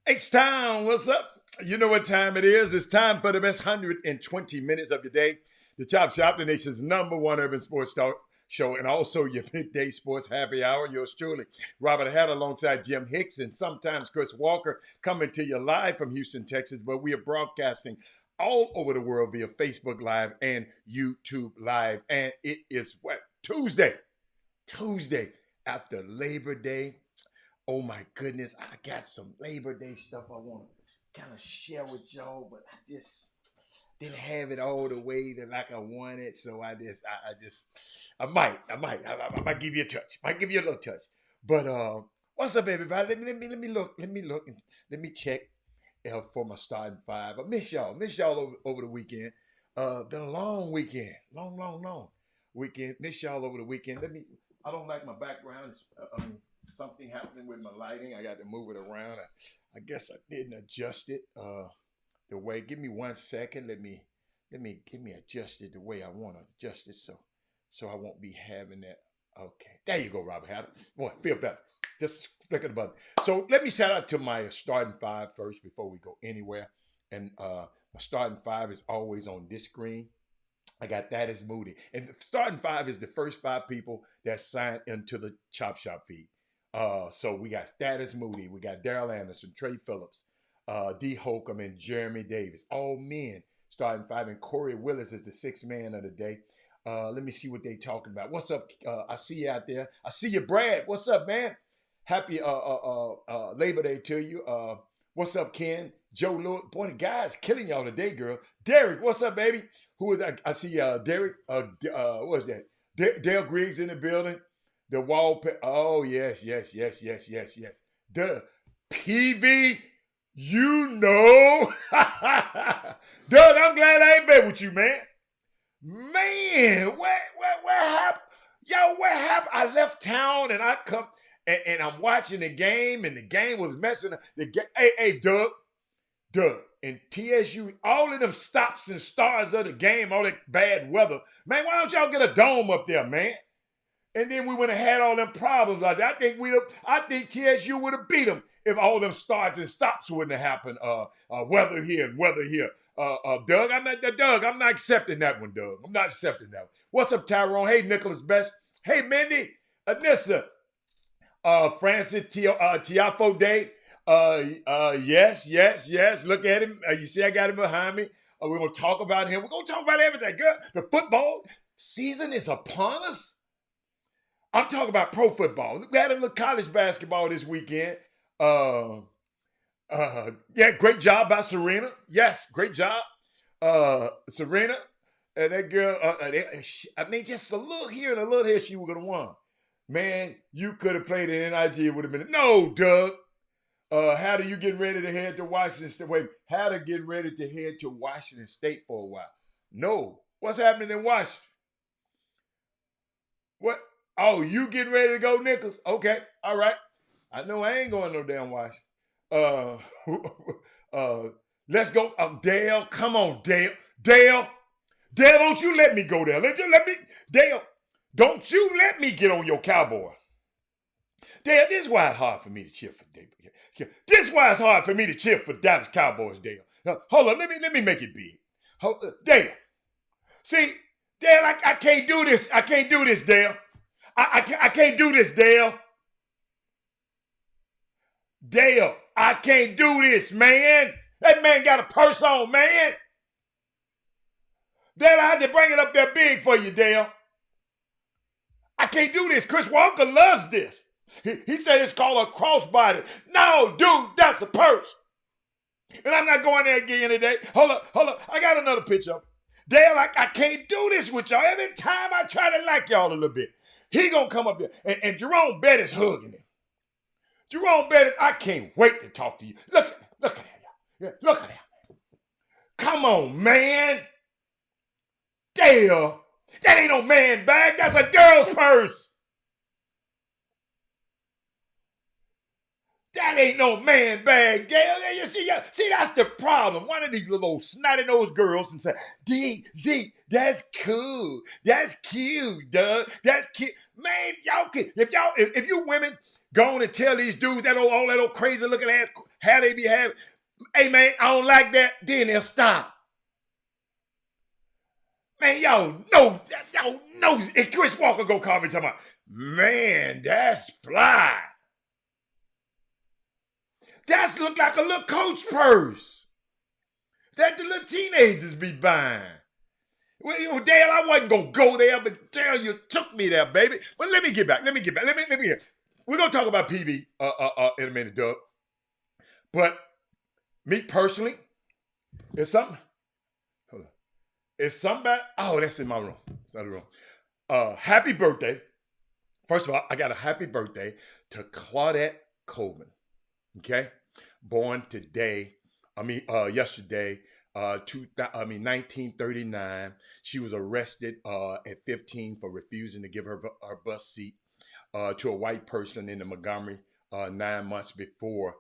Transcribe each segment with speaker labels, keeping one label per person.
Speaker 1: H-Town, what's up? You know what time it is. It's time for the best 120 minutes of your day. The Chop Shop, the nation's #1 urban sports talk show, and also your midday sports happy hour. Yours truly, Robert Hatter, alongside Jim Hicks and sometimes Chris Walker, coming to you live from Houston, Texas. But we are broadcasting all over the world via Facebook Live and YouTube Live. And it is what? Tuesday after Labor Day. Oh my goodness, I got some Labor Day stuff I want to kind of share with y'all, but I just didn't have it all the way that like I wanted. So I might give you a touch. Might give you a little touch. But what's up, everybody? Let me look, and let me check for my starting five. I miss y'all over the weekend. Been a long weekend, long weekend. Miss y'all over the weekend. I don't like my background. Something happening with my lighting. I got to move it around. I guess I didn't adjust it the way. Give me 1 second. Let me adjust it the way I want to adjust it so I won't be having that. Okay, there you go, Robert. Boy, feel better. Just flick of the button. So let me shout out to my starting five first before we go anywhere. And my starting five is always on this screen. I got that as Moody. And the starting five is the first five people that signed into the Chop Shop feed. So we got Thaddeus Moody, we got Daryl Anderson, Trey Phillips, D. Holcomb, and Jeremy Davis. All men starting five, and Corey Willis is the sixth man of the day. Let me see what they talking about. What's up? I see you out there. I see you, Brad. What's up, man? Happy Labor Day to you. What's up, Ken? Joe Lewis. Boy, the guy's killing y'all today, girl. Derek, what's up, baby? Who is that? I see Derek. What's that? Dale Griggs in the building. The wallpaper. Oh, yes. The PV, you know. Doug, I'm glad I ain't been with you, man. Man, what happened? Yo, what happened? I left town and I come and I'm watching the game, and the game was messing up. Hey, Doug, and TSU, all of them stops and stars of the game, all that bad weather. Man, why don't y'all get a dome up there, man? And then we would have had all them problems like that. I think TSU would have beat them if all them starts and stops wouldn't have happened. Weather here and weather here. Doug, I'm not accepting that one, Doug. I'm not accepting that one. What's up, Tyrone? Hey, Nicholas Best. Hey, Mindy, Anissa, Francis Tiafo Day. Yes. Look at him. You see, I got him behind me. We're gonna talk about him. We're gonna talk about everything, girl. The football season is upon us. I'm talking about pro football. We had a little college basketball this weekend. Yeah, great job by Serena. Yes, great job, Serena. And that girl, just a little here and a little here, she would have won. Man, you could have played in NIG. It would have been no, Doug. Hatter, you getting ready to head to Washington State? Wait, Hatter getting ready to head to Washington State for a while. No, what's happening in Washington? What? Oh, you getting ready to go, Nichols? Okay, all right. I know I ain't going no damn wash. Uh, uh, let's go. Dale, come on, Dale. Dale, Dale, don't you let me go there. Let me, Dale, don't you let me get on your cowboy. Dale, this is why it's hard for me to cheer for Dale. This is why it's hard for me to cheer for Dallas Cowboys, Dale. Hold on, let me make it big. Dale, see, Dale, I can't do this. I can't do this, Dale. I can't do this, Dale. Dale, I can't do this, man. That man got a purse on, man. Dale, I had to bring it up there big for you, Dale. I can't do this. Chris Walker loves this. He said it's called a crossbody. No, dude, that's a purse. And I'm not going there again today. Hold up. I got another picture. Dale, I can't do this with y'all. Every time I try to like y'all a little bit, he gonna come up there. And Jerome Bettis hugging him. Jerome Bettis, I can't wait to talk to you. Look at that, y'all. Look at that. Come on, man. Dale, that ain't no man bag. That's a girl's purse. That ain't no man bag, Dale. You see, that's the problem. One of these little snotty-nosed girls and say, Z, that's cool. That's cute, Doug. That's cute. Man, y'all can, if you women go on and tell these dudes that all that old crazy looking ass how they be having, hey man, I don't like that, then they'll stop. Man, y'all know, and Chris Walker go call me talking about, man, that's fly. That look like a little Coach purse that the little teenagers be buying. Well, Dale, I wasn't gonna go there, but Dale, you took me there, baby. But let me get back. Let me get. We're gonna talk about PV in a minute, Doug. But me personally, it's something. Hold on. It's somebody. Oh, that's in my room. It's not the room. Happy birthday. First of all, I got a happy birthday to Claudette Colvin. Okay, born today. Yesterday. 1939. She was arrested at 15 for refusing to give her bus seat to a white person in the Montgomery 9 months before.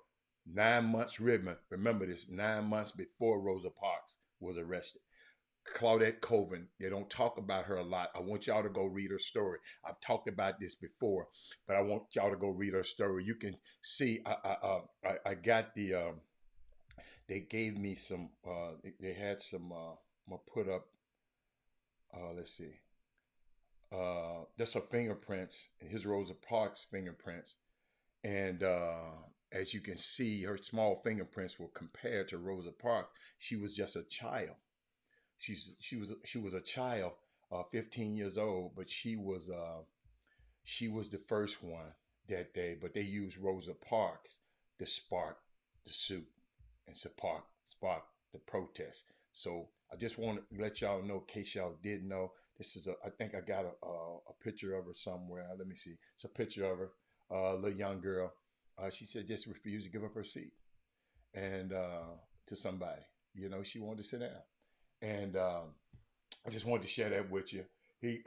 Speaker 1: 9 months, remember this, 9 months before Rosa Parks was arrested. Claudette Colvin, they don't talk about her a lot. I want y'all to go read her story. I've talked about this before, but I want y'all to go read her story. You can see, I got the, they gave me some, they had some, I'm going to put up, let's see, that's her fingerprints, his Rosa Parks fingerprints. And as you can see, her small fingerprints were compared to Rosa Parks. She was just a child. She was a child, 15 years old, but she was the first one that day. But they used Rosa Parks to spark the suit and spark the protest. So I just want to let y'all know, in case y'all didn't know, this is I think I got a picture of her somewhere. Let me see. It's a picture of her, little young girl. She said just refused to give up her seat and to somebody. She wanted to sit down. And I just wanted to share that with you. Hey,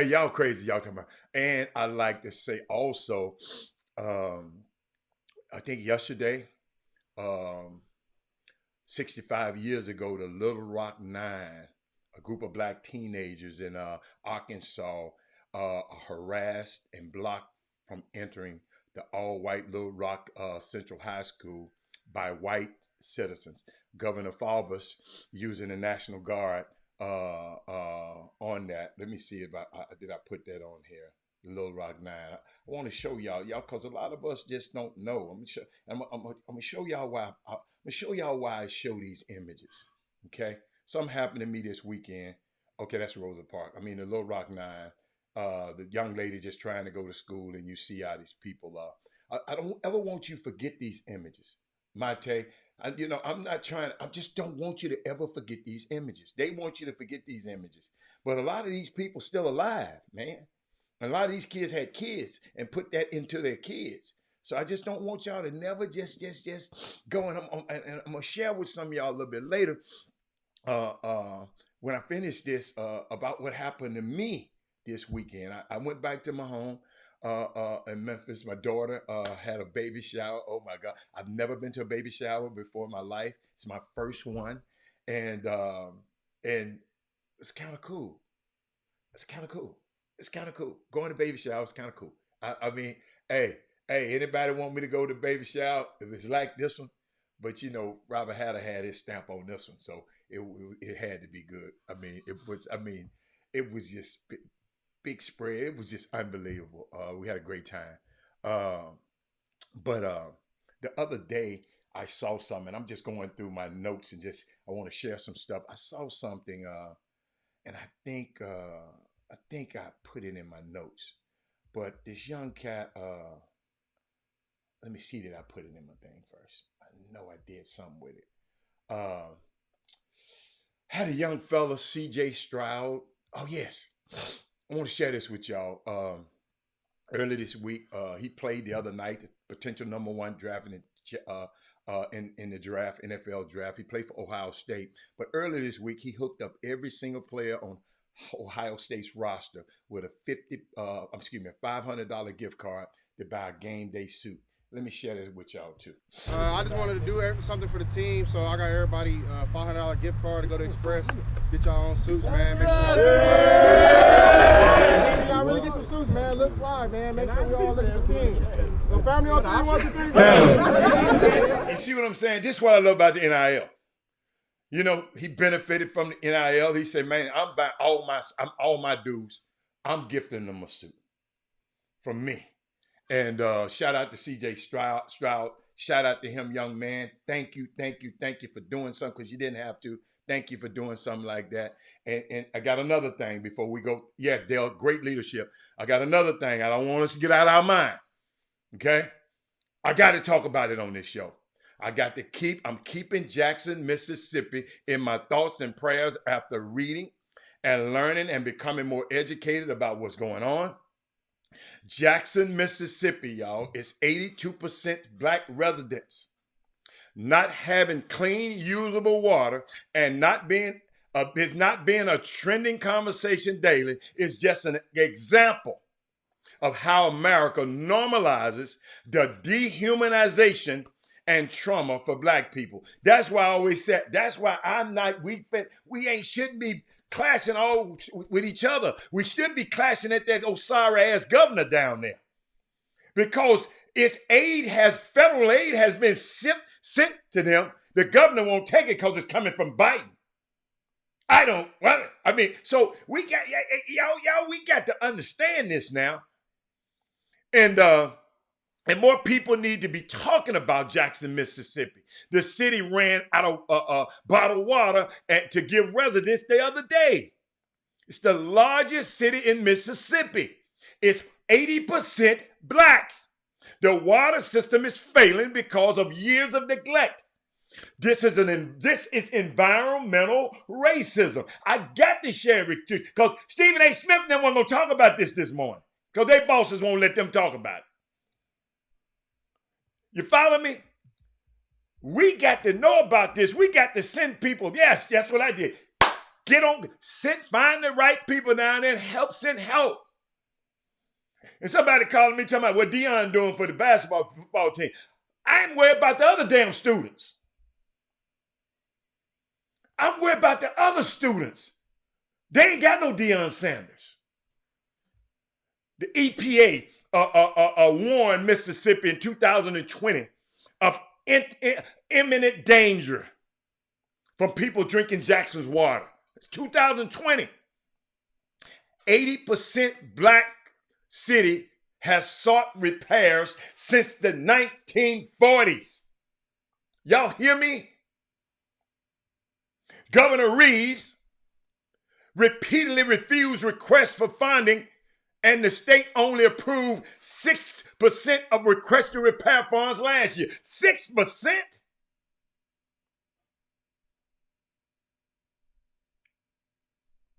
Speaker 1: y'all crazy, y'all talking about. And I like to say also, I think yesterday, 65 years ago, the Little Rock Nine, a group of black teenagers in Arkansas, harassed and blocked from entering the all-white Little Rock Central High School by white citizens. Governor Faubus using the National Guard on that. Let me see if did I put that on here. The Little Rock Nine. I want to show y'all, because a lot of us just don't know. I'm gonna show y'all why. I'm gonna show y'all why I show these images. Okay, something happened to me this weekend. Okay, that's Rosa Parks. The Little Rock Nine. The young lady just trying to go to school, and you see how these people are. I don't ever want you to forget these images. Mate, I'm not trying, I just don't want you to ever forget these images. They want you to forget these images. But a lot of these people still alive, man. A lot of these kids had kids and put that into their kids. So I just don't want y'all to never just go. And I'm going to share with some of y'all a little bit later when I finish this about what happened to me this weekend. I went back to my home in Memphis. My daughter had a baby shower. Oh my God. I've never been to a baby shower before in my life. It's my first one. And it's kind of cool. It's kind of cool. It's kind of cool. Going to baby shower is kind of cool. I mean, hey, anybody want me to go to baby shower if it's like this one? But you know, Robert Hatter had his stamp on this one, so it had to be good. I mean, it was. I mean, it was just big spread. It was just unbelievable. We had a great time. But the other day I saw something. I'm just going through my notes and just I want to share some stuff. I saw something, and I think I put it in my notes. But this young cat, let me see that I put it in my thing first. I know I did something with it. Uh, had a young fella, C.J. Stroud. Oh yes, I want to share this with y'all. Early this week, he played the other night, the potential number one draft in the draft, NFL draft. He played for Ohio State. But earlier this week, he hooked up every single player on Ohio State's roster with a $500 gift card to buy a game day suit. Let me share this with y'all too.
Speaker 2: I just wanted to do something for the team, so I got everybody a $500 gift card to go to Express. Get y'all own suits, man. Make sure y'all really get some suits, man. Look fly, man. Make sure we all look at the team. So family on 3, 1, 2, 3.
Speaker 1: You see what I'm saying? This is what I love about the NIL. You know, he benefited from the NIL. He said, "Man, I'm buying all my dues. I'm gifting them a suit from me." And shout out to C.J. Stroud. Shout out to him, young man. Thank you for doing something because you didn't have to. Thank you for doing something like that. And I got another thing before we go. Yeah, Dale, great leadership. I got another thing. I don't want us to get out of our mind. Okay? I got to talk about it on this show. I'm keeping Jackson, Mississippi in my thoughts and prayers after reading and learning and becoming more educated about what's going on. Jackson, Mississippi, y'all, is 82% black residents. Not having clean, usable water and it's not being a trending conversation daily is just an example of how America normalizes the dehumanization and trauma for black people. That's why I always said, that's why shouldn't be clashing all with each other. We should be clashing at that old sorry ass governor down there. Because federal aid has been sent to them. The governor won't take it because it's coming from Biden. So we got, y'all, we got to understand this now. And more people need to be talking about Jackson, Mississippi. The city ran out of bottled water to give residents the other day. It's the largest city in Mississippi. It's 80% black. The water system is failing because of years of neglect. This is environmental racism. I got to share it because Stephen A. Smith and them weren't going to talk about this morning because their bosses won't let them talk about it. You follow me? We got to know about this. We got to send people. Yes, that's what I did. Find the right people down there and send help. And somebody calling me talking about what Deion doing for the football team. I ain't worried about the other damn students. I'm worried about the other students. They ain't got no Deion Sanders. The EPA warned Mississippi in 2020 of imminent danger from people drinking Jackson's water. 2020. 80% black city has sought repairs since the 1940s. Y'all hear me? Governor Reeves repeatedly refused requests for funding, and the state only approved 6% of requested repair funds last year. 6%?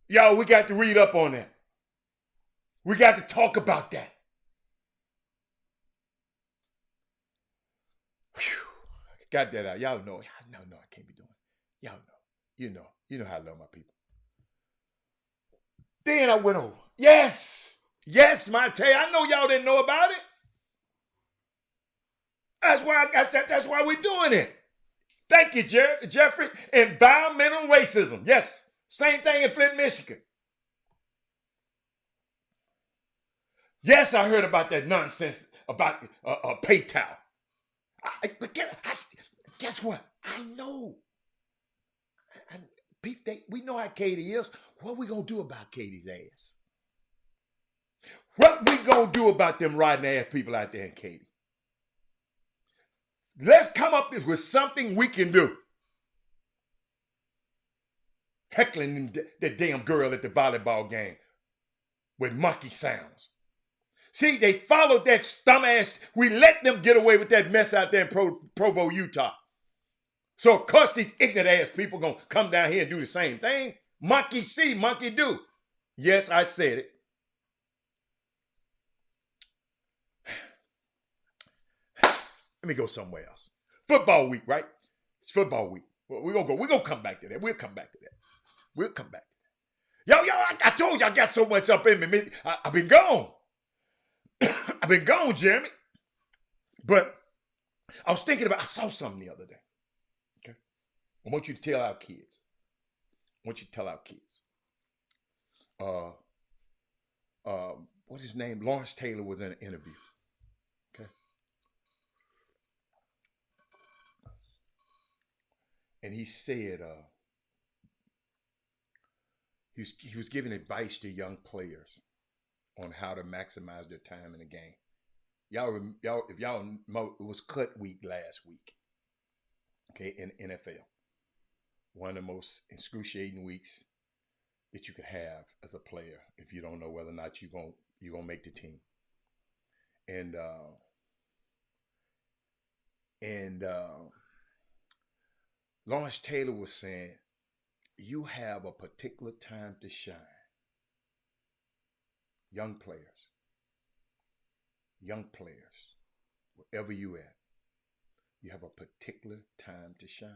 Speaker 1: Y'all, we got to read up on that. We got to talk about that. Whew. Got that out. Y'all know. No, I can't be doing it. Y'all know. You know how I love my people. Then I went over. Yes. Yes, Monte. I know y'all didn't know about it. That's why we're doing it. Thank you, Jeffrey. Environmental racism. Yes. Same thing in Flint, Michigan. Yes, I heard about that nonsense about PayPal. But guess what? I know. We know how Katie is. What we gonna do about Katie's ass? What we gonna do about them riding ass people out there in Katy? Let's come up with something we can do. Heckling that damn girl at the volleyball game with monkey sounds. See, they followed that dumbass. We let them get away with that mess out there in Provo, Utah. So, of course, these ignorant ass people gonna come down here and do the same thing. Monkey see, monkey do. Yes, I said it. Let me go somewhere else. Football week, right? It's football week. We're gonna come back to that. We'll come back to that. Yo, I told you I got so much up in me. I've been gone. I've been gone, Jeremy. But I was thinking I saw something the other day. Okay. I want you to tell our kids. What's his name? Lawrence Taylor was in an interview. Okay. And he said he was giving advice to young players on how to maximize their time in the game. If y'all know, it was cut week last week. Okay, in NFL. One of the most excruciating weeks that you could have as a player if you don't know whether or not you're gonna make the team. And Lawrence Taylor was saying, you have a particular time to shine. Young players, wherever you at, you have a particular time to shine.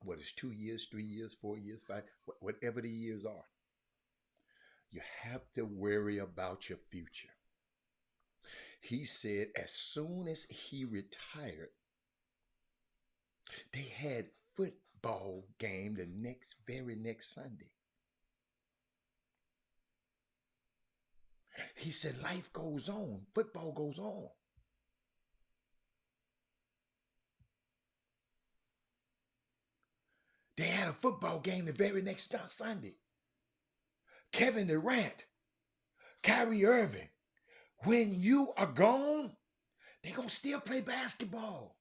Speaker 1: Whether it's 2 years, 3 years, 4 years, 5, whatever the years are. You have to worry about your future. He said as soon as he retired, they had football game the very next Sunday. He said life goes on, football goes on. They had a football game the very next Sunday. Kevin Durant, Kyrie Irving, when you are gone, they're going to still play basketball.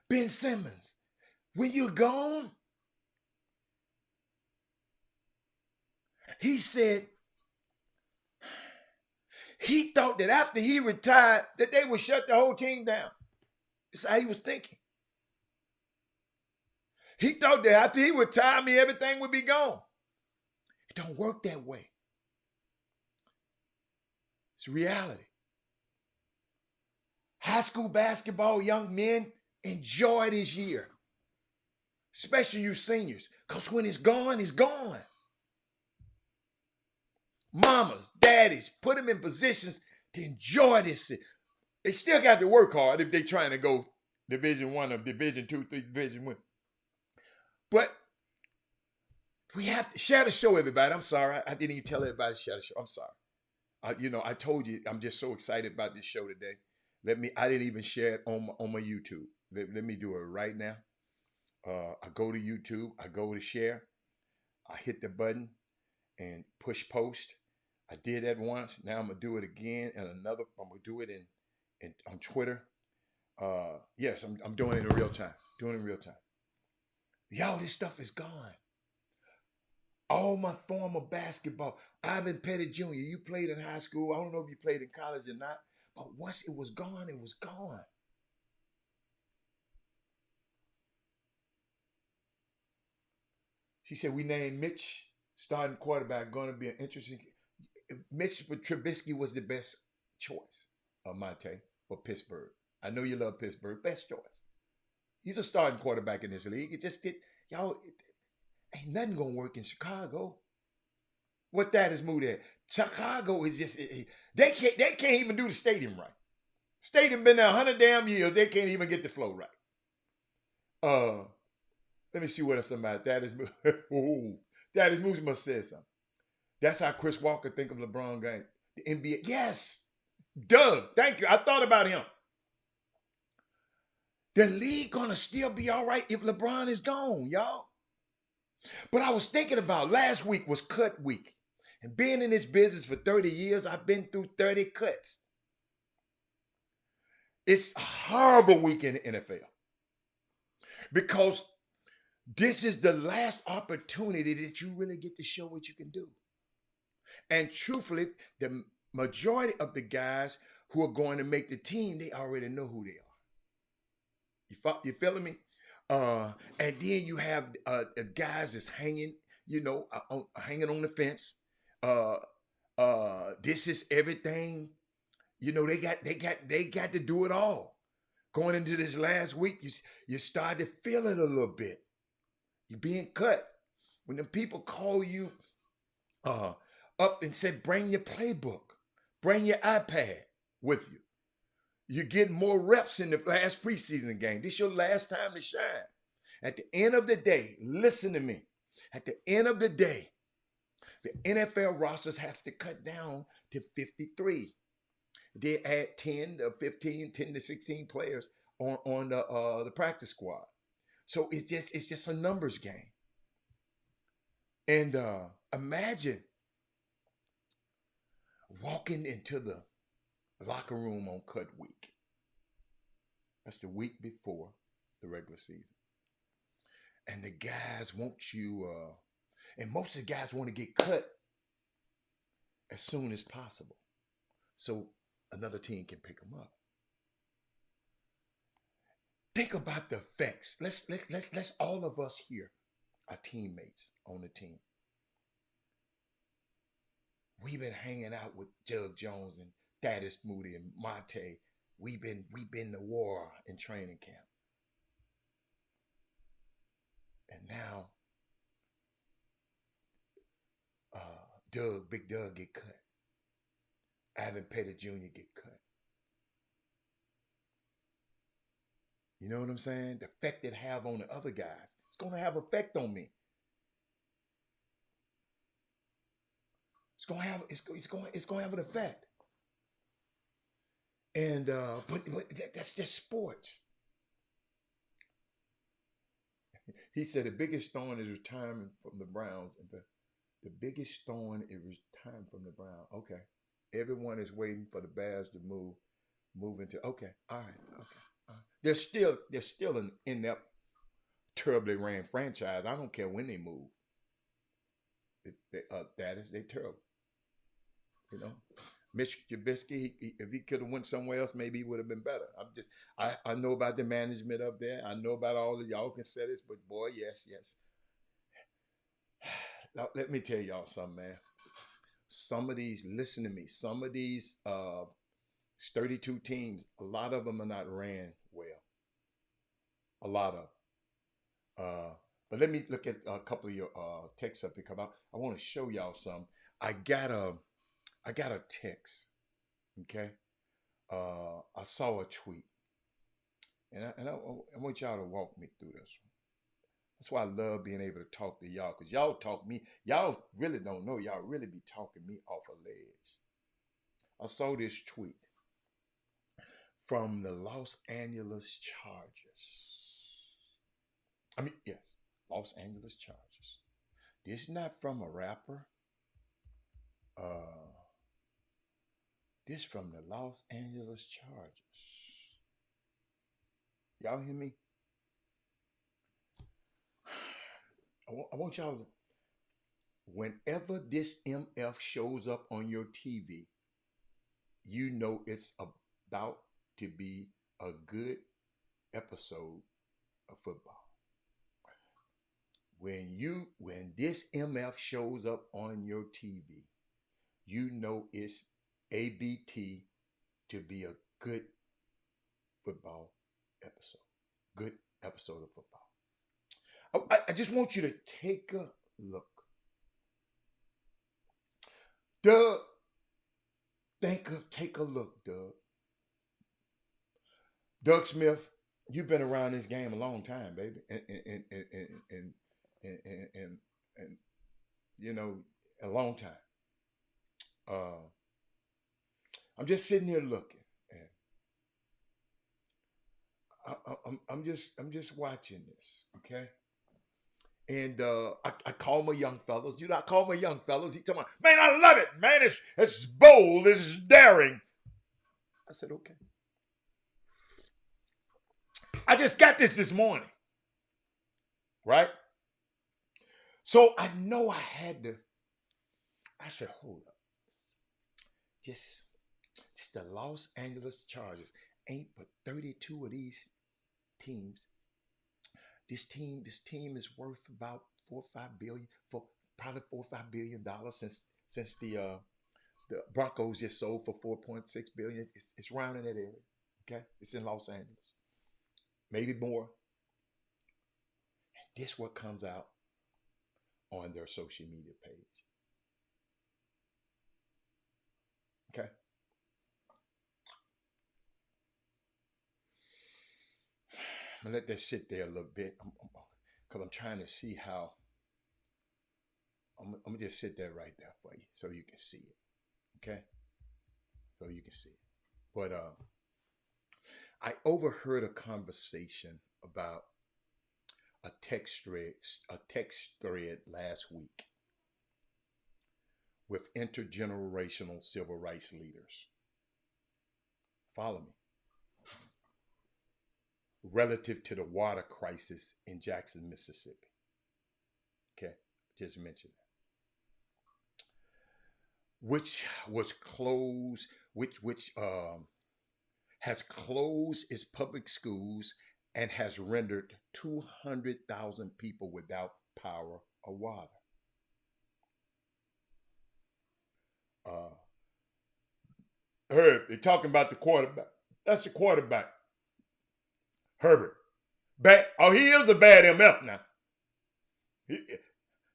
Speaker 1: Ben Simmons, when you're gone, he said he thought that after he retired that they would shut the whole team down. That's how he was thinking. He thought that after he retired, everything would be gone. It don't work that way. It's reality. High school basketball, young men, enjoy this year. Especially you seniors. Because when it's gone, it's gone. Mamas, daddies, put them in positions to enjoy this. They still got to work hard if they're trying to go Division I or Division II, Division I. But we have to share the show, everybody. I'm sorry. I didn't even tell everybody to share the show. I'm sorry. I told you I'm just so excited about this show today. I didn't even share it on my YouTube. Let me do it right now. I go to YouTube. I go to share. I hit the button and push post. I did that once. Now I'm gonna do it again, and I'm gonna do it on Twitter. Yes, I'm doing it in real time. Y'all, this stuff is gone. All my former basketball. Ivan Pettit Jr., you played in high school. I don't know if you played in college or not. But once it was gone, it was gone. She said, we named Mitch starting quarterback, going to be an interesting. Mitch Trubisky was the best choice of Monte for Pittsburgh. I know you love Pittsburgh. Best choice. He's a starting quarterback in this league. It just did, y'all, ain't nothing going to work in Chicago. What that is moved at? Chicago is just they can't even do the stadium right. Stadium been there 100 damn years. They can't even get the flow right. Let me see what else about that is. Oh, that is Moose must say something. That's how Chris Walker think of LeBron game. The NBA. Yes. Doug, thank you. I thought about him. The league gonna still be all right if LeBron is gone, y'all. But I was thinking about last week was cut week. And being in this business for 30 years, I've been through 30 cuts. It's a horrible week in the NFL. Because this is the last opportunity that you really get to show what you can do. And truthfully, the majority of the guys who are going to make the team, they already know who they are. You feeling me? And then you have guys that's hanging, hanging on the fence. This is everything. They got to do it all. Going into this last week, you start to feel it a little bit. You're being cut. When the people call you up and say, bring your playbook, bring your iPad with you. You get more reps in the last preseason game. This is your last time to shine. At the end of the day, listen to me. At the end of the day, the NFL rosters have to cut down to 53. They add 10 to 15, 10 to 16 players on the practice squad. So it's just a numbers game. And imagine walking into the locker room on cut week. That's the week before the regular season. And the guys want you, and most of the guys want to get cut as soon as possible, so another team can pick them up. Think about the effects. Let's all of us here are teammates on the team. We've been hanging out with Jug Jones and Thaddeus Moody and Monte. We've been to war in training camp. And now Big Doug get cut. Ivan Pettit Jr. get cut. You know what I'm saying? The effect it have on the other guys, it's going to have effect on me. It's going to have an effect. And but that's just sports. He said the biggest thorn is retirement from the Browns. And the biggest thorn is retirement from the Browns. Okay. Everyone is waiting for the Bears to move into. Okay. All right. Okay. All right. They're still an inept, terribly ran franchise. I don't care when they move. They're terrible. Mitch Trubisky, if he could have went somewhere else, maybe he would have been better. I know about the management up there. I know about all of y'all can say this, but boy, yes. Now, let me tell y'all something, man. Listen to me, some of these 32 teams, a lot of them are not ran well. A lot of them. But let me look at a couple of your texts up because I want to show y'all some. I got a text, okay? I saw a tweet, and I want y'all to walk me through this one. That's why I love being able to talk to y'all, because y'all talk me. Y'all really don't know. Y'all really be talking me off a ledge. I saw this tweet from the Los Angeles Chargers. Yes, Los Angeles Chargers. This is not from a rapper. This from the Los Angeles Chargers. Y'all hear me? I want y'all to, whenever this MF shows up on your TV, you know it's about to be a good episode of football. When this MF shows up on your TV, you know it's ABT to be a good football episode. Good episode of football. I just want you to take a look. Doug, take a look, Doug. Doug Smith, you've been around this game a long time, baby, and you know, a long time. Uh, I'm just sitting here looking, and I'm just watching this, okay? And I call my young fellas. You know, I call my young fellas. He tell me, man, I love it, man. It's bold. It's daring. I said, okay. I just got this morning, right? So I know I had to. I said, hold up. Just the Los Angeles Chargers ain't but 32 of these teams. This team is worth about probably $4 or $5 billion since the Broncos just sold for $4.6 billion. It's around in that area. Okay, it's in Los Angeles, maybe more. This what comes out on their social media page. Okay. I'm gonna let that sit there a little bit, because I'm trying to see how. I'm gonna just sit there right there for you, so you can see it. Okay, so you can see it. But I overheard a conversation about a text thread last week with intergenerational civil rights leaders. Follow me. Relative to the water crisis in Jackson, Mississippi. Okay, just mentioned that. Which was closed, which has closed its public schools and has rendered 200,000 people without power or water. Herb, they're talking about the quarterback. That's the quarterback. Herbert. He is a bad MF now.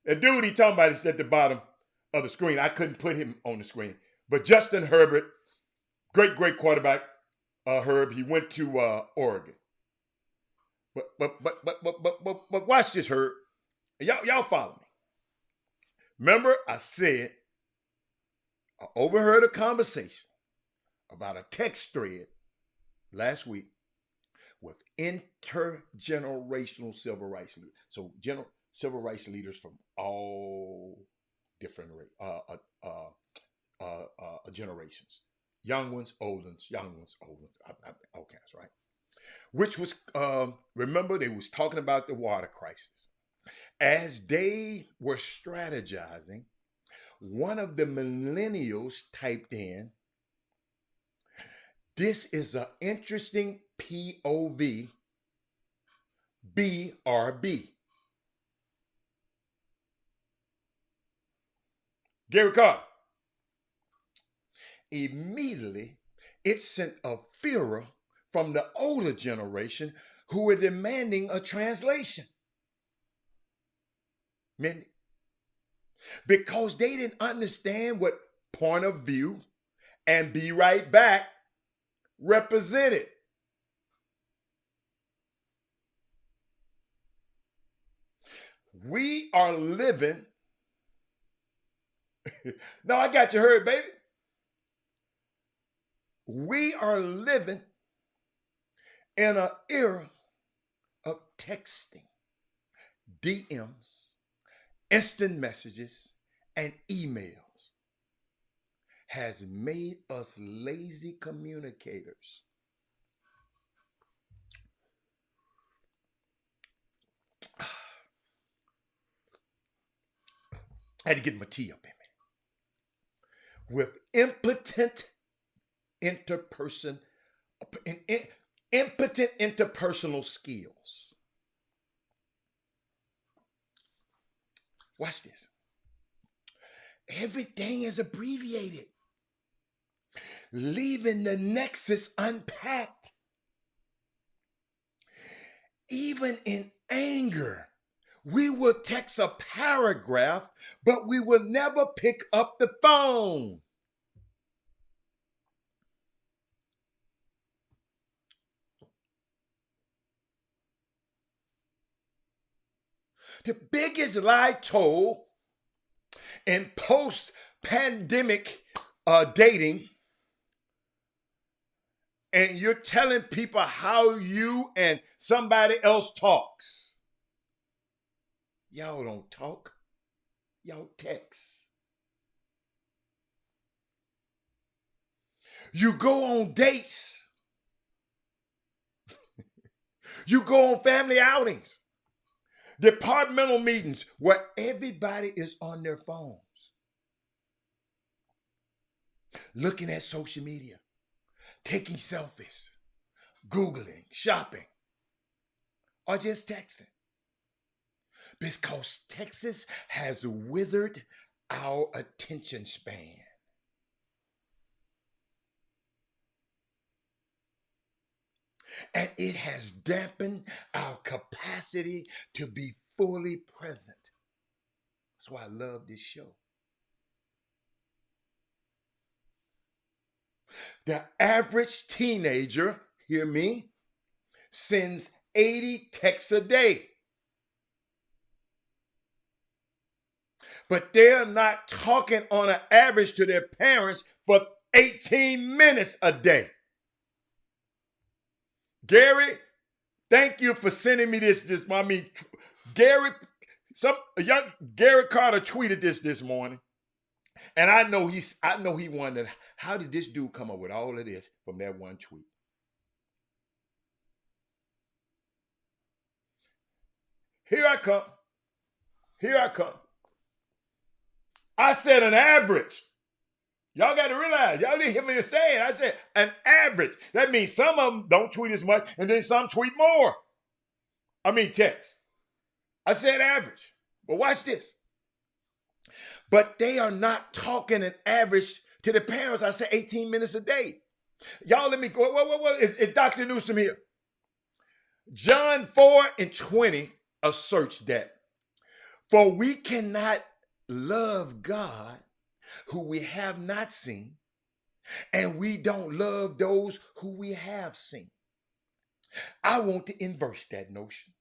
Speaker 1: The dude he talking about is at the bottom of the screen. I couldn't put him on the screen. But Justin Herbert, great quarterback, Herb. He went to Oregon. But watch this, Herb. Y'all follow me. Remember, I said I overheard a conversation about a text thread last week with intergenerational civil rights leaders. So civil rights leaders from all different generations. Young ones, old ones, all kinds, right? Which was, remember, they was talking about the water crisis. As they were strategizing, one of the millennials typed in, "This is an interesting POV, BRB." Gary Carter. Immediately, it sent a furor from the older generation who were demanding a translation. Because they didn't understand what point of view and be right back represented. We are living. No, I got you heard, baby. We are living in an era of texting, DMs, instant messages, and emails. Has made us lazy communicators. I had to get my tea up in me. With impotent interpersonal skills. Watch this. Everything is abbreviated, leaving the nexus unpacked. Even in anger, We will text a paragraph, but we will never pick up the phone. The biggest lie told in post-pandemic dating, and you're telling people how you and somebody else talks. Y'all don't talk. Y'all text. You go on dates. You go on family outings. Departmental meetings where everybody is on their phones. Looking at social media. Taking selfies. Googling. Shopping. Or just texting. Because Texas has withered our attention span. And it has dampened our capacity to be fully present. That's why I love this show. The average teenager, hear me, sends 80 texts a day. But they're not talking on an average to their parents for 18 minutes a day. Gary, thank you for sending me this. Gary Carter tweeted this morning, and I know he wondered, how did this dude come up with all of this from that one tweet? Here I come. I said an average. Y'all got to realize, y'all didn't hear me say it. I said an average. That means some of them don't tweet as much, and then some tweet more. Text. I said average. But watch this. But they are not talking an average to the parents. I said 18 minutes a day. Y'all let me go. What is Dr. Newsom here? John 4:20 asserts that, for we cannot love God who we have not seen, and we don't love those who we have seen. I want to inverse that notion.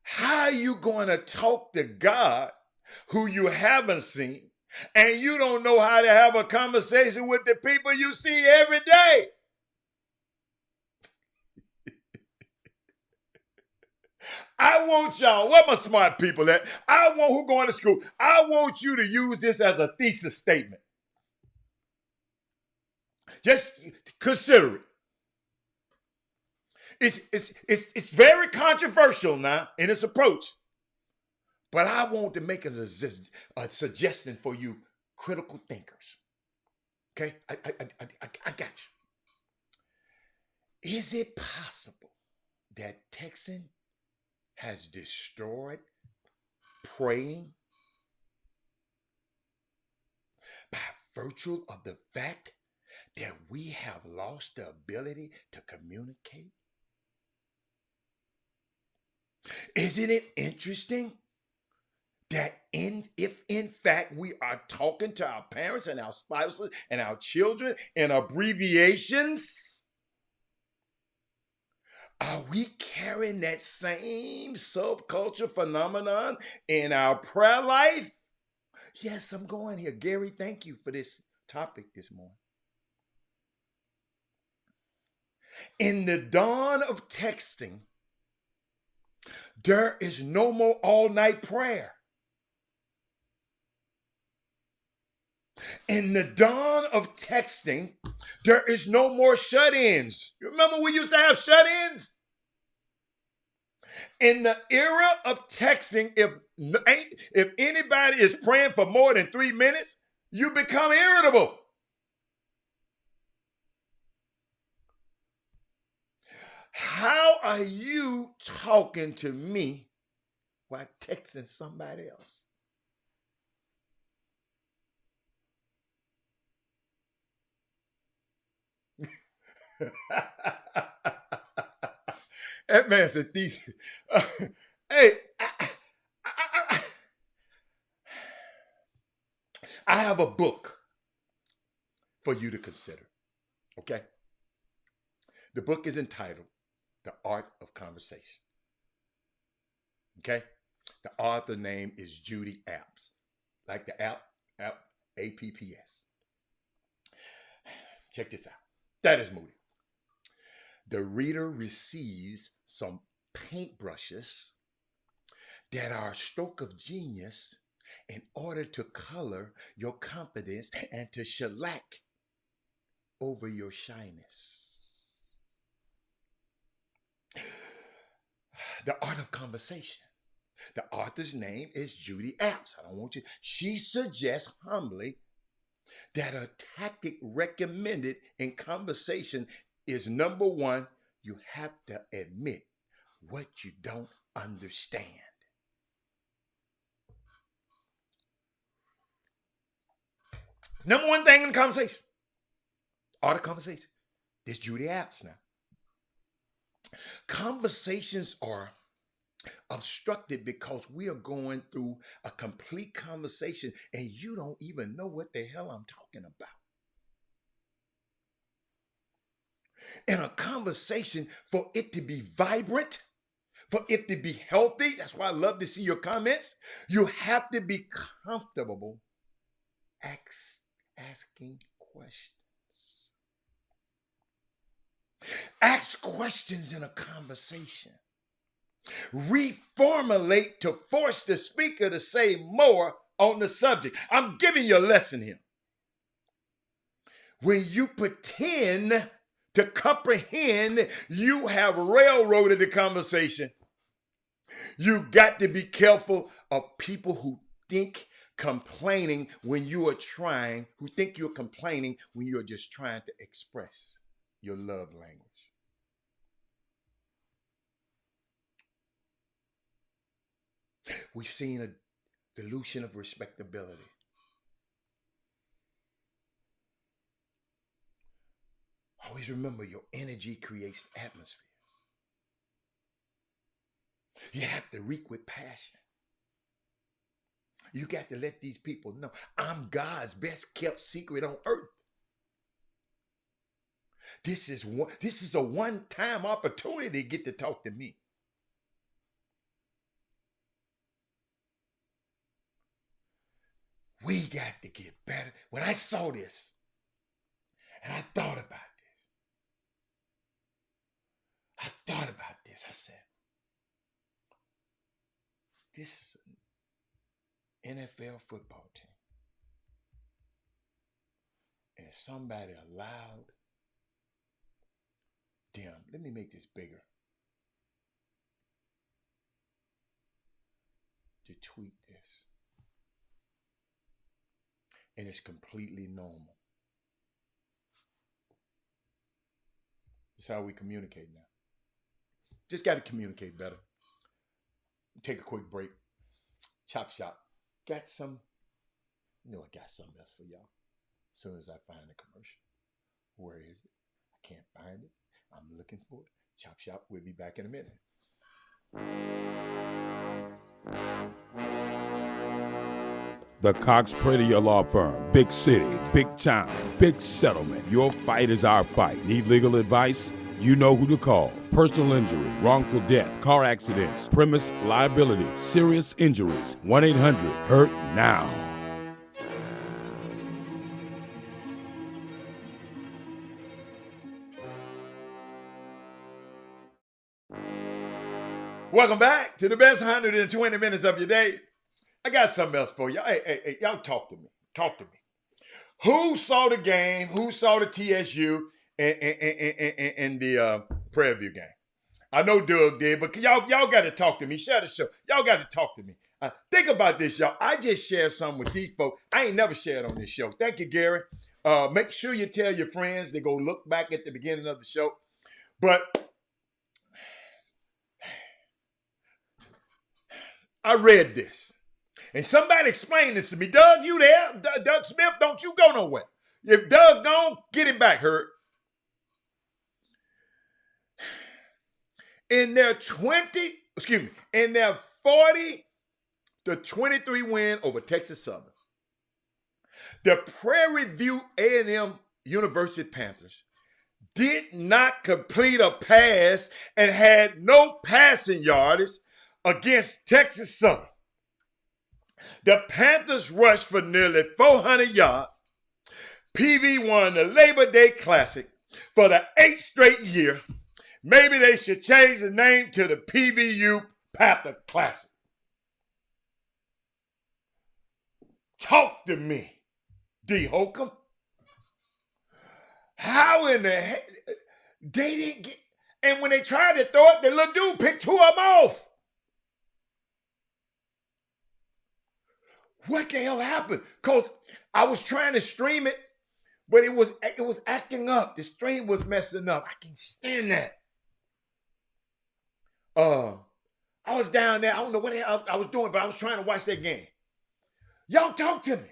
Speaker 1: How are you going to talk to God who you haven't seen, and you don't know how to have a conversation with the people you see every day? I want y'all, where my smart people at? I want who going to school. I want you to use this as a thesis statement. Just consider it. It's very controversial now in its approach, but I want to make a suggestion for you critical thinkers. Okay, I got you. Is it possible that texting has destroyed praying by virtue of the fact that we have lost the ability to communicate? Isn't it interesting that if in fact we are talking to our parents and our spouses and our children in abbreviations, are we carrying that same subculture phenomenon in our prayer life? Yes, I'm going here. Gary, thank you for this topic this morning. In the dawn of texting, there is no more all-night prayer. In the dawn of texting, there is no more shut-ins. You remember we used to have shut-ins? In the era of texting, if anybody is praying for more than 3 minutes, you become irritable. How are you talking to me while texting somebody else? That man said thesis. Hey, I have a book for you to consider. Okay? The book is entitled The Art of Conversation. Okay? The author name is Judy Apps. Like the app, APPS. Check this out. That is Moody. The reader receives some paintbrushes that are a stroke of genius in order to color your confidence and to shellac over your shyness. The Art of Conversation. The author's name is Judy Apps. I don't want you. She suggests humbly that a tactic recommended in conversation is number one, you have to admit what you don't understand. Number one thing in conversation. Art of conversation. This Judy Apps now. Conversations are obstructed because we are going through a complete conversation and you don't even know what the hell I'm talking about. In a conversation, for it to be vibrant, for it to be healthy, that's why I love to see your comments, you have to be comfortable asking questions. Ask questions in a conversation. Reformulate to force the speaker to say more on the subject. I'm giving you a lesson here. When you pretend to comprehend, you have railroaded the conversation. You got to be careful of people who think complaining when you are trying, who think you're complaining when you're just trying to express your love language. We've seen a dilution of respectability. Always remember, your energy creates the atmosphere. You have to reek with passion. You got to let these people know I'm God's best kept secret on earth. This is a one-time opportunity to get to talk to me. We got to get better. When I saw this, and I thought about this, I said, this is an NFL football team. And somebody allowed them, let me make this bigger, to tweet this. And it's completely normal. That's how we communicate now. Just got to communicate better. Take a quick break. Chop shop. Got some. I got something else for y'all. As soon as I find the commercial. Where is it? I can't find it. I'm looking for it. Chop shop. We'll be back in a minute.
Speaker 3: The Cox Pradier Law Firm. Big city, big town, big settlement. Your fight is our fight. Need legal advice? You know who to call. Personal injury, wrongful death, car accidents, premise liability, serious injuries. 1-800-HURT-NOW.
Speaker 1: Welcome back to the best 120 minutes of your day. I got something else for you. Hey, y'all talk to me. Talk to me. Who saw the game? Who saw the TSU and the Prairie View game? I know Doug did, but y'all got to talk to me. Share the show. Y'all got to talk to me. Think about this, y'all. I just shared something with these folks. I ain't never shared on this show. Thank you, Gary. Make sure you tell your friends to go look back at the beginning of the show. But I read this. And somebody explained this to me. Doug, you there? Doug Smith, don't you go nowhere. If Doug gone, get him back, Hurt. In their 40-23 win over Texas Southern, The Prairie View A&M University Panthers did not complete a pass and had no passing yardage against Texas Southern. The Panthers rushed for nearly 400 yards. PV won the Labor Day Classic for the 8th straight year. Maybe they should change the name to the PVU Panther Classic. Talk to me, D. Holcomb. How in the heck? They didn't get, and when they tried to throw it, the little dude picked 2 of them off. What the hell happened? Because I was trying to stream it, but it was acting up. The stream was messing up. I can't stand that. I was down there. I don't know what the hell I was doing, but I was trying to watch that game. Y'all talk to me.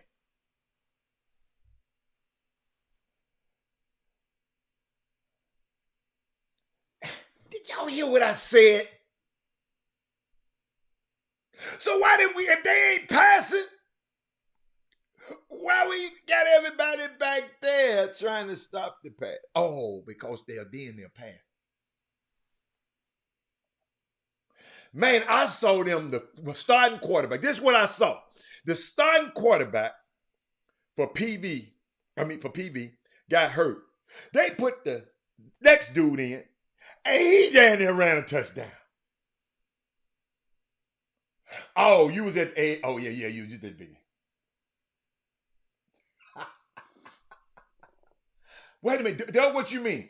Speaker 1: Did y'all hear what I said? So why did we, if they ain't passing, why we got everybody back there trying to stop the pass? Oh, because they're in their path. Man, I saw them, the starting quarterback. This is what I saw. The starting quarterback for PV got hurt. They put the next dude in, and he down there ran a touchdown. Oh, you was at A. Oh, yeah, you was just at B. Wait a minute, Doug, what you mean?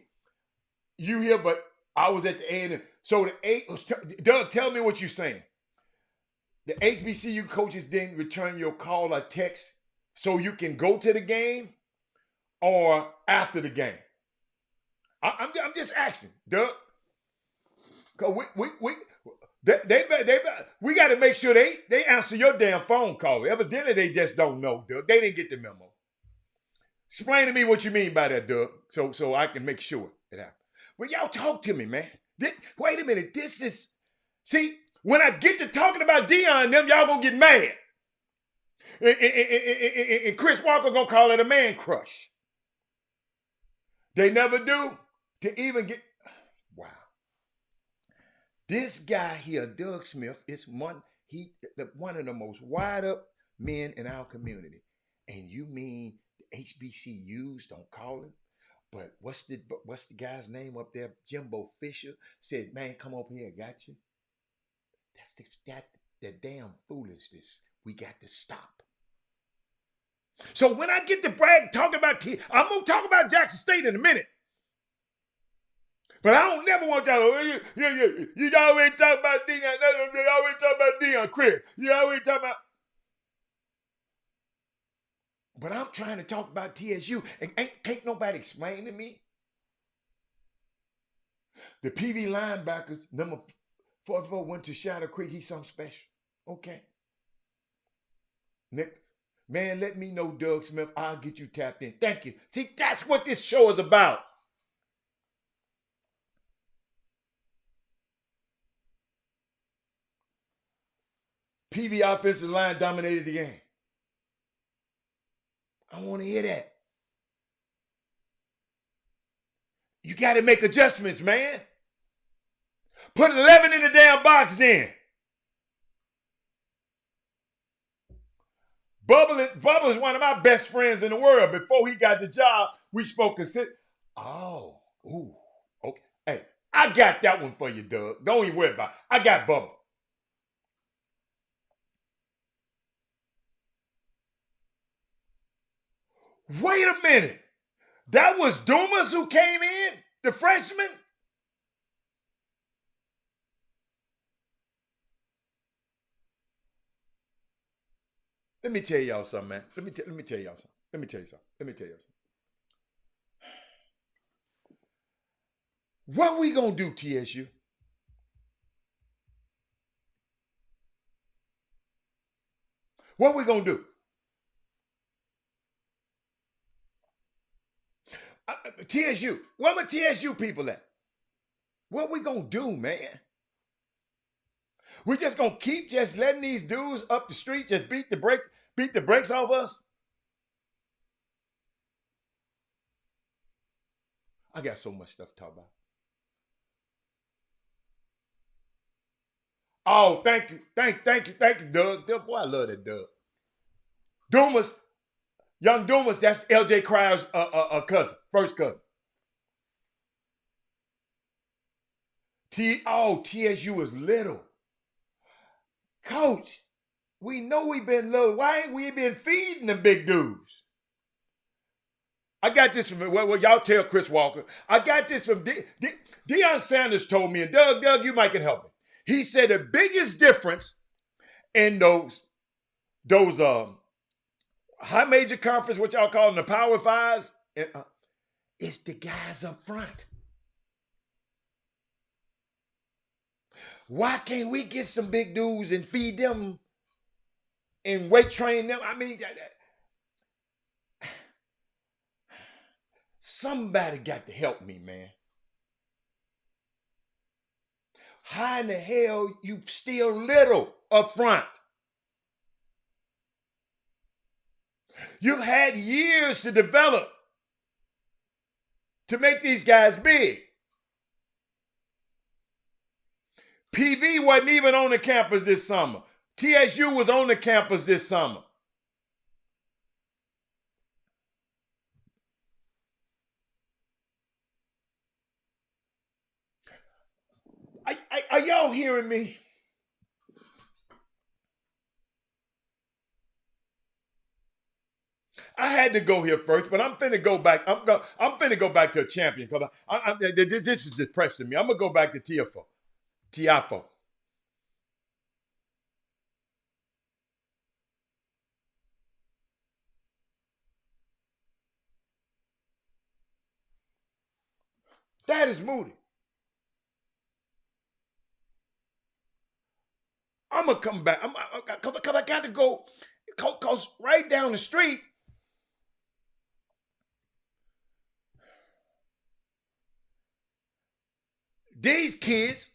Speaker 1: You here, but I was at the A&M. So Doug, tell me what you're saying. The HBCU coaches didn't return your call or text so you can go to the game or after the game? I'm just asking, Doug. Cause we got to make sure they answer your damn phone call. Evidently, they just don't know, Doug. They didn't get the memo. Explain to me what you mean by that, Doug, so I can make sure it happens. But y'all talk to me, man. Wait a minute. See, when I get to talking about Deion and them, y'all gonna get mad. And Chris Walker gonna call it a man crush. They never do to even get, wow. This guy here, Doug Smith, is one of the most wired up men in our community. And you mean the HBCUs don't call him? But what's the guy's name up there? Jimbo Fisher said, "Man, come over here, I got you." That's the damn foolishness we got to stop. So when I get to brag, talking about I'm gonna talk about Jackson State in a minute. But I don't never want y'all. You always talk about Deion. You always talk about Deion, Chris. You always talk about. But I'm trying to talk about TSU, and can't nobody explain to me. The PV linebackers, number 44, went to Shadow Creek. He's something special. Okay. Nick, man, let me know, Doug Smith. I'll get you tapped in. Thank you. See, that's what this show is about. PV offensive line dominated the game. I want to hear that. You got to make adjustments, man. Put 11 in the damn box then. Bubba is one of my best friends in the world. Before he got the job, we spoke and said, oh, ooh, okay. Hey, I got that one for you, Doug. Don't even worry about it. I got Bubba. Wait a minute. That was Dumas who came in? The freshman? Let me tell y'all something, man. Let me tell y'all something. What we gonna do, TSU? What we gonna do? TSU, where my TSU people at? What we gonna do, man? We just gonna keep just letting these dudes up the street just beat the brakes off us? I got so much stuff to talk about. Oh, thank you, Doug. Boy, I love that Doug. Dumas, young Dumas, that's LJ Crier's cousin, first cousin. TSU is little. Coach, we know we been little. Why ain't we been feeding the big dudes? I got this from, well, y'all tell Chris Walker. I got this from, Deion Sanders told me, and Doug, you might can help me. He said the biggest difference in those high major conference, what y'all call them, the Power Fives, it's the guys up front. Why can't we get some big dudes and feed them and weight train them? I mean, somebody got to help me, man. How in the hell you still little up front? You've had years to develop to make these guys big. PV wasn't even on the campus this summer. TSU was on the campus this summer. Are y'all hearing me? I had to go here first, but I'm finna go back. I'm finna go back to a champion because this is depressing me. I'm gonna go back to Tiafo. That is Moody. I'm gonna come back. Cause I got to go. Cause right down the street, these kids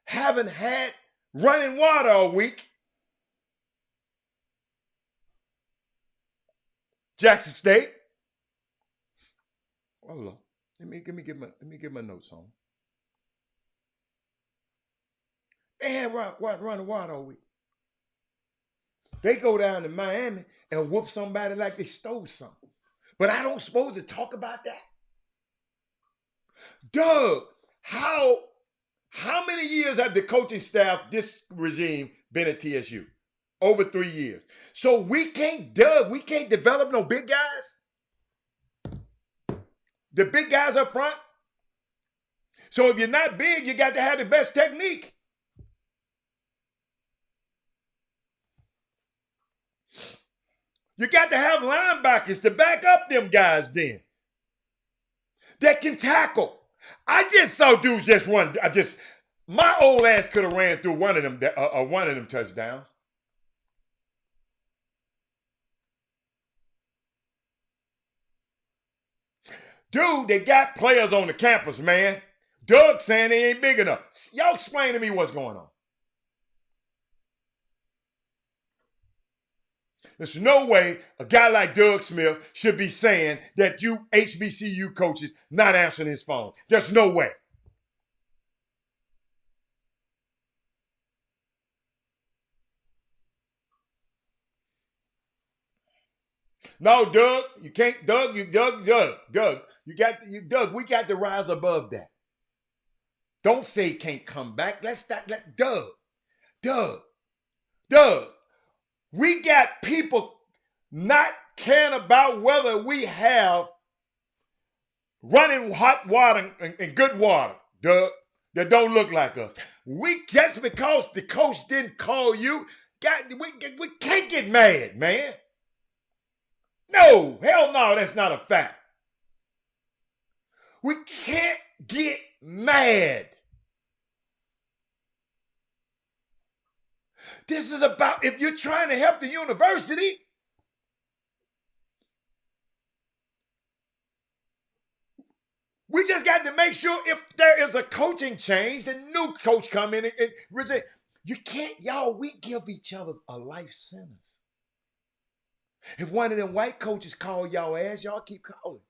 Speaker 1: haven't had running water all week. Jackson State. Hold on. Let me get my notes on. They had running water all week. They go down to Miami and whoop somebody like they stole something. But I don't supposed to talk about that. Doug, how many years have the coaching staff, this regime, been at TSU? Over 3 years. So we can't develop no big guys? The big guys up front? So if you're not big, you got to have the best technique. You got to have linebackers to back up them guys then. That can tackle. I just saw dudes just run. My old ass could have ran through one of them touchdowns. Dude, they got players on the campus, man. Doug saying they ain't big enough. Y'all explain to me what's going on. There's no way a guy like Doug Smith should be saying that you HBCU coaches not answering his phone. There's no way. No, Doug, you can't. Doug, we got to rise above that. Don't say he can't come back. Let Doug. We got people not caring about whether we have running hot water and good water, Doug, that don't look like us. We just because the coach didn't call you, we can't get mad, man. No, hell no, that's not a fact. We can't get mad. This is about, if you're trying to help the university, we just got to make sure if there is a coaching change, the new coach come in and you can't, we give each other a life sentence. If one of them white coaches call y'all ass, y'all keep calling.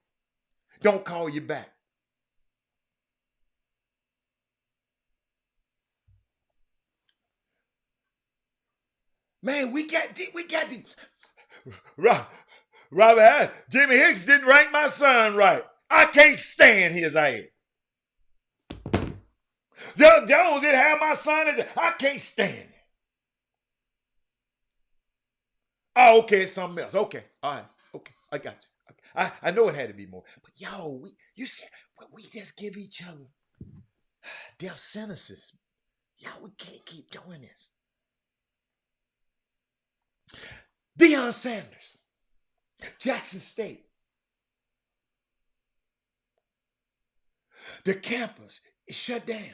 Speaker 1: Don't call you back. Man, we got the Robert, Jimmy Hicks didn't rank my son right. I can't stand his ass. Doug Jones didn't have my son. I can't stand it. Oh, okay, it's something else. Okay, all right. Okay, I got you. I know it had to be more. But yo, you said we just give each other death sentences. Yo, we can't keep doing this. Deion Sanders, Jackson State. The campus is shut down.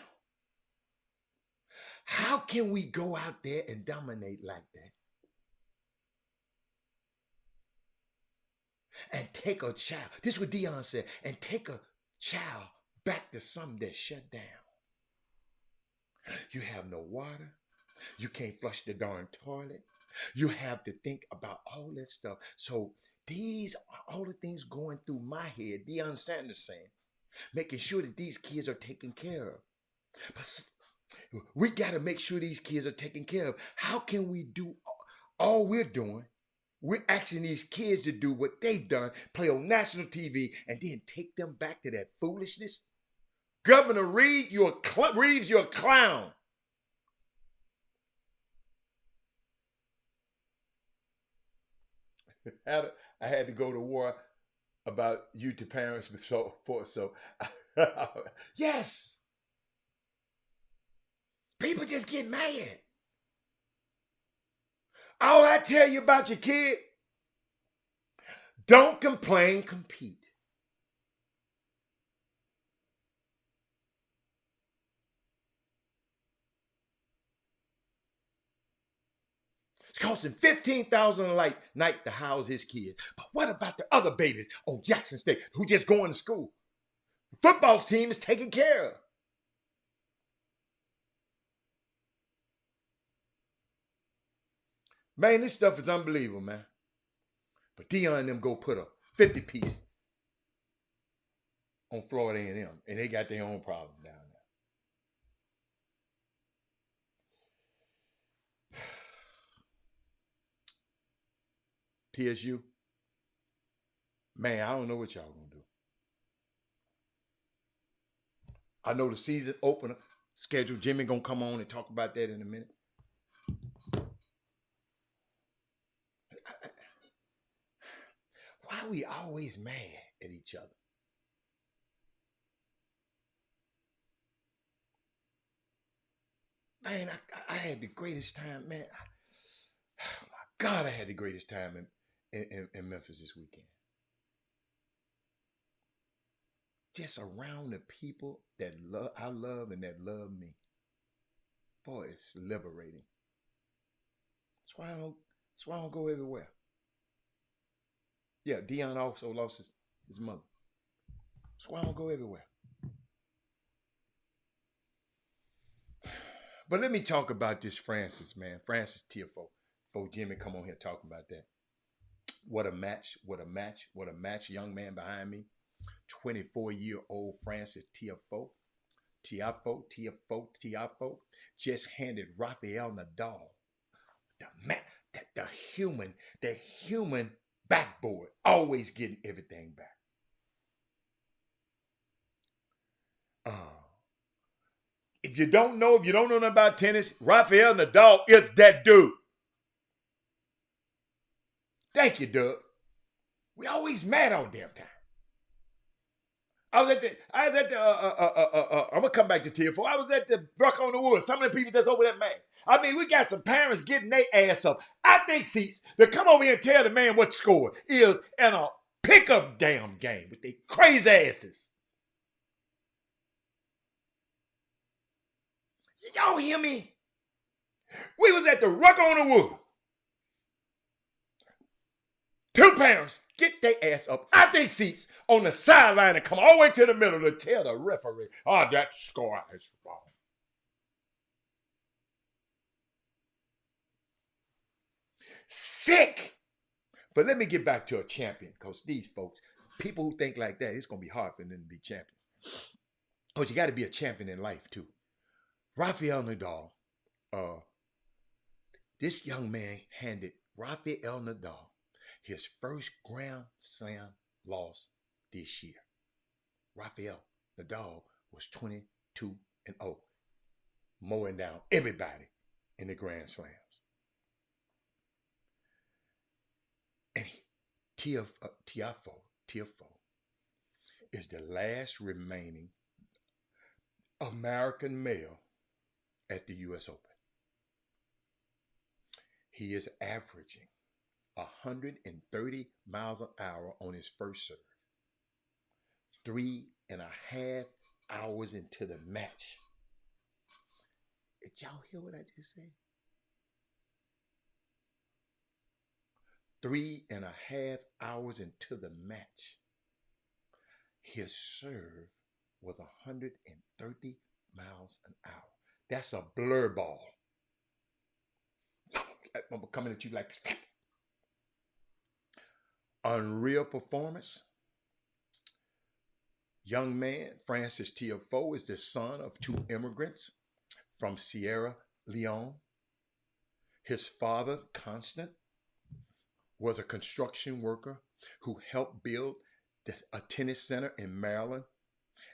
Speaker 1: How can we go out there and dominate like that? And take a child, this is what Deion said, and take a child back to something that's shut down. You have no water. You can't flush the darn toilet. You have to think about all that stuff. So these are all the things going through my head, Deion Sanders saying, making sure that these kids are taken care of. But we got to make sure these kids are taken care of. How can we do all we're doing? We're asking these kids to do what they've done, play on national TV, and then take them back to that foolishness. Governor Reeves, you're a clown. I had to go to war about you to parents before, so yes. People just get mad. All I tell you about your kid, don't complain, compete. It's costing $15,000 a night to house his kids. But what about the other babies on Jackson State who just going to school? The football team is taken care of. Man, this stuff is unbelievable, man. But Deion and them go put a 50-piece on Florida A&M, and they got their own problem down there. TSU, man, I don't know what y'all gonna do. I know the season opener schedule. Jimmy gonna come on and talk about that in a minute. Why are we always mad at each other? Man, I had the greatest time, man. Oh my God, I had the greatest time in Memphis this weekend. Just around the people that I love and that love me. Boy, it's liberating. That's why I don't go everywhere. Yeah, Deion also lost his mother. That's why I don't go everywhere. But let me talk about this Francis, man. Francis Tiafoe. Before Jimmy come on here talking about that. What a match, what a match, what a match. Young man behind me. 24-year-old Francis Tiafoe. Tiafoe. Just handed Rafael Nadal the human backboard, always getting everything back. If you don't know nothing about tennis, Rafael Nadal is that dude. Thank you, Doug. We always mad all damn time. I'm gonna come back to Tiafoe. I was at the Bruck on the Wood. Some of the people just over there mad. I mean, we got some parents getting their ass up out their seats to come over here and tell the man what the score is in a pickup damn game with their crazy asses. Y'all hear me? We was at the Ruck on the Wood. Two parents get their ass up out their seats on the sideline and come all the way to the middle to tell the referee, oh, that score is wrong. Sick. But let me get back to a champion, because these folks, people who think like that, it's going to be hard for them to be champions. Because you got to be a champion in life, too. Rafael Nadal, this young man handed Rafael Nadal his first Grand Slam loss this year. Rafael Nadal was 22-0, mowing down everybody in the Grand Slams. And Tiafoe is the last remaining American male at the U.S. Open. He is averaging 130 miles an hour on his first serve. 3.5 hours into the match. Did y'all hear what I just said? 3.5 hours into the match. His serve was 130 miles an hour. That's a blur ball. I'm coming at you like this. Unreal performance. Young man, Frances Tiafoe, is the son of 2 immigrants from Sierra Leone. His father, Constant, was a construction worker who helped build a tennis center in Maryland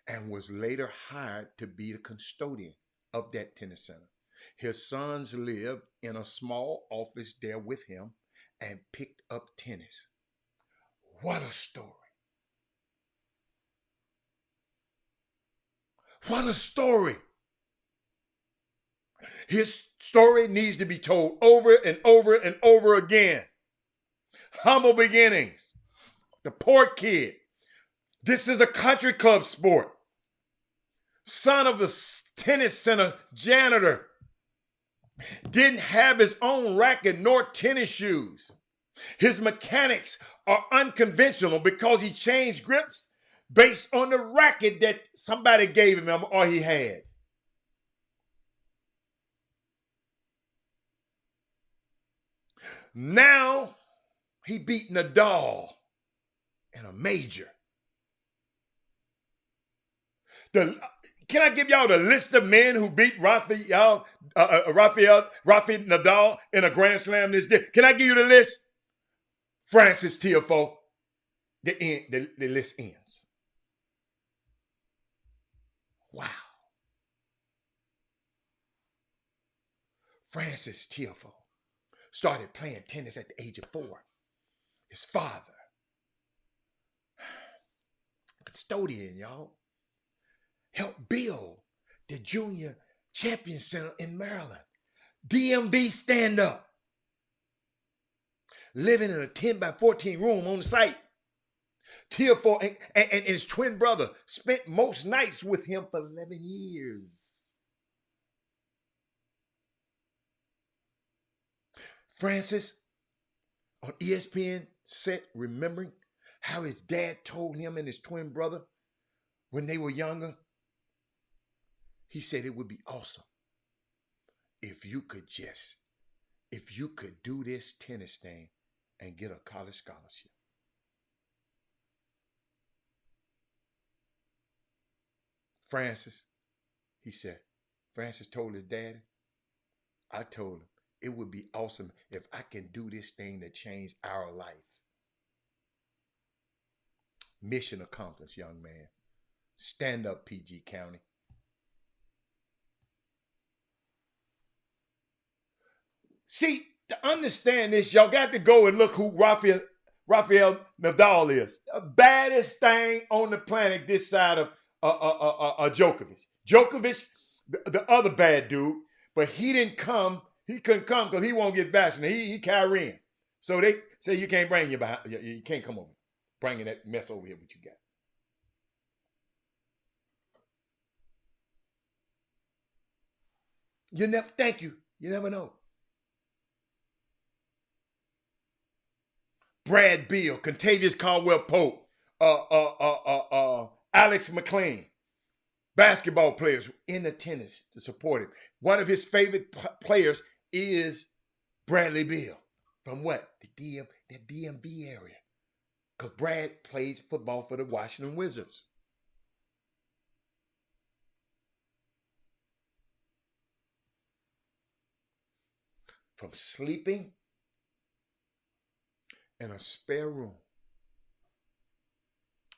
Speaker 1: and was later hired to be the custodian of that tennis center. His sons lived in a small office there with him and picked up tennis. What a story. What a story. His story needs to be told over and over and over again. Humble beginnings. The poor kid. This is a country club sport. Son of a tennis center janitor. Didn't have his own racket nor tennis shoes. His mechanics are unconventional because he changed grips based on the racket that somebody gave him or he had. Now he beat Nadal in a major. Can I give y'all the list of men who beat Rafael Nadal in a Grand Slam this day? Can I give you the list? Frances Tiafoe. The list ends. Wow. Frances Tiafoe started playing tennis at the age of 4. His father, custodian, y'all, helped build the Junior Champion Center in Maryland. DMV stand up. Living in a 10 by 14 room on the site. Tiafoe and his twin brother spent most nights with him for 11 years. Frances on ESPN said, remembering how his dad told him and his twin brother when they were younger, he said it would be awesome if you could do this tennis thing and get a college scholarship. Frances told his daddy, I told him, it would be awesome if I can do this thing that changed our life. Mission accomplished, young man. Stand up, PG County. See, to understand this, y'all got to go and look who Rafael Nadal is. The baddest thing on the planet this side of Djokovic. Djokovic, the other bad dude, but he couldn't come because he won't get vaccinated. He Kyrian. So they say you can't bring you can't come over. Bringing that mess over here, what you got. Thank you. You never know. Brad Beal, Contavious Caldwell-Pope, Alex McLean, basketball players in attendance to support him. One of his favorite players is Bradley Beal. from what? The DMV area. Because Brad plays football for the Washington Wizards. From sleeping in a spare room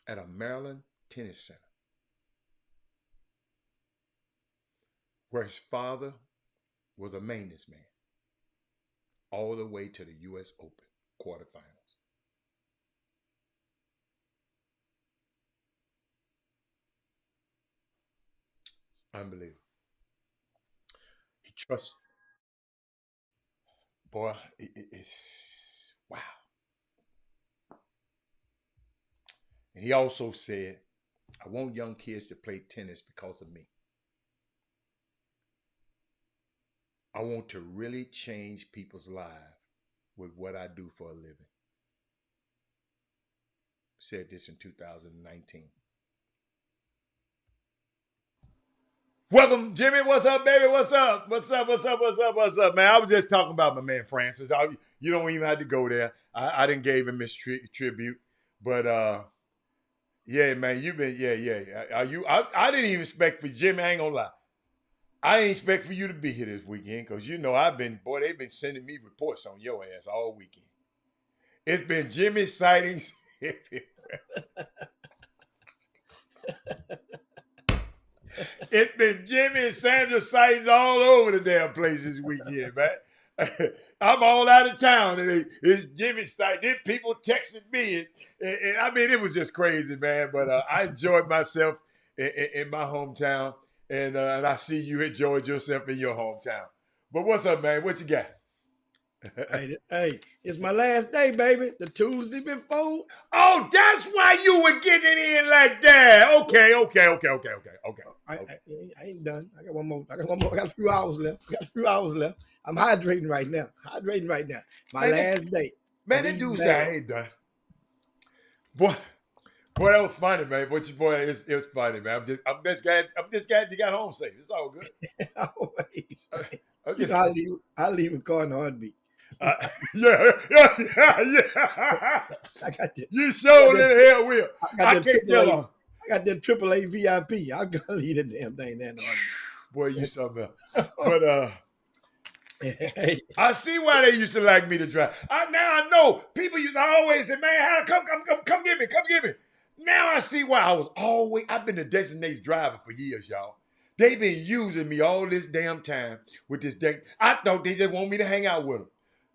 Speaker 1: at a Maryland tennis center, where his father was a maintenance man, all the way to the U.S. Open quarterfinals. Unbelievable. He trusts. Boy, it's wow. And he also said, I want young kids to play tennis because of me. I want to really change people's lives with what I do for a living. Said this in 2019. Welcome, Jimmy. What's up, baby? What's up? What's up? What's up? What's up? What's up, man? I was just talking about my man Francis. You don't even have to go there. I didn't give him his tribute, but yeah, man, you've been I didn't even expect for Jimmy. I ain't gonna lie. I didn't expect for you to be here this weekend because they've been sending me reports on your ass all weekend. It's been Jimmy sightings. It's been Jimmy and Sandra sightings all over the damn place this weekend, man. I'm all out of town, and it's Jimmy sighting. Then people texting me, and I mean, it was just crazy, man. But I enjoyed myself in my hometown, and I see you enjoyed yourself in your hometown. But what's up, man? What you got?
Speaker 4: Hey, it's my last day, baby. The Tuesday before.
Speaker 1: Oh, that's why you were getting in like that. Okay.
Speaker 4: I ain't done. I got one more. I got a few hours left. I'm hydrating right now. My last day.
Speaker 1: Man, that dude said I ain't done. Boy, that was funny, man. But your boy, it was funny, man. I'm just glad you got home safe. It's all good.
Speaker 4: Always. I'll leave a car in a heartbeat.
Speaker 1: Yeah. You sure in the hell will. I can't tell them.
Speaker 4: I got that AAA VIP. I'm gonna leave the damn thing there.
Speaker 1: Boy, you something else. But I see why they used to like me to drive. Now I know people used to always say, "Man, come get me." Now I see why I've been a designated driver for years, y'all. They've been using me all this damn time with this thing. I thought they just want me to hang out with them.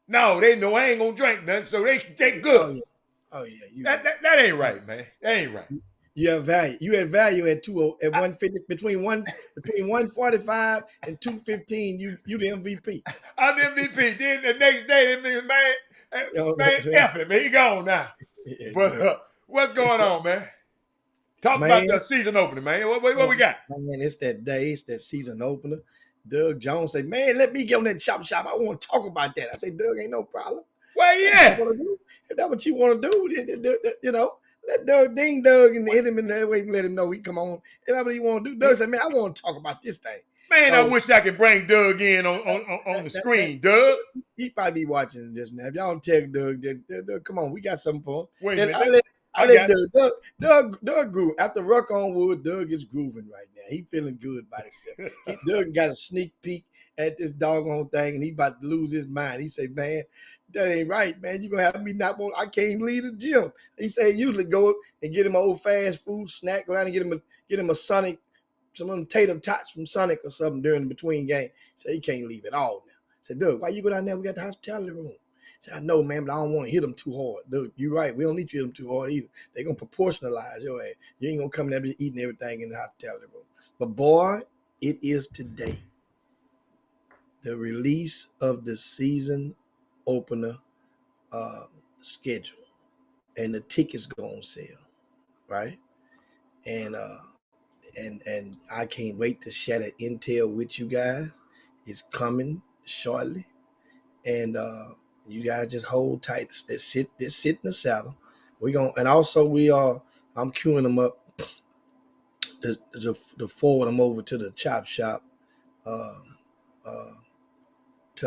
Speaker 1: No, they know I ain't gonna drink nothing, so they good.
Speaker 4: Oh yeah.
Speaker 1: That ain't right, man. That ain't right.
Speaker 4: You have value. You had value at 150 between 145 and 215. You the MVP.
Speaker 1: I'm the MVP. Then the next day, man, F it, man. He gone now. Yeah, but what's going on, man? Talk about the season opener, man. What we got?
Speaker 4: Man, it's that day. It's that season opener. Doug Jones said, "Man, let me get on that chop shop. I want to talk about that." I say, "Doug, ain't no problem."
Speaker 1: Well, yeah.
Speaker 4: If that's what you want to do, you know, let Doug ding Doug and hit him in that way and let him know he come on. If that's what he want to do. Doug said, "Man, I want to talk about this thing."
Speaker 1: Man, I wish I could bring Doug in on the screen, Doug.
Speaker 4: He probably be watching this, man. If y'all tell Doug, come on, we got something for him.
Speaker 1: Wait a minute.
Speaker 4: I let Doug groove. After Ruck on Wood, Doug is grooving right now. He feeling good by himself. Doug got a sneak peek at this doggone thing, and he about to lose his mind. He say, "Man, that ain't right, man. You gonna have me not want? I can't leave the gym." He say, "Usually go and get him an old fast food snack, go down and get him a Sonic, some of them tater tots from Sonic or something during the between game." Say he can't leave it all now. Say, "Doug, why you go down there? We got the hospitality room." Say, "I know, man, but I don't want to hit them too hard." Dude, you're right. We don't need you to hit them too hard either. They're going to proportionalize your ass. You ain't going to come in there eating everything in the hospitality room. But, boy, it is today. The release of the season opener schedule. And the tickets go on sale, right? And I can't wait to share that intel with you guys. It's coming shortly. And you guys just hold tight. Just sit in the saddle. I'm queuing them up to forward them over to the chop shop, to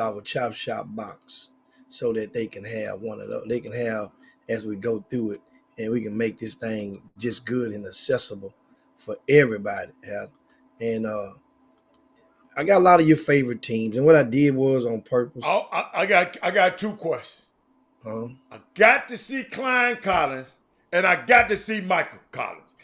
Speaker 4: our chop shop box. so that they can have one of those. They can have as we go through it, and we can make this thing just good and accessible for everybody. Yeah. And I got a lot of your favorite teams, and what I did was on purpose.
Speaker 1: I got two questions. I got to see Klein Collins, and I got to see Michael Collins.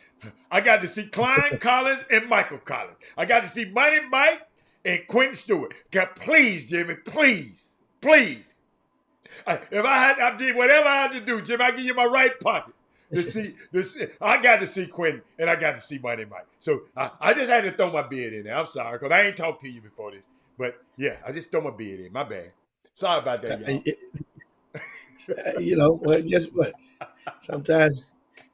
Speaker 1: I got to see Klein Collins and Michael Collins. I got to see Money Mike and Quentin Stewart. God, please, Jimmy, please. If I did whatever I had to do, Jimmy, I give you my right pocket to see this. I got to see Quentin, and I got to see Money Mike. So I just had to throw my beard in there. I'm sorry, because I ain't talked to you before this. But yeah, I just throw my beard in. My bad. Sorry about that, y'all.
Speaker 4: Well, guess what? Sometimes,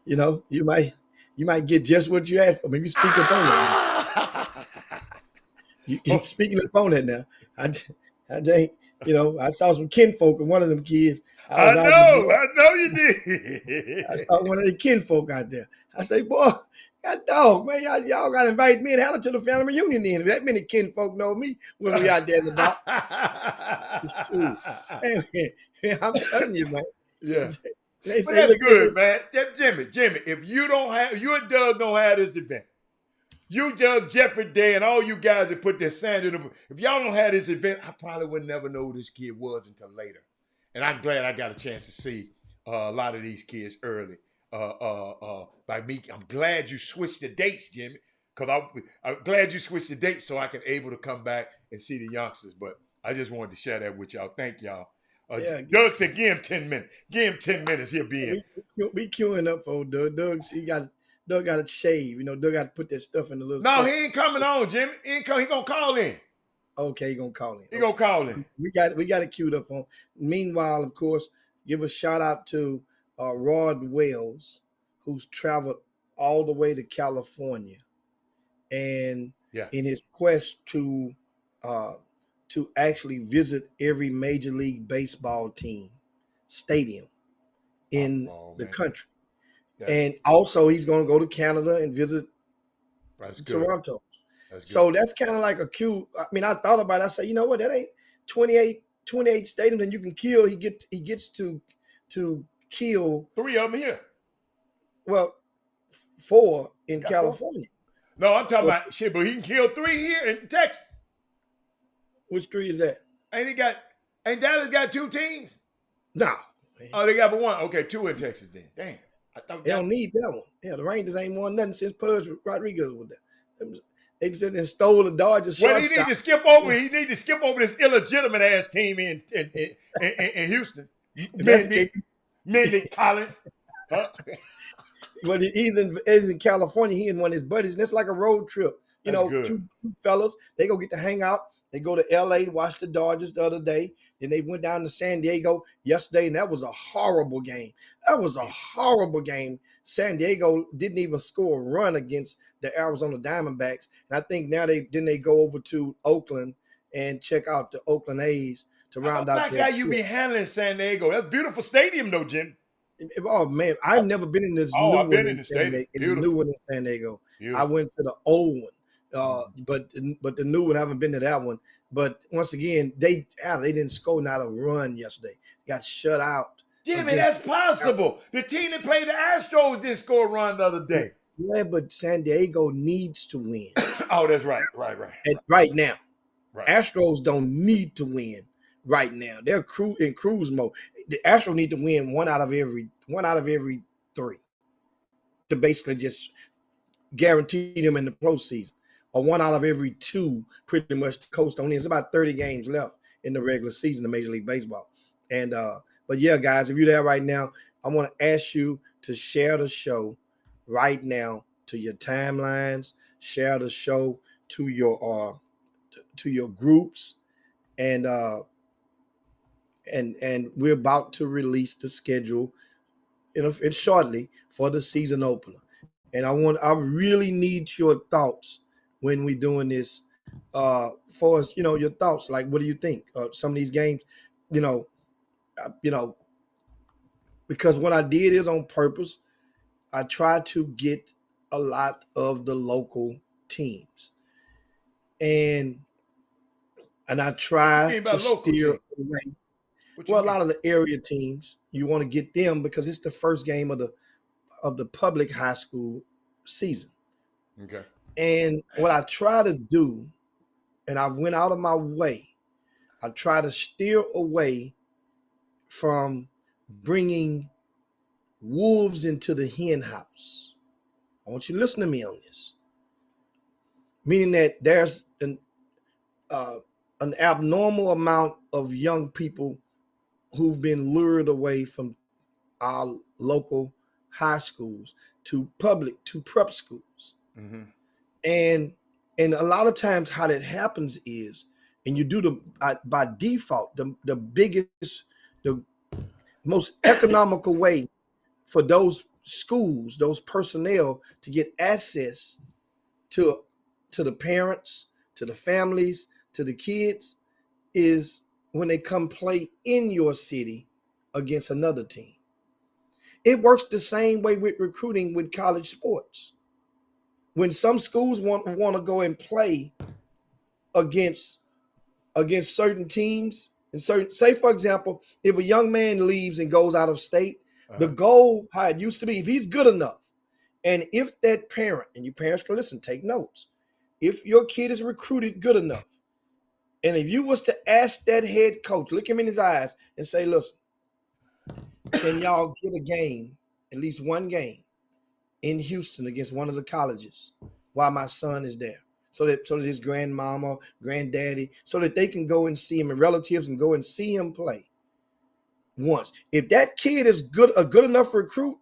Speaker 4: you might get just what you asked for. Maybe speak up on that. You speaking up on that now. I think, I saw some kinfolk and one of them kids.
Speaker 1: I know you did.
Speaker 4: I saw one of the kinfolk out there. I say, boy, God dog, man, y'all got to invite me and Helen to the family reunion then. That many kinfolk know me when we out there in the dock. It's true. Man, I'm telling you, man.
Speaker 1: Yeah. But that's good, man. Jimmy, if you and Doug don't have this event, you, Doug, Jeffrey Day, and all you guys that put their sand in the, if y'all don't have this event, I probably would never know who this kid was until later. And I'm glad I got a chance to see a lot of these kids early. By me, I'm glad you switched the dates, Jimmy, because I'm glad you switched the dates so I can able to come back and see the youngsters. But I just wanted to share that with y'all. Thank y'all. Doug said, give him 10 minutes. Give him 10 minutes. He'll be in.
Speaker 4: We queuing up for Doug. Doug got to shave. Doug got to put that stuff in the little.
Speaker 1: No, he ain't coming on, Jimmy. He ain't coming. He gonna call in.
Speaker 4: Okay, he gonna call in.
Speaker 1: He gonna call in.
Speaker 4: We got it queued up on. Meanwhile, of course, give a shout out to Rod Wells, who's traveled all the way to California, and in his quest to actually visit every Major League Baseball team stadium in the country. And also he's going to go to Canada and visit Toronto. So that's kind of like a cue. I mean, I thought about it. I said, you know what? That ain't 28 stadiums, and you can kill. He gets to kill
Speaker 1: 3 of them here.
Speaker 4: Well, 4 in California.
Speaker 1: 4? No, I'm talking about shit, but he can kill 3 here in Texas.
Speaker 4: Which 3 is that?
Speaker 1: Ain't Dallas got 2 teams?
Speaker 4: No.
Speaker 1: Oh, they got but 1. Okay, 2 in Texas then. Damn. I thought
Speaker 4: they don't need that one. Yeah, the Rangers ain't won nothing since Pudge Rodriguez was there. They just and stole the Dodgers.
Speaker 1: Well, he need to skip over. He need to skip over this illegitimate ass team in Houston. Mindy Collins. Huh?
Speaker 4: But he's in California. He and one of his buddies, and it's like a road trip. Two fellas, they go get to hang out. They go to LA to watch the Dodgers the other day. Then they went down to San Diego yesterday, and that was a horrible game. San Diego didn't even score a run against the Arizona Diamondbacks. And I think now they go over to Oakland and check out the Oakland A's to round out
Speaker 1: their how you be handling San Diego. That's a beautiful stadium, though, Jim.
Speaker 4: Oh, man, I've never been in this new one in San Diego. Beautiful. I went to the old one. But the new one, I haven't been to that one. But once again, they didn't score not a run yesterday. Got shut out.
Speaker 1: Jimmy, that's possible. The team that played the Astros didn't score a run the other day.
Speaker 4: Yeah, but San Diego needs to win.
Speaker 1: Oh, that's right.
Speaker 4: Right now.
Speaker 1: Right.
Speaker 4: Astros don't need to win right now. They're in cruise mode. The Astros need to win one out of every 3 to basically just guarantee them in the postseason. Or 1 out of every 2 pretty much to coast on in. It's about 30 games left in the regular season of Major League Baseball. And but yeah, guys, if you're there right now, I want to ask you to share the show right now to your timelines, share the show to your groups, and we're about to release the schedule shortly for the season opener. And I really need your thoughts when we're doing this for us, your thoughts. Like, what do you think? Some of these games, because what I did is on purpose. I tried to get a lot of the local teams, and I tried to steer away.
Speaker 1: What you
Speaker 4: Well, a
Speaker 1: mean?
Speaker 4: lot of the area teams, you want to get them because it's the first game of the public high school season.
Speaker 1: Okay.
Speaker 4: And what I try to do, and I went out of my way, I try to steer away from bringing wolves into the hen house. I want you to listen to me on this. Meaning that there's uh, an abnormal amount of young people who've been lured away from our local high schools to prep schools.
Speaker 1: Mm-hmm.
Speaker 4: And a lot of times how that happens is, and you do by default, the biggest, the most economical way for those schools, those personnel to get access to the parents, to the families, to the kids is when they come play in your city against another team. It works the same way with recruiting with college sports. When some schools want to go and play against certain teams and certain, say for example, if a young man leaves and goes out of state, the goal, how it used to be, if he's good enough, and if that parent, and you parents can listen, take notes, if your kid is recruited good enough, and if you was to ask that head coach, look him in his eyes and say, listen, can y'all get a game, at least one game, in Houston against one of the colleges while my son is there? So that his grandmama, granddaddy, so that they can go and see him and relatives and go and see him play once. If that kid is a good enough recruit,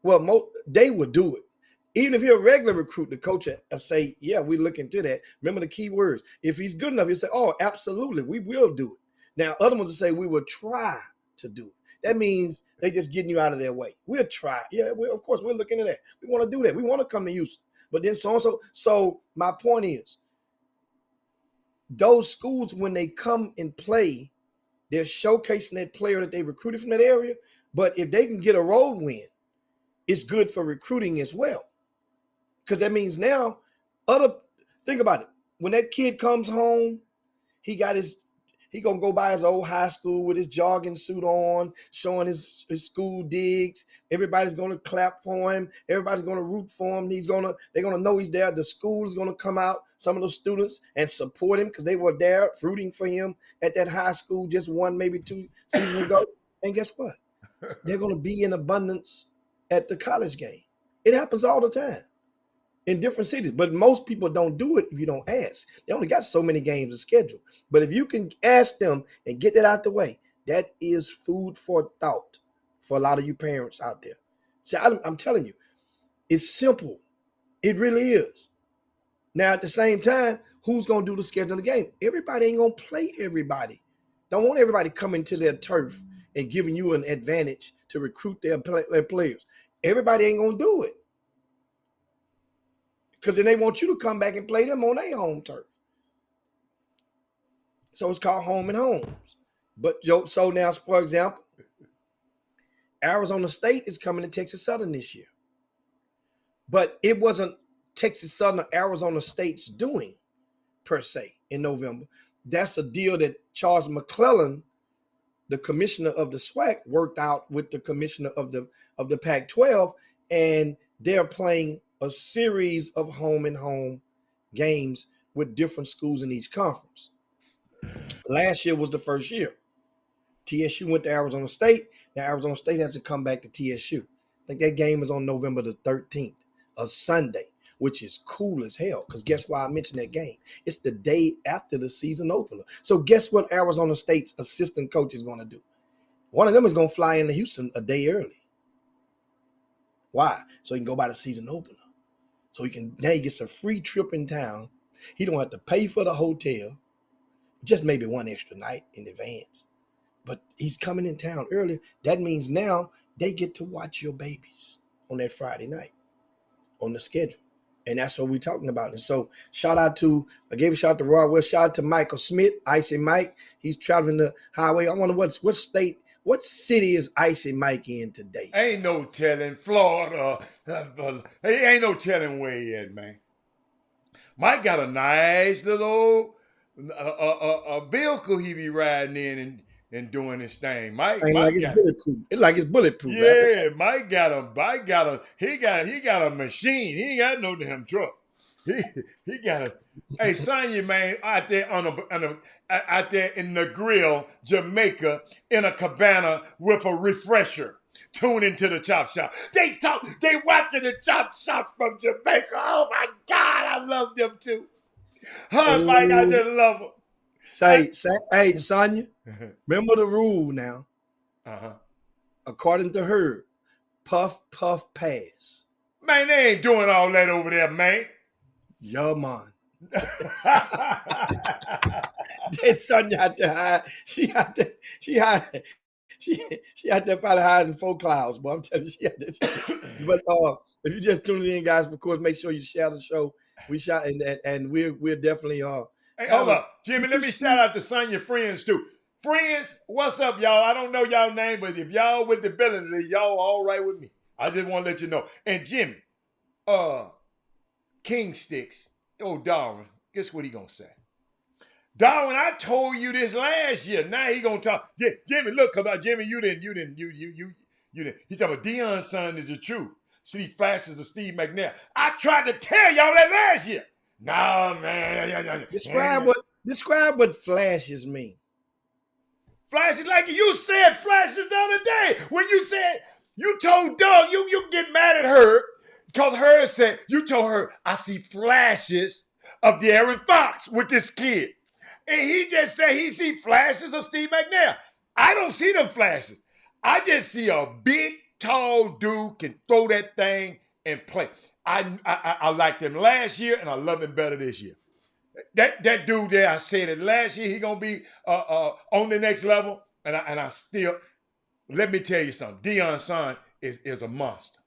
Speaker 4: well, they would do it. Even if you're a regular recruit, the coach will say, yeah, we look into that. Remember the key words. If he's good enough, he'll say, oh, absolutely, we will do it. Now, other ones will say, we will try to do it. That means they just getting you out of their way. We'll try. Yeah, of course, we're looking at that. We want to do that. We want to come to Houston. But then so-and-so. So my point is, those schools, when they come and play, they're showcasing that player that they recruited from that area. But if they can get a road win, it's good for recruiting as well. Because that means now, think about it. When that kid comes home, he gonna go by his old high school with his jogging suit on, showing his school digs. Everybody's gonna clap for him. Everybody's gonna root for him. They're gonna know he's there. The school is gonna come out, some of those students, and support him because they were there rooting for him at that high school just 1, maybe 2 seasons ago. And guess what? They're gonna be in abundance at the college game. It happens all the time in different cities, but most people don't do it if you don't ask. They only got so many games to schedule. But if you can ask them and get that out the way, that is food for thought for a lot of you parents out there. See, I'm telling you, it's simple. It really is. Now, at the same time, who's going to do the schedule of the game? Everybody ain't going to play everybody. Don't want everybody coming to their turf and giving you an advantage to recruit their players. Everybody ain't going to do it. Because then they want you to come back and play them on their home turf. So it's called home and homes. But so now, for example, Arizona State is coming to Texas Southern this year. But it wasn't Texas Southern or Arizona State's doing, per se, in November. That's a deal that Charles McClellan, the commissioner of the SWAC, worked out with the commissioner of the Pac-12, and they're playing a series of home and home games with different schools in each conference. Last year was the first year. TSU went to Arizona State. Now Arizona State has to come back to TSU. I think that game is on November the 13th, a Sunday, which is cool as hell. Because guess why I mentioned that game? It's the day after the season opener. So guess what Arizona State's assistant coach is going to do? One of them is going to fly into Houston a day early. Why? So he can go by the season opener. So now he gets a free trip in town. He don't have to pay for the hotel, just maybe one extra night in advance. But he's coming in town early. That means now they get to watch your babies on that Friday night on the schedule. And that's what we're talking about. And so I gave a shout out to Roy West, shout out to Michael Smith, Icy Mike. He's traveling the highway. I wonder what city is Icy Mike in today?
Speaker 1: Ain't no telling. Florida. Ain't no telling where he at, man. Mike got a nice little vehicle he be riding in and and doing his thing. Mike
Speaker 4: Ain't like it's
Speaker 1: got
Speaker 4: bulletproof. It's like it's bulletproof.
Speaker 1: yeah, Mike got a he got a machine. He ain't got no damn truck. He got a hey Sonya man out there out there in the grill, Jamaica, in a cabana with a refresher. Tune into the Chop Shop. They watching the Chop Shop from Jamaica. Oh my God, I love them too. Huh, Mike, I just love them.
Speaker 4: Say, hey, Sonya, remember the rule now.
Speaker 1: Uh-huh.
Speaker 4: According to her, puff, puff, pass.
Speaker 1: Man, they ain't doing all that over there, man.
Speaker 4: Yeah, man. That Sonya out there high. She out there probably higher than 4 clouds, but I'm telling you, she out there. But if you just tuning in, guys, of course, make sure you share the show. We shot and we're definitely
Speaker 1: Hey, hold up, Jimmy. Let me shout out to Sonya friends too. Friends, what's up, y'all? I don't know y'all name, but if y'all with the ability, y'all all right with me. I just want to let you know. And Jimmy, King Sticks, Darwin, guess what he gonna say? Darwin, I told you this last year. Now he gonna talk. Jimmy, look, cause Jimmy, you didn't. He talking about Deion's son is the truth. See flashes of Steve McNair. I tried to tell y'all that last year. No, man.
Speaker 4: Describe what flashes mean.
Speaker 1: Flashes like you said flashes the other day. When you said, you told Doug, you get mad at her because her said, you told her, I see flashes of De'Aaron Fox with this kid. And he just said he see flashes of Steve McNair. I don't see them flashes. I just see a big, tall dude can throw that thing and play. I liked him last year, and I love him better this year. That dude there, I said it last year, he gonna be on the next level, and I still let me tell you something. Deion's son is a monster,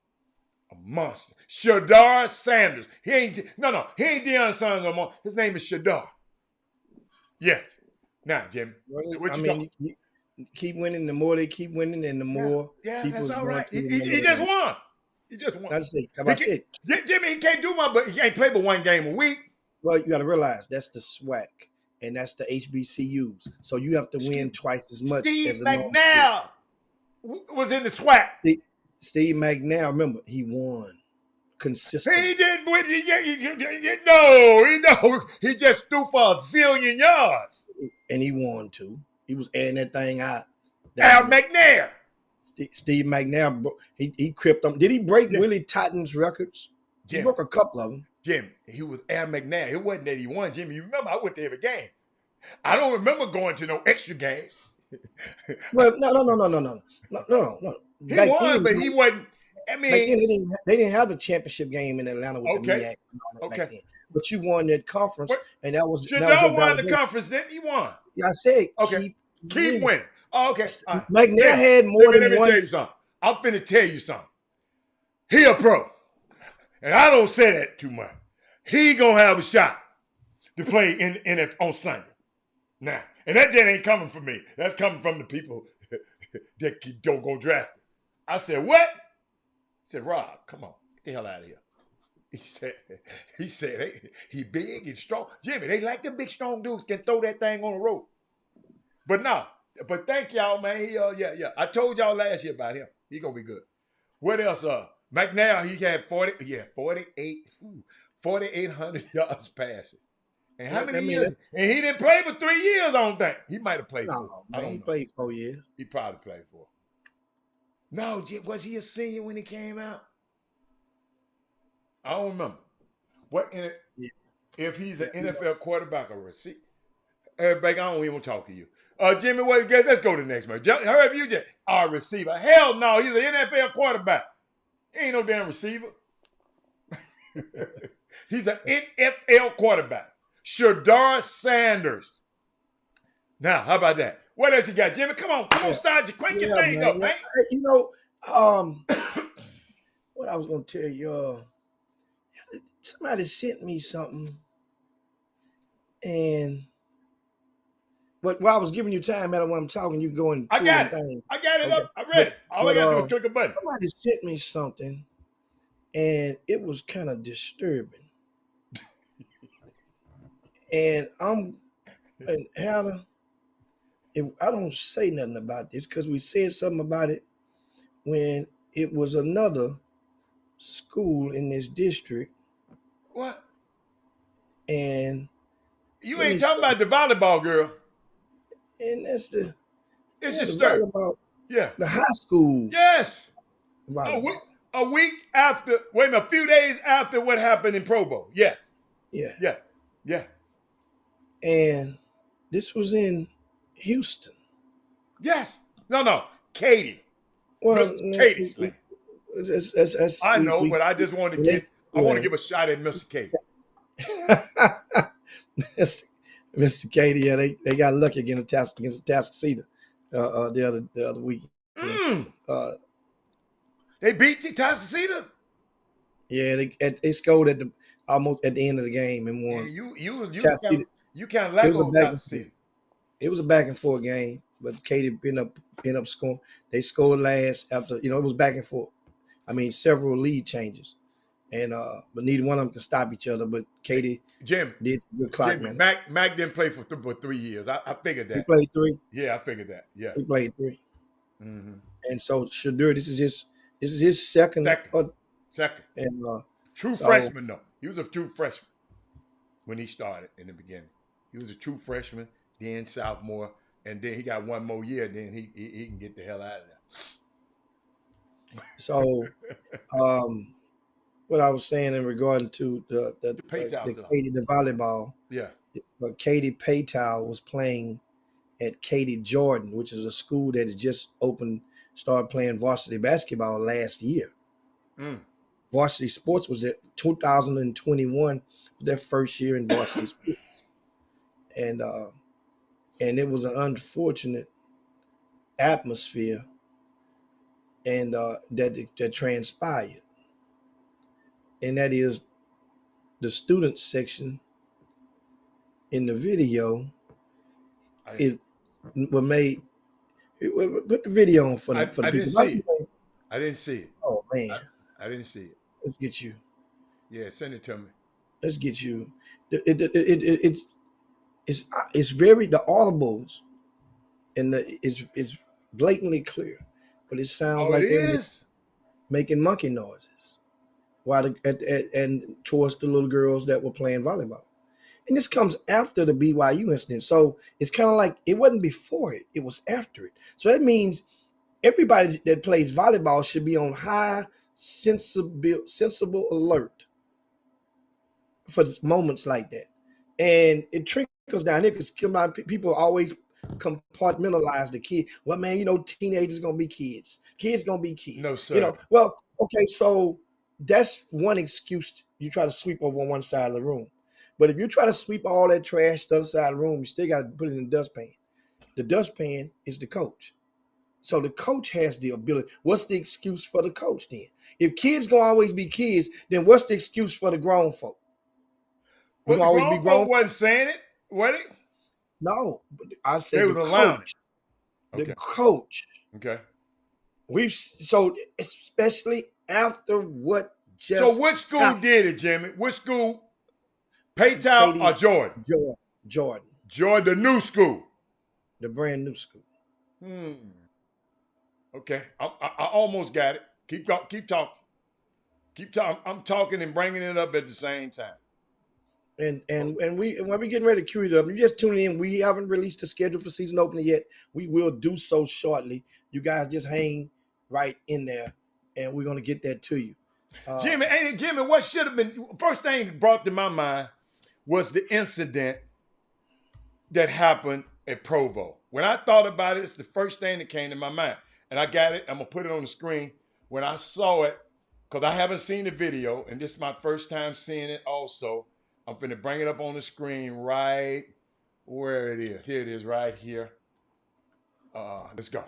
Speaker 1: a monster. Shadar Sanders. He ain't Deion's son no more. His name is Shadar. Yes. Now, Jimmy, what you talking?
Speaker 4: Keep winning. The more they keep winning, and the more
Speaker 1: that's all right. He just won. He just won.
Speaker 4: That's it. That's it.
Speaker 1: Jimmy, he can't do but he can't play but one game a week.
Speaker 4: Well, you got to realize that's the SWAC, and that's the HBCUs. So you have to win twice as much.
Speaker 1: Steve McNair was in the SWAC.
Speaker 4: Steve McNair, remember, he won consistently.
Speaker 1: He didn't win. No. He just threw for a zillion yards.
Speaker 4: And he won too. He was adding that thing out.
Speaker 1: Al McNair.
Speaker 4: Steve McNair, he cripped them. Did he break Willie Totten's records? He broke a couple of them.
Speaker 1: Jim, he was Al McNair. It wasn't that he won, Jimmy. You remember, I went to every game. I don't remember going to no extra games.
Speaker 4: Well, no.
Speaker 1: He won, but he wasn't. I mean,
Speaker 4: they didn't have the championship game in Atlanta with the MEAC. Okay. But you won that conference, and that was
Speaker 1: Shadar won the conference. Then he won.
Speaker 4: Yeah, I said
Speaker 1: keep winning. Oh, okay.
Speaker 4: McNair had more than
Speaker 1: one. Let me tell you something. I'm finna tell you something. He a pro. And I don't say that too much. He gonna have a shot to play in on Sunday. Now, and that jet ain't coming from me. That's coming from the people that don't go draft him. I said, what? I said, Rob, come on, get the hell out of here. He said, hey, he big and strong. Jimmy, they like them big strong dudes can throw that thing on the road. But thank y'all, man. He I told y'all last year about him. He gonna be good. What else? McNair, he had 4,800 yards passing. And how many years? And he didn't play for 3 years, I don't think. He might have played for.
Speaker 4: He played 4 years.
Speaker 1: He probably played for. No, was he a senior when he came out? I don't remember. If he's an NFL quarterback or receiver. Everybody, I don't even talk to you. Jimmy, let's go to the next man. Hurry up, you just a receiver. Hell no, he's an NFL quarterback. He ain't no damn receiver. He's an NFL quarterback. Shadar Sanders. Now, how about that? What else you got, Jimmy? Come on, start crank your thing up, man.
Speaker 4: You know, what I was gonna tell you, somebody sent me something, and while I was giving you time, man, when I'm talking, you go and
Speaker 1: I got it. I got it up. I read it. All I got to do is click a button.
Speaker 4: Somebody sent me something, and it was kind of disturbing. And Hannah, if I don't say nothing about this because we said something about it when it was another school in this district,
Speaker 1: What?
Speaker 4: and
Speaker 1: You
Speaker 4: let me
Speaker 1: ain't
Speaker 4: see,
Speaker 1: talking about the volleyball girl.
Speaker 4: and that's the
Speaker 1: It's
Speaker 4: yeah, the
Speaker 1: just stir.
Speaker 4: volleyball,
Speaker 1: Yeah.
Speaker 4: the high school
Speaker 1: Yes.
Speaker 4: volleyball.
Speaker 1: A week after, wait a minute, a few days after what happened in Provo. Yes.
Speaker 4: Yeah,
Speaker 1: Yeah. Yeah.
Speaker 4: and this was in Houston.
Speaker 1: Yes. No. Katie.
Speaker 4: Well,
Speaker 1: Mr. Katie Slay. I know, but I just want to give a shot at Mr. Katie.
Speaker 4: Mr. Katie, yeah, they got lucky against Tascasita the other week.
Speaker 1: They beat Tascasita?
Speaker 4: Yeah, they scored almost at the end of the game and won.
Speaker 1: Yeah, you kind of lack on Tascasita.
Speaker 4: It was a back and forth game, but Katie ended up scoring. They scored last after it was back and forth. I mean, several lead changes, and but neither one of them can stop each other. But Katie did some good clock management.
Speaker 1: Mac didn't play for 3 years. I figured that.
Speaker 4: He played 3.
Speaker 1: Yeah, I figured that. Yeah,
Speaker 4: he played 3.
Speaker 1: Mm-hmm.
Speaker 4: And so Shadur, this is his second.
Speaker 1: Second.
Speaker 4: And
Speaker 1: true freshman though. He was a true freshman when he started in the beginning. He was a true freshman, then sophomore, and then he got one more year. Then he can get the hell out of there.
Speaker 4: So, what I was saying in regard to the Katie, the volleyball.
Speaker 1: Yeah.
Speaker 4: But Katie Paytow was playing at Katie Jordan, which is a school that has just started playing varsity basketball last year. Varsity sports was their 2021, their first year in varsity sports. And it was an unfortunate atmosphere and that transpired. And that is the student section in the video made. Put the video on for the people.
Speaker 1: I didn't see it.
Speaker 4: Oh man,
Speaker 1: I didn't see it.
Speaker 4: Let's get you.
Speaker 1: Yeah, send it to me.
Speaker 4: Let's get you. It's very the audibles and it's blatantly clear, but it sounds like they're making monkey noises while and towards the little girls that were playing volleyball. And this comes after the BYU incident. So it's kind of like it wasn't before it, it was after it. So that means everybody that plays volleyball should be on high sensible alert for moments like that. And it trickles down here because people always compartmentalize the kid. Well, man, teenagers gonna be kids. Kids gonna be kids.
Speaker 1: No, sir.
Speaker 4: Well, okay, so that's one excuse you try to sweep over on one side of the room. But if you try to sweep all that trash to the other side of the room, you still got to put it in the dustpan. The dustpan is the coach. So the coach has the ability. What's the excuse for the coach then? If kids gonna always be kids, then what's the excuse for the grown folk?
Speaker 1: Well, the grown folk wasn't saying it, was it?
Speaker 4: No, I said the coach. The coach.
Speaker 1: Okay.
Speaker 4: So especially after what just.
Speaker 1: So which school did it, Jimmy? Which school? Paytow or Jordan?
Speaker 4: Jordan.
Speaker 1: Jordan, the new school.
Speaker 4: The brand new school.
Speaker 1: Okay, I almost got it. Keep talking. Keep talking. I'm talking and bringing it up at the same time.
Speaker 4: And when we getting ready to cue it up, you just tuning in. We haven't released the schedule for season opening yet. We will do so shortly. You guys just hang right in there, and we're gonna get that to you.
Speaker 1: Jimmy, what should have been first thing brought to my mind was the incident that happened at Provo. When I thought about it, it's the first thing that came to my mind. And I got it. I'm going to put it on the screen. When I saw it, because I haven't seen the video, and this is my first time seeing it also, I'm going to bring it up on the screen right where it is. Here it is right here. Let's go.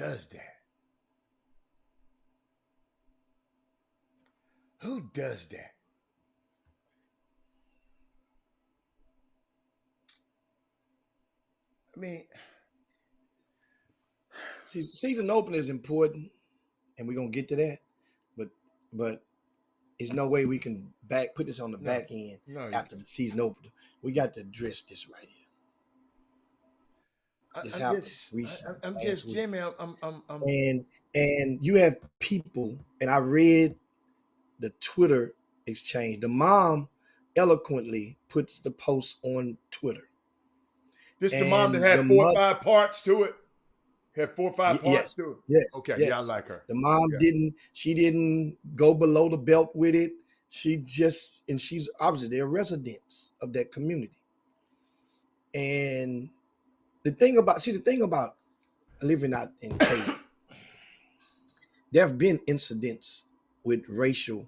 Speaker 1: does that? Who does that? I mean,
Speaker 4: see, season opener is important, and we're gonna get to that. But there's no way we can put this on the back end after the season opener. We got to address this right here. This happened recently.
Speaker 1: I'm just Jimmy.
Speaker 4: And you have people, and I read the Twitter exchange. The mom eloquently puts the post on Twitter.
Speaker 1: This the mom that had 4 or 5 parts to it. Had 4 or 5 parts to it.
Speaker 4: Yes.
Speaker 1: Okay.
Speaker 4: Yes.
Speaker 1: Yeah, I like her.
Speaker 4: The mom didn't go below the belt with it. She's obviously they're residents of that community. And the thing about living out in Katy, there have been incidents with racial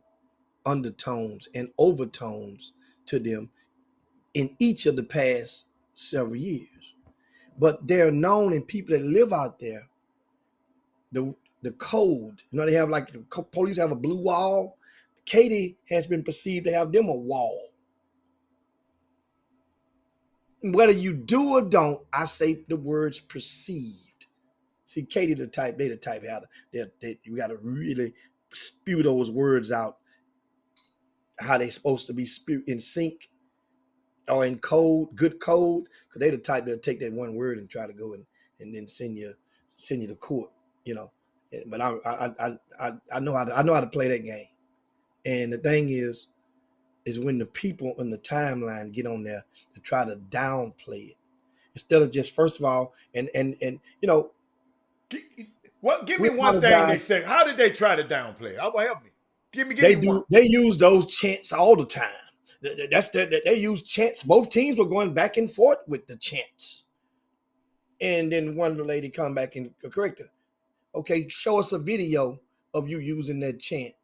Speaker 4: undertones and overtones to them in each of the past several years. But they're known, and people that live out there, the code, they have like the police have a blue wall. Katy has been perceived to have them a wall. Whether you do or don't, I say the words perceived. See, Katy they the type how you got to really spew those words out, how they supposed to be spewed in sync or in code, good code, because they the type that'll take that one word and try to go and then send you to court, But I know how to play that game. And the thing is when the people on the timeline get on there to try to downplay it, instead of just first of all, and
Speaker 1: give me one thing they say. How did they try to downplay it? Help me. Give me one.
Speaker 4: They use those chants all the time. They use chants. Both teams were going back and forth with the chants. And then one lady come back and correct her. Okay, show us a video of you using that chant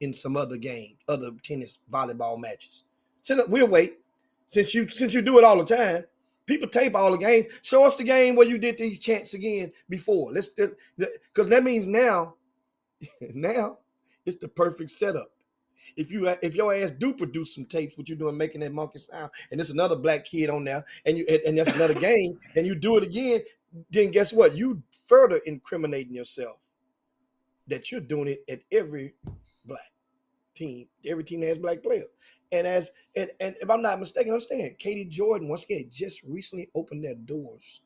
Speaker 4: in some other game, other tennis, volleyball matches. We'll wait. Since you do it all the time, people tape all the games. Show us the game where you did these chants again before. Because that means now it's the perfect setup. If your ass do produce some tapes, what you're doing, making that monkey sound, and there's another black kid on there, and that's another game, and you do it again, then guess what? You further incriminating yourself that you're doing it at every black team, every team that has black players. And if I'm not mistaken, understand, Katy Jordan, once again, just recently opened their doors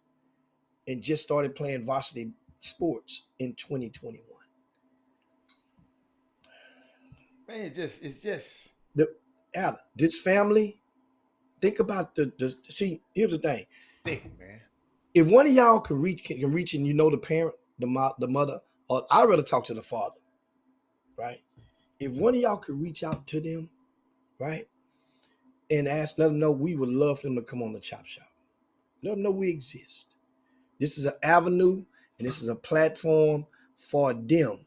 Speaker 4: and just started playing varsity sports in 2021.
Speaker 1: Man, it's just
Speaker 4: this family. Think about see. Here's the thing.
Speaker 1: Think, man.
Speaker 4: If one of y'all can reach, and the parent, the mother, or I'd rather talk to the father, right? If one of y'all could reach out to them, right, and let them know we would love for them to come on the Chop Shop. Let them know we exist. This is an avenue, and this is a platform for them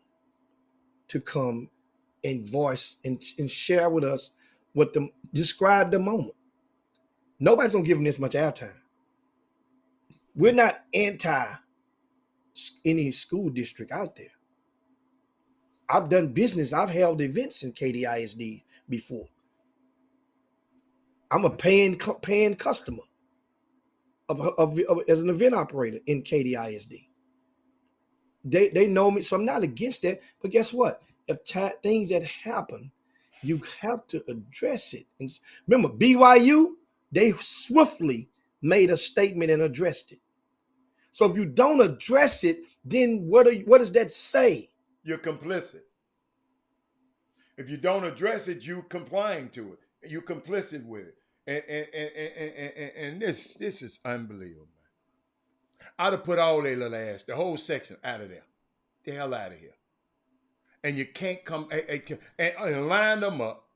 Speaker 4: to come and voice and share with us describe the moment. Nobody's gonna give them this much airtime. We're not anti any school district out there. I've done business. I've held events in Katy ISD before. I'm a paying customer of as an event operator in Katy ISD. They know me, so I'm not against that. But guess what? If things that happen, you have to address it. And remember, BYU, they swiftly made a statement and addressed it. So if you don't address it, then what does that say?
Speaker 1: You're complicit. If you don't address it, you're complying to it. You're complicit with it. And this is unbelievable, man. I'd have put all their little ass, the whole section, out of there. The hell out of here. And you can't come and line them up.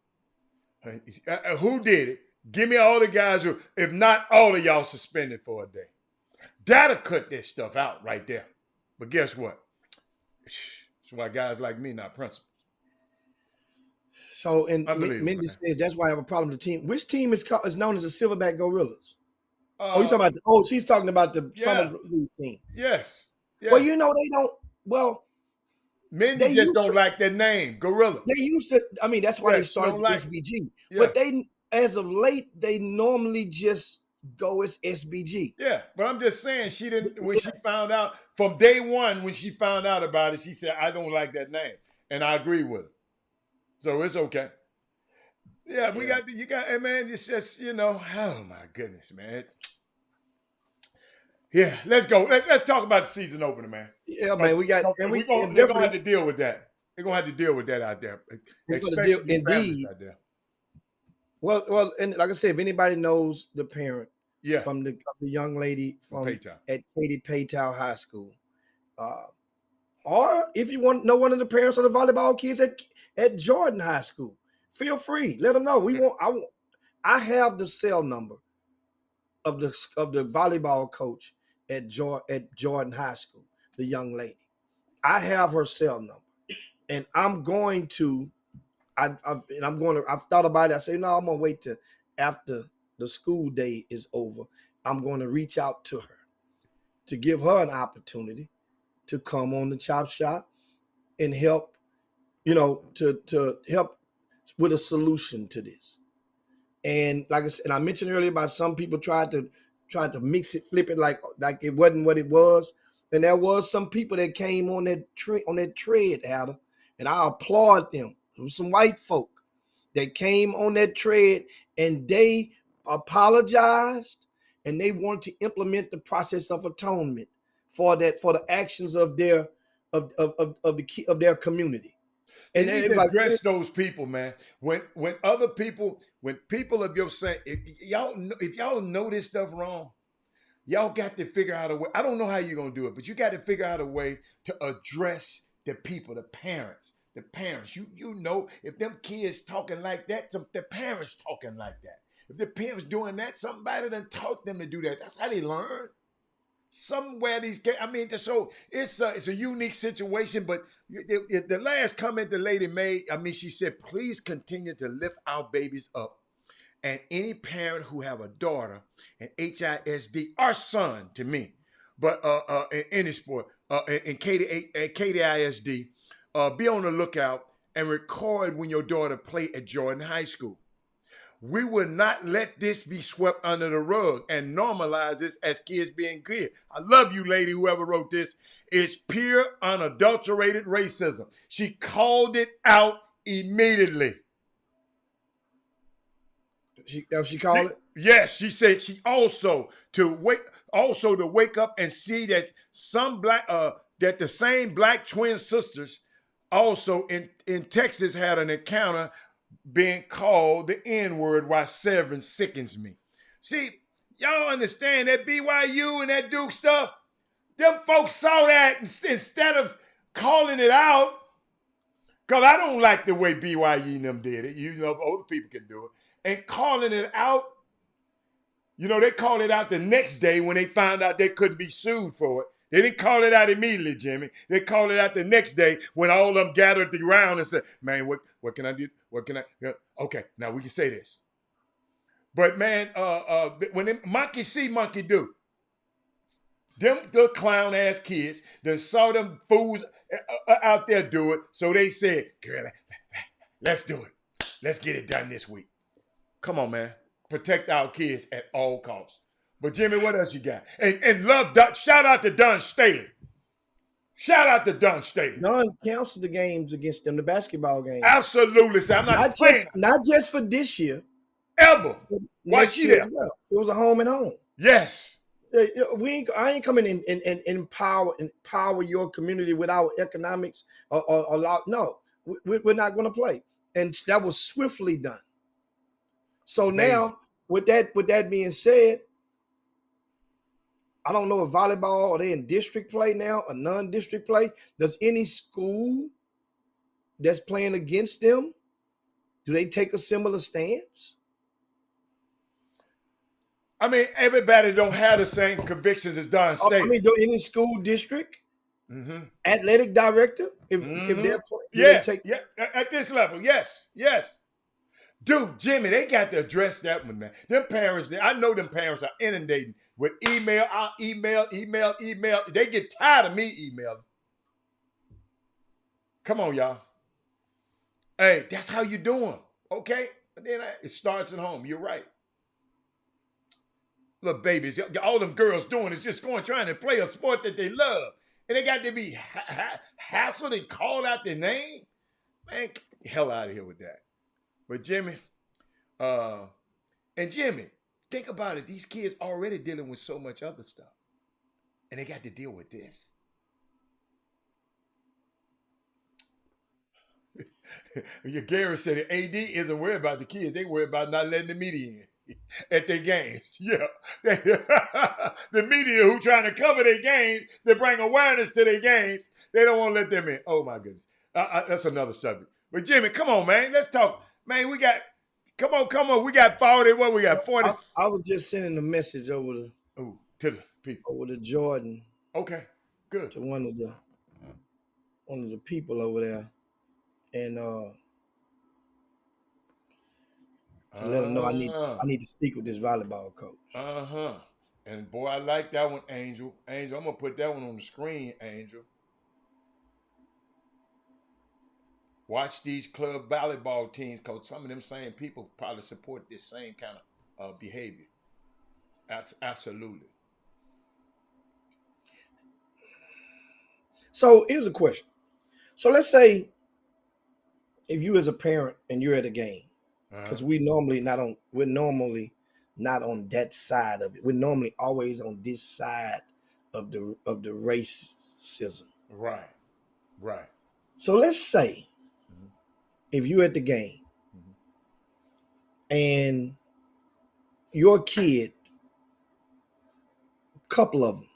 Speaker 1: Who did it? Give me all the guys who, if not all of y'all suspended for a day. That'll cut this stuff out right there. But guess what? That's why guys like me, not principals.
Speaker 4: So, and Mindy says that's why I have a problem with the team. Which team is known as the Silverback Gorillas? You're talking about she's talking about the summer league team.
Speaker 1: Yes.
Speaker 4: Well, they don't. Well,
Speaker 1: Mindy
Speaker 4: they
Speaker 1: just
Speaker 4: used
Speaker 1: don't
Speaker 4: to,
Speaker 1: like that name, Gorilla.
Speaker 4: they used to. I mean, that's why they
Speaker 1: Yeah, she
Speaker 4: started
Speaker 1: don't
Speaker 4: the
Speaker 1: like.
Speaker 4: SBG.
Speaker 1: Yeah,
Speaker 4: But they, as of late, they normally just go as SBG.
Speaker 1: yeah. But I'm just saying, she didn't. When she found out from day one, when she found out about it, she said, "I don't like that name," and I agree with her. So it's okay. Yeah, we
Speaker 4: Yeah.
Speaker 1: got you got. Hey, man, it's just Oh my goodness, man. Yeah, let's go. Let's talk about the season opener, man.
Speaker 4: Yeah, man, we got, and
Speaker 1: They're gonna have
Speaker 4: definitely
Speaker 1: to deal with that. They're gonna have to deal with that out there,
Speaker 4: we're going to deal.
Speaker 1: especially the families
Speaker 4: Indeed.
Speaker 1: out there.
Speaker 4: Well, and like I said, if anybody knows the parent
Speaker 1: Yeah,
Speaker 4: from the young lady
Speaker 1: from
Speaker 4: from
Speaker 1: Paytown.
Speaker 4: at Katy Paytown High School, or if you want to know one of the parents of the volleyball kids at Jordan High School, feel free. Let them know. I have the cell number of the volleyball coach at Jordan High School, the young lady. I have her cell number, and I'm going to. I've thought about it. I say, no, I'm gonna wait till after the school day is over. I'm going to reach out to her to give her an opportunity to come on the Chop Shop and help, to help with a solution to this. And like I said, and I mentioned earlier about some people tried to mix it, flip it like it wasn't what it was. And there was some people that came on that tread, Adam, and I applaud them. There was some white folk that came on that tread and they apologized and they wanted to implement the process of atonement for the actions of their their community.
Speaker 1: And
Speaker 4: And
Speaker 1: you
Speaker 4: it
Speaker 1: need
Speaker 4: was
Speaker 1: to
Speaker 4: like,
Speaker 1: address those people, man. When people of your same, if y'all know this stuff wrong, y'all got to figure out a way. I don't know how you're gonna do it, but you got to figure out a way to address the people, the parents. The parents, you know, if them kids talking like that, the parents talking like that. If the parents doing that, somebody done taught them to do that. That's how they learn. Somewhere these kids, so it's a unique situation. But the last comment the lady made, she said, please continue to lift our babies up. And any parent who have a daughter in HISD, our son to me, but in any sport, in Katy ISD, be on the lookout and record when your daughter play at Jordan High School. We will not let this be swept under the rug and normalize this as kids being good. I love you, lady, whoever wrote this. It's pure, unadulterated racism. She called it out immediately.
Speaker 4: She called it?
Speaker 1: Yes, she said she also to wake up and see that that the same black twin sisters also in Texas had an encounter being called the N-word while Severance sickens me. See, y'all understand that BYU and that Duke stuff? Them folks saw that instead of calling it out, because I don't like the way BYU and them did it. Older people can do it. And calling it out, they called it out the next day when they found out they couldn't be sued for it. They didn't call it out immediately, Jimmy. They called it out the next day when all of them gathered around and said, man, what can I do? What can I do? Okay, now we can say this. But man, when monkey see, monkey do. Them the clown ass kids that saw them fools out there do it. So they said, girl, let's do it. Let's get it done this week. Come on, man. Protect our kids at all costs. But Jimmy, what else you got? And shout out to Don Staley. Shout out to Don Staley.
Speaker 4: Don canceled the games against them, the basketball games.
Speaker 1: Absolutely. So I'm not playing.
Speaker 4: Not just for this year.
Speaker 1: Ever. Why she there?
Speaker 4: Well. It was a home and home.
Speaker 1: Yes.
Speaker 4: I ain't coming in and empower your community with our economics or no. We're not going to play. And that was swiftly done. So
Speaker 1: amazing.
Speaker 4: Now, with that being said, I don't know if volleyball, are they in district play now or non-district play? Does any school that's playing against them, do they take a similar stance?
Speaker 1: Everybody don't have the same convictions as Don Staley.
Speaker 4: Do any school district, athletic director, if they're playing,
Speaker 1: at this level, yes. Dude, Jimmy, they got to address that one, man. Them parents, I know them parents are inundating with email. They get tired of me emailing. Come on, y'all. Hey, that's how you doing. Okay? But then it starts at home. You're right. Little babies, all them girls doing is just going trying to play a sport that they love. And they got to be hassled and called out their name. Man, get the hell out of here with that. But Jimmy, think about it. These kids already dealing with so much other stuff. And they got to deal with this. Gary said that AD isn't worried about the kids. They worried about not letting the media in at their games. Yeah. The media who trying to cover their games, they bring awareness to their games. They don't want to let them in. Oh, my goodness. That's another subject. But Jimmy, come on, man. Let's talk. Man, come on. We got 40. What we got? 40.
Speaker 4: I was just sending a message over
Speaker 1: to the people.
Speaker 4: Over to Jordan.
Speaker 1: Okay, good.
Speaker 4: To one of the people over there. And to let them know I need to speak with this volleyball coach.
Speaker 1: And boy, I like that one, Angel. Angel, I'm gonna put that one on the screen, Angel. Watch these club volleyball teams, coach. Some of them same people probably support this same kind of behavior. Absolutely.
Speaker 4: So here's a question. So let's say if you as a parent and you're at a game, because we're normally not on that side of it. We're normally always on this side of the racism.
Speaker 1: Right.
Speaker 4: So let's say if you're at the game and your kid, a couple of them,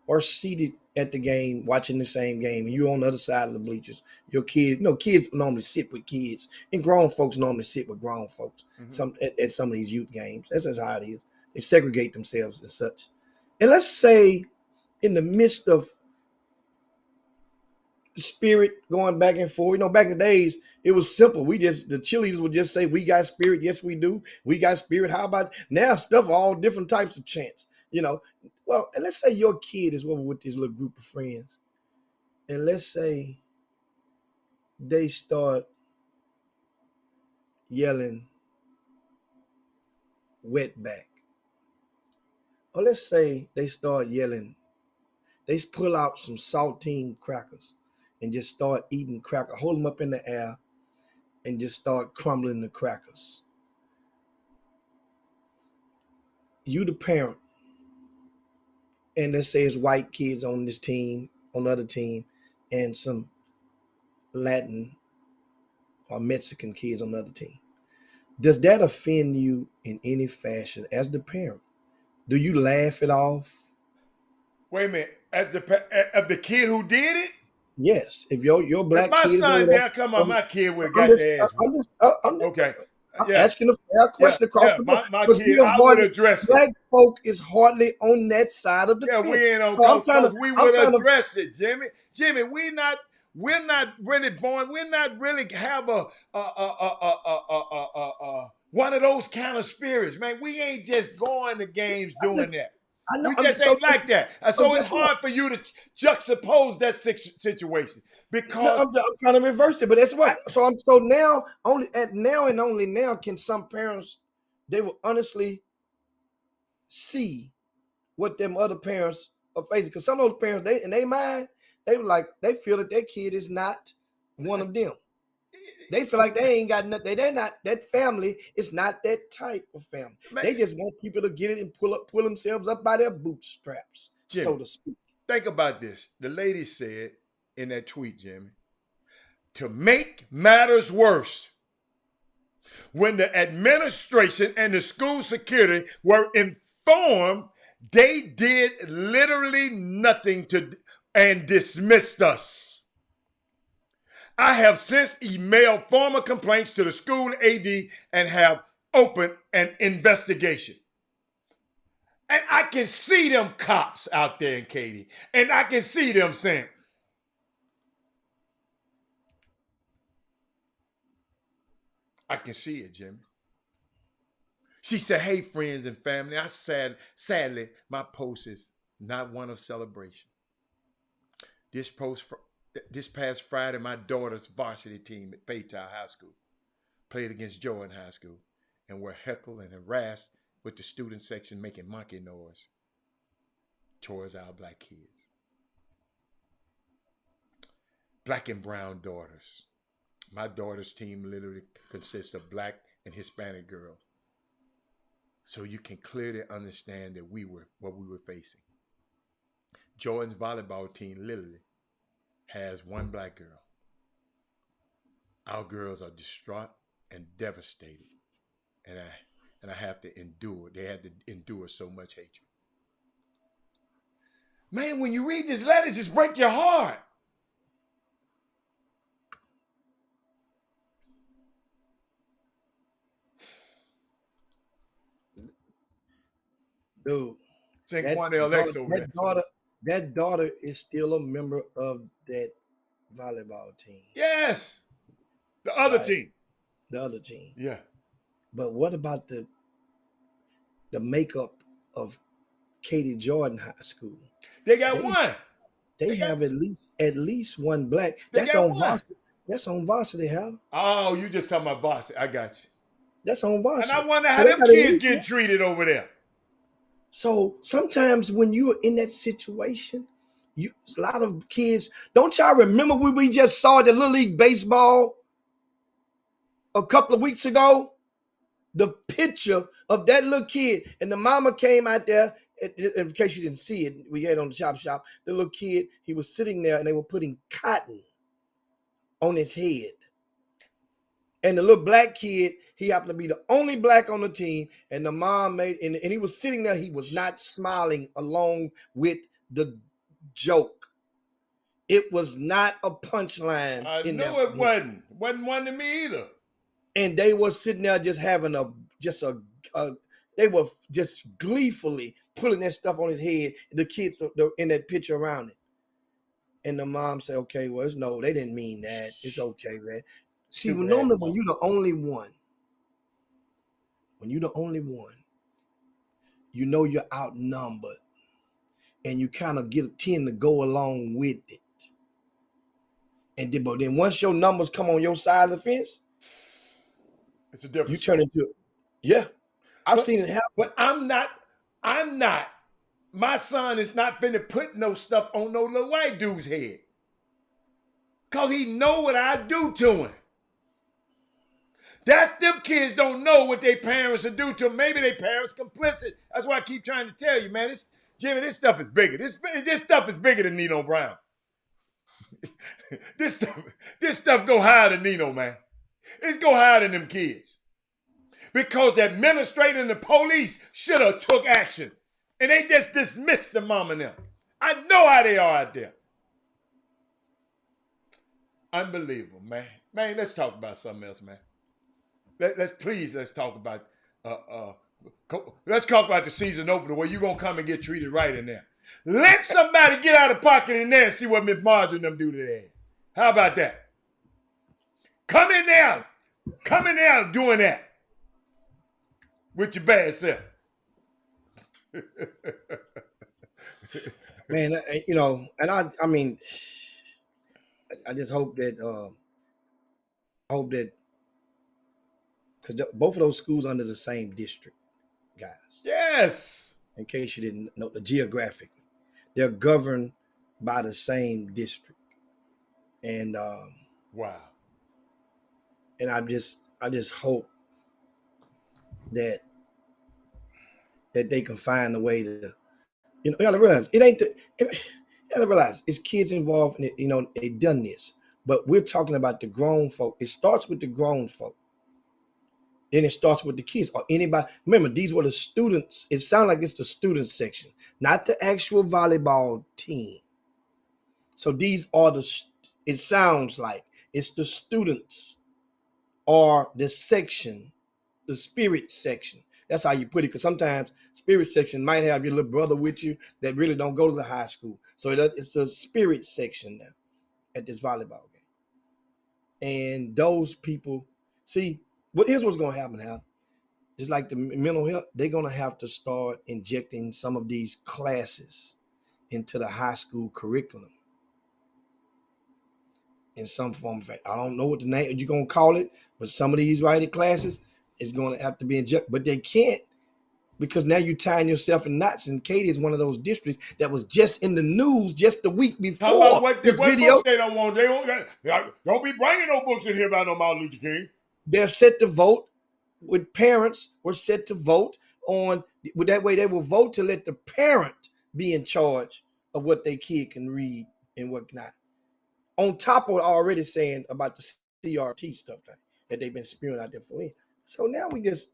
Speaker 4: are seated at the game, watching the same game, and you're on the other side of the bleachers. Your kid, kids normally sit with kids, and grown folks normally sit with grown folks. At some of these youth games, that's just how it is. They segregate themselves and such. And let's say, in the midst of the spirit going back and forth, back in the days, it was simple. The cheerleaders would just say, "We got spirit, yes we do. We got spirit." How about now? Stuff all different types of chants. Well, and let's say your kid is over with this little group of friends, and let's say they start yelling "wetback," or let's say they start yelling, they pull out some saltine crackers and just start eating crackers, hold them up in the air, and just start crumbling the crackers. You, the parent, and let's say it's white kids on this team, on the other team, and some Latin or Mexican kids on the other team. Does that offend you in any fashion as the parent? Do you laugh it off?
Speaker 1: Wait a minute. As the kid who did it?
Speaker 4: Yes. If your black
Speaker 1: my
Speaker 4: kid,
Speaker 1: son there, come on, my kid would have got the ass. Okay.
Speaker 4: I'm asking a fair question across the board.
Speaker 1: My kid, I would address it.
Speaker 4: Black folk is hardly on that side of the fence.
Speaker 1: We ain't on because we would have addressed it, Jimmy. Jimmy, we're not really born. We're not really have a one of those kind of spirits, man. We ain't just going to games doing that. We just ain't like that. So it's hard for you to juxtapose that situation because
Speaker 4: I'm trying to reverse it, but that's what. So now only now can some parents, they will honestly see what them other parents are facing. Because some of those parents, in their mind, they feel that their kid is not one of them. They feel like they ain't got nothing. They're not, that family is not that type of family. Man, they just want people to get it and pull themselves up by their bootstraps, Jimmy, so to speak.
Speaker 1: Think about this. The lady said in that tweet, Jimmy, to make matters worse, when the administration and the school security were informed, they did literally nothing and dismissed us. I have since emailed formal complaints to the school AD and have opened an investigation. And I can see them cops out there in Katy. And I can see them saying, I can see it, Jimmy. She said, "Hey, friends and family, sadly, my post is not one of celebration. This post this past Friday, my daughter's varsity team at Paytown High School played against Jordan High School and were heckled and harassed with the student section making monkey noise towards our black kids. Black and brown daughters. My daughter's team literally consists of black and Hispanic girls. So you can clearly understand that what we were facing. Jordan's volleyball team literally has one black girl. Our girls are distraught and devastated. And I have to endure. They had to endure so much hatred. Man, when you read this letter, it just break your heart.
Speaker 4: Dude,
Speaker 1: St. Quanell X over there.
Speaker 4: That daughter is still a member of that volleyball team.
Speaker 1: Yes. The other team.
Speaker 4: The other team.
Speaker 1: Yeah.
Speaker 4: But what about the makeup of Katy Jordan High School?
Speaker 1: They got one.
Speaker 4: They have at least one black. That's on varsity. That's on varsity, Hal.
Speaker 1: Oh, you just talking about varsity. I got you.
Speaker 4: That's on varsity.
Speaker 1: And I wonder how them kids get treated over there.
Speaker 4: So sometimes when you're in that situation, a lot of kids, don't y'all remember when we just saw the Little League Baseball a couple of weeks ago? The picture of that little kid, and the mama came out there, in case you didn't see it, we had it on the shop. The little kid, he was sitting there and they were putting cotton on his head. And the little black kid, he happened to be the only black on the team. And the mom and he was sitting there. He was not smiling along with the joke. It was not a punchline.
Speaker 1: I know it wasn't. Wasn't one to me either.
Speaker 4: And they were sitting there just having they were just gleefully pulling that stuff on his head. The kids in that picture around it. And the mom said, okay, well, no, they didn't mean that. It's okay, man. See, normally when you're the only one, you know you're outnumbered and you kind of tend to go along with it. But then once your numbers come on your side of the fence,
Speaker 1: it's a difference.
Speaker 4: You turn into it. Yeah. I've seen it happen.
Speaker 1: But I'm not. My son is not finna put no stuff on no little white dude's head. Cause he know what I do to him. That's them kids don't know what their parents will do to them. Maybe their parents complicit. That's why I keep trying to tell you, man. Jimmy, this stuff is bigger. This stuff is bigger than Nino Brown. This stuff go higher than Nino, man. It's go higher than them kids. Because the administrator and the police should have took action. And they just dismissed the mom and them. I know how they are out there. Unbelievable, man. Man, let's talk about something else, man. Let's talk about let's talk about the season opener where you're gonna come and get treated right in there. Let somebody get out of pocket in there and see what Miss Marjorie and them do to their head. How about that? Come in there doing that with your bad self.
Speaker 4: Man, and I mean, I just hope that because both of those schools are under the same district, guys.
Speaker 1: Yes. In
Speaker 4: case you didn't know, geographically, they're governed by the same district, and
Speaker 1: wow.
Speaker 4: And I just hope that they can find a way to, you gotta realize you gotta realize it's kids involved in it. They done this, but we're talking about the grown folk. It starts with the grown folk. Then it starts with the kids or anybody. Remember, these were the students. It sounds like it's the student section, not the actual volleyball team. So these are it sounds like it's the students or the section, the spirit section. That's how you put it. Because sometimes spirit section might have your little brother with you that really don't go to the high school. So it's a spirit section now at this volleyball game. And those people, see, here's what's going to happen, Hal. It's like the mental health. They're going to have to start injecting some of these classes into the high school curriculum. in some form of fact. I don't know what the name you're gonna call it, but some of these writing classes is going to have to be injected, but they can't because now you're tying yourself in knots. And Katy is one of those districts that was just in the news just the week before.
Speaker 1: How about what books they don't want? They don't be bringing no books in here about no Martin Luther King.
Speaker 4: They're set to vote. With parents were set to vote on. With that way, they will vote to let the parent be in charge of what their kid can read and whatnot. On top of already saying about the CRT stuff that they've been spewing out there for years. So now we just,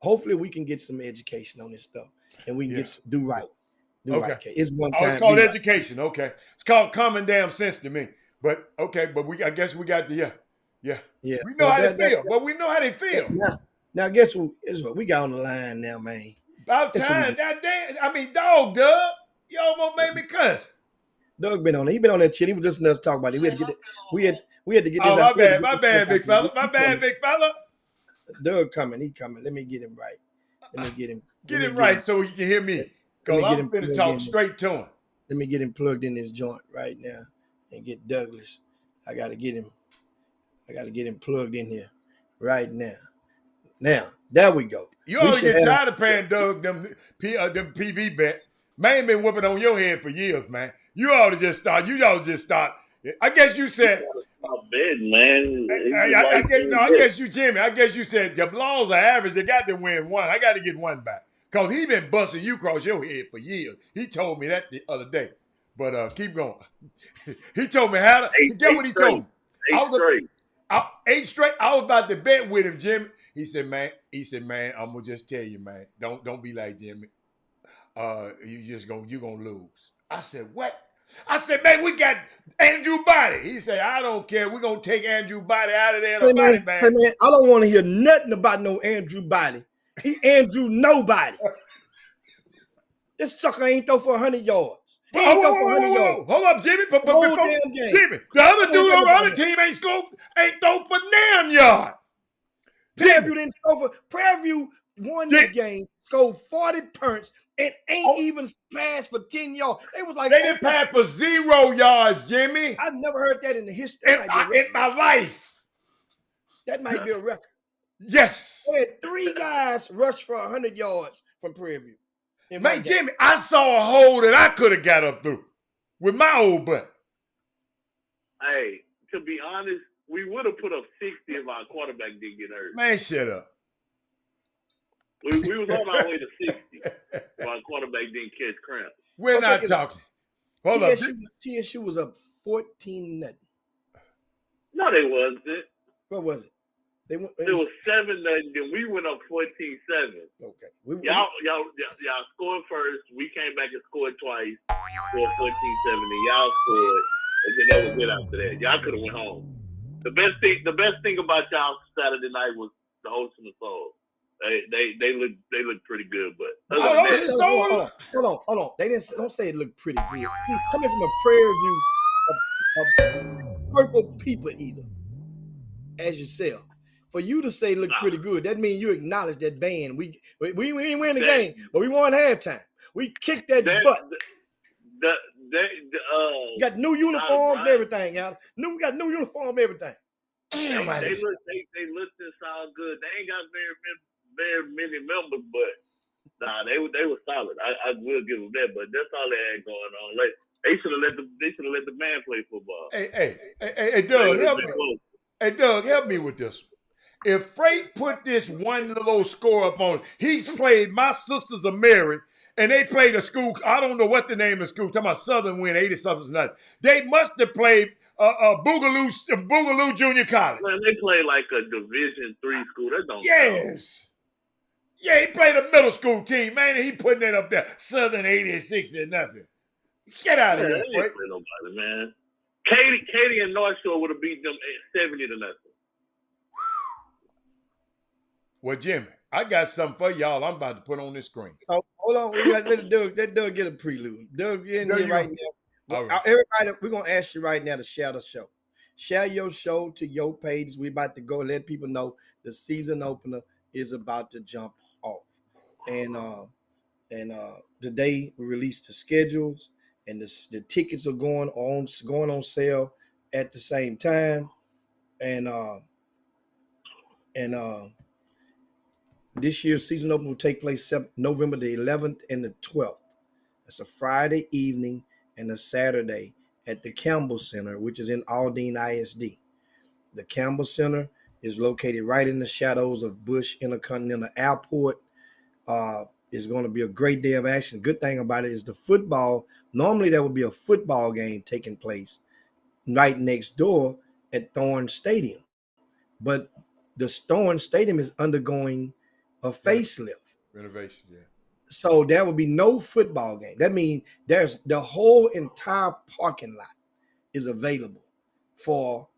Speaker 4: hopefully we can get some education on this stuff and we can do right.
Speaker 1: Okay.
Speaker 4: Right. It's one time.
Speaker 1: It's called education. Right. Okay. It's called common damn sense to me. But okay, but I guess we got the yeah. We know how they feel. But we know how they feel.
Speaker 4: Now guess who is what we got on the line now, man.
Speaker 1: About time. That damn, I mean, Doug. You almost made me cuss.
Speaker 4: Doug been on it. He been on that shit. He was listening to us talk about it. We had to get it. We had to get this.
Speaker 1: Oh, my bad, big fella. My bad, big fella.
Speaker 4: Doug coming. He coming. Let me get him right. Let me get him.
Speaker 1: Get him right so he can hear me. Because I'm going to talk straight to him.
Speaker 4: Let me get him plugged in this joint right now and get Douglas. I got to get him plugged in here right now. Now, there we go.
Speaker 1: You ought to get tired of paying Doug them PV bets. Man been whooping on your head for years, man. You ought to just start. I guess you said.
Speaker 5: Stop betting, man.
Speaker 1: I guess you, Jimmy. I guess you said the laws are average. They got to win one. I got to get one back. Because he been busting you across your head for years. He told me that the other day. But keep going. He told me how to. Get what he told me. 8 straight. I was about to bet with him, Jimmy. He said, man, I'm gonna just tell you, man, don't be like Jimmy. You gonna lose. I said, what? I said, man, we got Andrew Body. He said, I don't care. We're gonna take Andrew Body out of there.
Speaker 4: Hey, man, I don't want to hear nothing about no Andrew Body. He Andrew nobody. This sucker ain't throw for 100 yards. He ain't throw for 100 yards.
Speaker 1: Hold up, Jimmy. But before Jimmy, the other dude on the other team ain't throw for damn yard.
Speaker 4: Prairie View didn't score for Prairie View won this game, scored 40 points, and ain't even passed for 10 yards. They was like
Speaker 1: they didn't pass for 0 yards, Jimmy.
Speaker 4: I've never heard that in the history
Speaker 1: in my life.
Speaker 4: That might be a record.
Speaker 1: Yes.
Speaker 4: They had 3 guys rush for 100 yards from Prairie View.
Speaker 1: Man, Jimmy, I saw a hole that I could have got up through with my old butt.
Speaker 5: Hey, to be honest, we would have put up 60 if our quarterback didn't get hurt.
Speaker 1: Man, shut up.
Speaker 5: We was on our way to 60 if our quarterback didn't catch cramp.
Speaker 1: We're not talking. Hold up.
Speaker 4: TSU was up 14-0.
Speaker 5: No, they wasn't.
Speaker 4: What was it?
Speaker 5: It was 7-0, then we went up 14-7.
Speaker 4: Okay.
Speaker 5: Y'all scored first. We came back and scored twice. Scored 14-7, and y'all scored. And then that was it after that. Y'all could have went home. The best thing about y'all Saturday night was the host and the soul. They look pretty good, but
Speaker 4: hold on. They don't say it looked pretty good. See, coming from a Prairie View, a purple people eater, as yourself. For you to say look pretty good, that means you acknowledge that band. We didn't win the game, but we won halftime. We kicked that butt. Got new uniforms and everything, y'all. We got new uniform, everything.
Speaker 5: Damn, they look and sound good. They ain't got very many members, but they were solid. I will give them that, but that's all they had going on. Like they should have let the man play football.
Speaker 1: Hey, Doug, help me. Hey, Doug, help me with this. If Freight put this one little score up on, he's played My Sisters Are Married, and they played a school, I don't know what the name of the school, talking about Southern win 80-something nothing. They must have played Boogaloo Junior College.
Speaker 5: Man, they play like a Division III school. That don't count.
Speaker 1: Yeah, he played a middle school team, man, and he putting that up there. Southern 80-60 nothing. Get out of here, Freight.
Speaker 5: Nobody, man. Katy and North Shore would have beat them 70-0.
Speaker 1: Well, Jimmy, I got something for y'all. I'm about to put on this screen.
Speaker 4: So hold on, we got to let Doug get a prelude. Doug, in here right now.
Speaker 1: Right.
Speaker 4: Everybody, we're gonna ask you right now to share the show. Share your show to your pages. We're about to go let people know the season opener is about to jump off. And today we released the schedules and the tickets are going on sale at the same time, and this year's season opener will take place November the 11th and the 12th. That's a Friday evening and a Saturday at the Campbell Center, which is in Aldine ISD. The Campbell Center is located right in the shadows of Bush Intercontinental Airport. It's going to be a great day of action. Good thing about it is the football. Normally there would be a football game taking place right next door at Thorne Stadium. But the Thorne Stadium is undergoing a facelift.
Speaker 1: Renovation, yeah.
Speaker 4: So there will be no football game. That means there's the whole entire parking lot is available for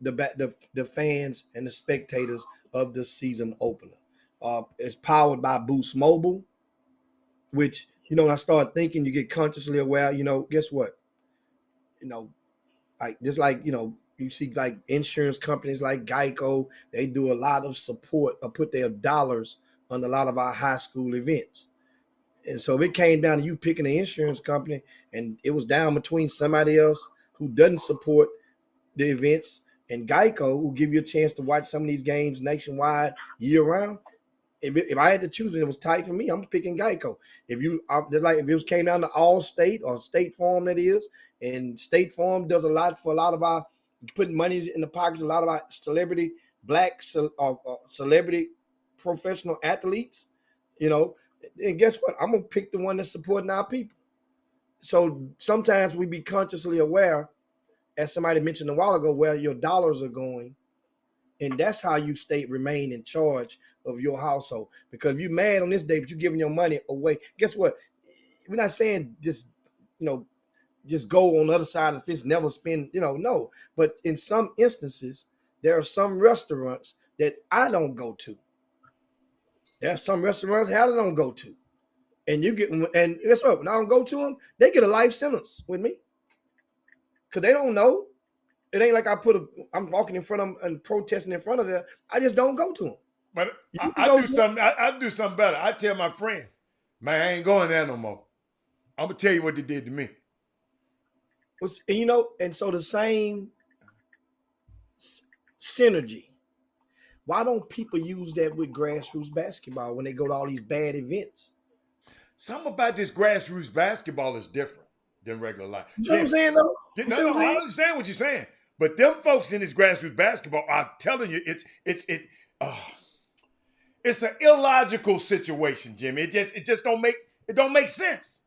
Speaker 4: the fans and the spectators of the season opener. It's powered by Boost Mobile, which, when I start thinking, you get consciously aware, guess what? You see like insurance companies like Geico, they do a lot of support or put their dollars on a lot of our high school events. And so if it came down to you picking an insurance company and it was down between somebody else who doesn't support the events and Geico, who give you a chance to watch some of these games nationwide year round, if I had to choose and it was tight for me, I'm picking Geico. If it came down to Allstate or State Farm, that is, and State Farm does a lot for a lot of our putting money in the pockets of a lot of our celebrity celebrity professional athletes, and guess what? I'm gonna pick the one that's supporting our people. So sometimes we be consciously aware, as somebody mentioned a while ago, where your dollars are going, and that's how you remain in charge of your household. Because if you're mad on this day, but you're giving your money away, guess what? We're not saying just go on the other side of the fence, never spend, no. But in some instances, there are some restaurants that I don't go to. There are some restaurants I don't go to. And guess what? When I don't go to them, they get a life sentence with me. Because they don't know. It ain't like I'm walking in front of them and protesting in front of them. I just don't go to them.
Speaker 1: But I do something better. I tell my friends, man, I ain't going there no more. I'm going to tell you what they did to me.
Speaker 4: And so the same synergy. Why don't people use that with grassroots basketball when they go to all these bad events?
Speaker 1: Something about this grassroots basketball is different than regular life.
Speaker 4: You know what I'm saying, though?
Speaker 1: I understand what you're saying. But them folks in this grassroots basketball, I'm telling you, it's an illogical situation, Jimmy. It just don't make sense.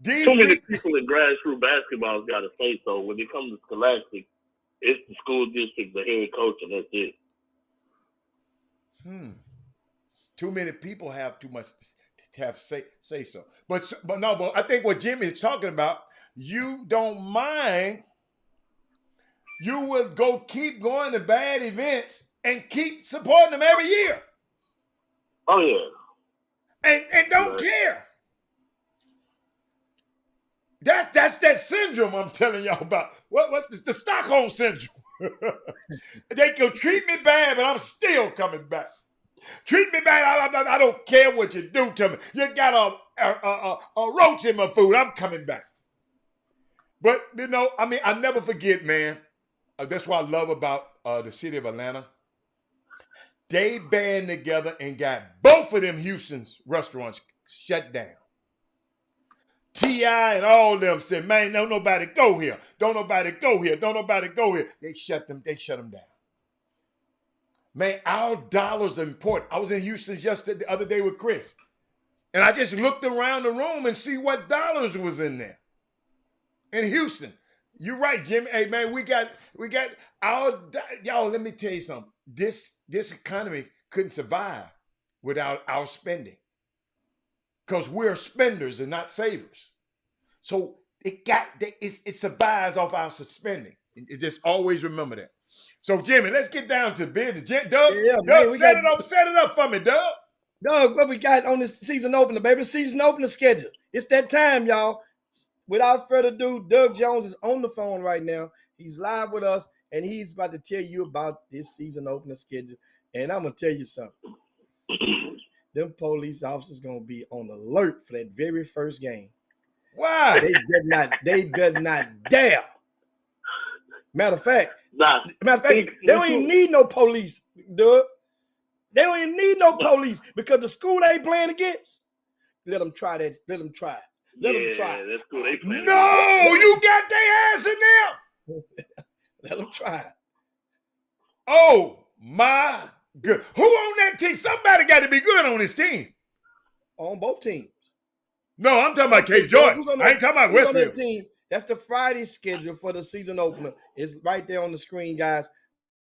Speaker 5: Too many people in grassroots basketball got to say so. When it comes to Scholastic, it's the school district, the head coach, and that's it.
Speaker 1: Too many people have too much to have say so. But I think what Jimmy is talking about, you don't mind. You will keep going to bad events and keep supporting them every year.
Speaker 5: Oh yeah.
Speaker 1: And don't care. That's that syndrome I'm telling y'all about. What's this? The Stockholm syndrome. They can treat me bad, but I'm still coming back. Treat me bad. I don't care what you do to me. You got a roach in my food. I'm coming back. But I never forget, man. That's what I love about the city of Atlanta. They band together and got both of them Houston's restaurants shut down. T.I. and all of them said, man, don't nobody go here. Don't nobody go here. Don't nobody go here. They shut them down. Man, our dollars are important. I was in Houston the other day with Chris. And I just looked around the room and see what dollars was in there. In Houston. You're right, Jimmy. Hey, man, we got our, y'all, let me tell you something. This economy couldn't survive without our spending. Because we're spenders and not savers. So it survives off our spending. Just always remember that. So, Jimmy, let's get down to business. Doug, set it up for me, Doug.
Speaker 4: Doug, what we got on this season opener, baby? Season opener schedule. It's that time, y'all. Without further ado, Doug Jones is on the phone right now. He's live with us, and he's about to tell you about this season opener schedule. And I'm going to tell you something. Them police officers going to be on alert for that very first game.
Speaker 1: Why?
Speaker 4: They better not dare Matter of fact,
Speaker 5: Nah,
Speaker 4: they don't even need no police, Doug. They don't even need no police because the school they ain't playing against. Let them try that. Let them try it. Let them try it.
Speaker 5: That's cool. They playing.
Speaker 1: No, you got their ass in there.
Speaker 4: Let them try it.
Speaker 1: Oh my good. Who on that team? Somebody got to be good on this team.
Speaker 4: On both teams.
Speaker 1: No, I'm talking about Katie Jordan. I ain't talking about
Speaker 4: who's on that
Speaker 1: Westfield.
Speaker 4: team? That's the Friday schedule for the season opener. It's right there on the screen, guys.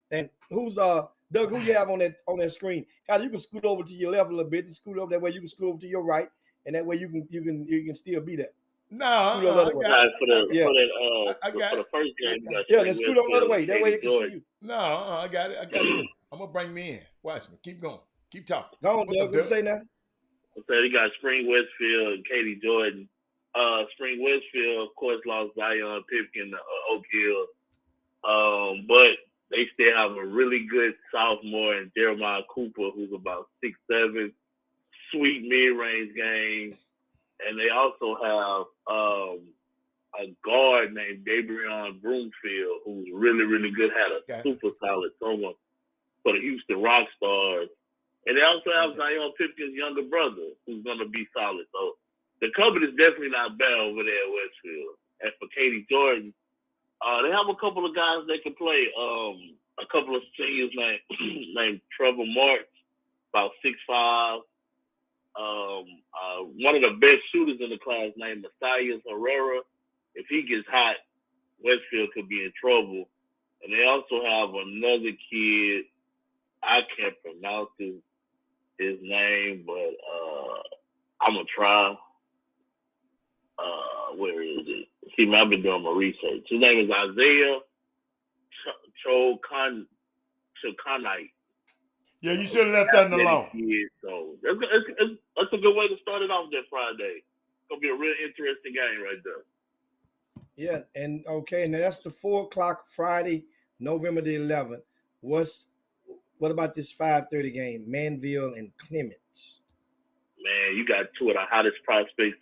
Speaker 4: And who's Doug? Who you have on that screen? Guys, you can scoot over to your left a little bit. You scoot over that way. You can scoot over to your right, and that way you can still be there.
Speaker 1: No, I got
Speaker 5: for the first game.
Speaker 4: Then scoot over the other way. That way you can see you.
Speaker 1: No, I got it. I'm gonna bring me in. Watch me. Keep going. Keep talking.
Speaker 4: Go on, Doug. What you say now?
Speaker 5: So you got Spring Westfield and Katie Jordan. Spring Westfield, of course, lost Zion Pipkin to Oak Hill. But they still have a really good sophomore in Jeremiah Cooper, who's about 6'7", sweet mid-range game. And they also have a guard named Dabrion Broomfield, who's really, really good, had a super solid summer for the Houston Rockstars. And they also have Zion Pipkin's younger brother, who's going to be solid. So the cupboard is definitely not bad over there at Westfield. And for Katie Jordan, they have a couple of guys that can play. A couple of seniors named Trevor Marks, about 6'5". One of the best shooters in the class named Messias Herrera. If he gets hot, Westfield could be in trouble. And they also have another kid. I can't pronounce his name, but I'm gonna try. Where is it? See, I've been doing my research. His name is Isaiah Chokanite.
Speaker 1: Yeah, you should have left that alone.
Speaker 5: So that's a good way to start it off that Friday. It's gonna be a real interesting game right there.
Speaker 4: Yeah, and okay, now that's the 4:00 Friday, November the 11th. What about this 5:30 game, Manville and Clements?
Speaker 5: Man, you got two of the hottest prospects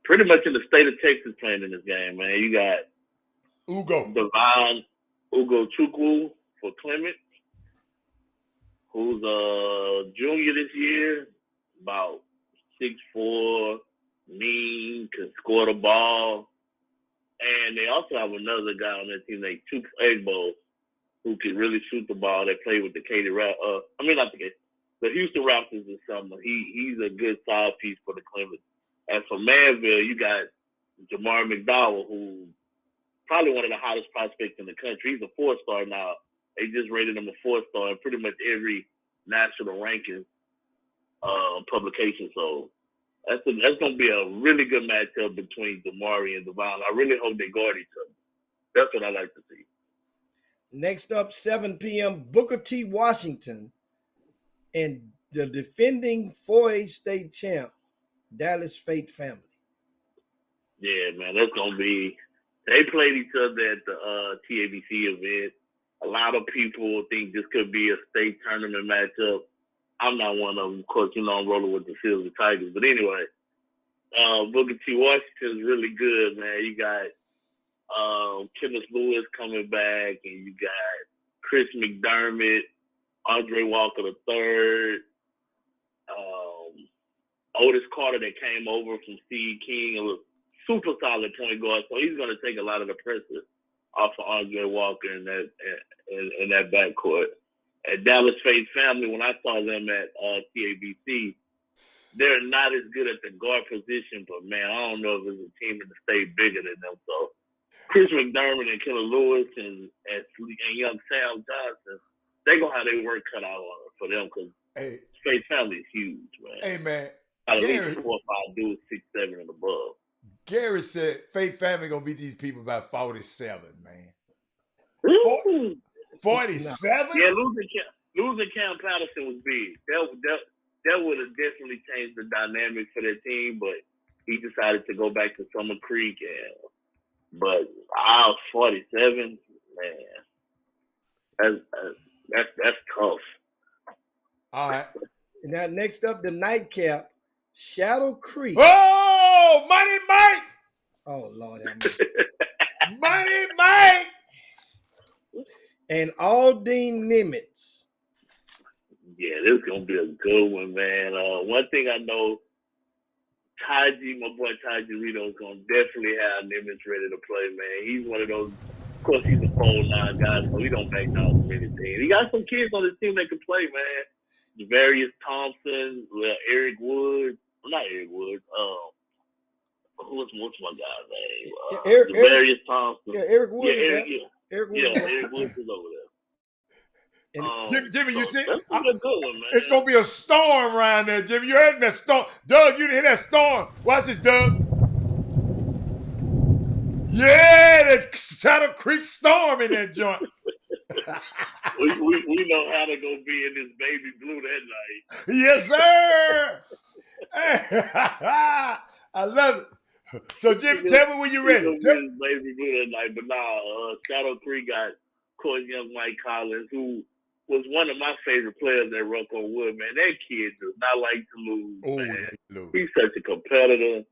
Speaker 5: pretty much in the state of Texas playing in this game, man. You got Devon Ugochukwu for Clements, who's a junior this year, about 6'4", mean, can score the ball. And they also have another guy on that team named Chuks Egbo, who can really shoot the ball. They play with the the Houston Raptors this summer. He's a good side piece for the Clements. And for Manville, you got Jamar McDowell, who probably one of the hottest prospects in the country. He's a 4-star now. They just rated him a 4-star in pretty much every national ranking publication. So that's going to be a really good matchup between Damari and Devon. I really hope they guard each other. That's what I like to see.
Speaker 4: Next up, 7 p.m., Booker T. Washington and the defending 4A state champ, Dallas Fate family.
Speaker 5: Yeah, man, that's going to be – they played each other at the TABC event. A lot of people think this could be a state tournament matchup. I'm not one of them. Of course, I'm rolling with the Silver Tigers. But anyway, Booker T. Washington is really good, man. You got Kenneth Lewis coming back, and you got Chris McDermott, Andre Walker III, Otis Carter that came over from Steve King, a super solid point guard. So he's going to take a lot of the pressure off of Andre Walker in that backcourt. At Dallas Fate family, when I saw them at TABC, they're not as good at the guard position, but man, I don't know if there's a team in the state bigger than them. So Chris McDermott and Killer Lewis and young Sam Johnson, they gonna have their work cut out for them because Fate family is huge, man.
Speaker 1: Hey man,
Speaker 5: at least 4 or 5 dudes, 6, 7 and above.
Speaker 1: Gary said Fate family gonna beat these people by 47, man. 47?
Speaker 5: Yeah, losing Cam Patterson was big. That would have definitely changed the dynamic for their team, but he decided to go back to Summer Creek. But 47, man, that's tough.
Speaker 1: All right.
Speaker 4: Now next up, the nightcap, Shadow Creek.
Speaker 1: Oh, Money Mike!
Speaker 4: Oh Lord,
Speaker 1: Money Mike!
Speaker 4: and Aldine Nimitz.
Speaker 5: Yeah, this is gonna be a good one, man. One thing I know, Taji, my boy Taji Rito, is gonna definitely have Nimitz ready to play, man. He's one of those. Of course, he's a 4'9" guy, so he don't back down from anything. He got some kids on his team that can play, man. Javarius Thompson, Eric Woods. Well, not Eric Woods. What's my guy's name? Javarius Thompson.
Speaker 4: Yeah, Eric Woods.
Speaker 5: Eric Woods is over there.
Speaker 1: Jimmy, you see?
Speaker 5: That's a good one, man.
Speaker 1: It's going to be a storm around there, Jimmy. You heard that storm. Doug, you didn't hear that storm. Watch this, Doug. Yeah, that Shadow Creek storm in that joint.
Speaker 5: we know how to go be in this baby blue that night.
Speaker 1: Yes, sir. I love it. So, Jimmy, tell me when you're ready.
Speaker 5: Baby blue that night, but Shadow Creek got, of course, young Mike Collins, who was one of my favorite players at Ruck on Wood, man. That kid does not like to lose, man.
Speaker 1: Yeah,
Speaker 5: he's such a competitor.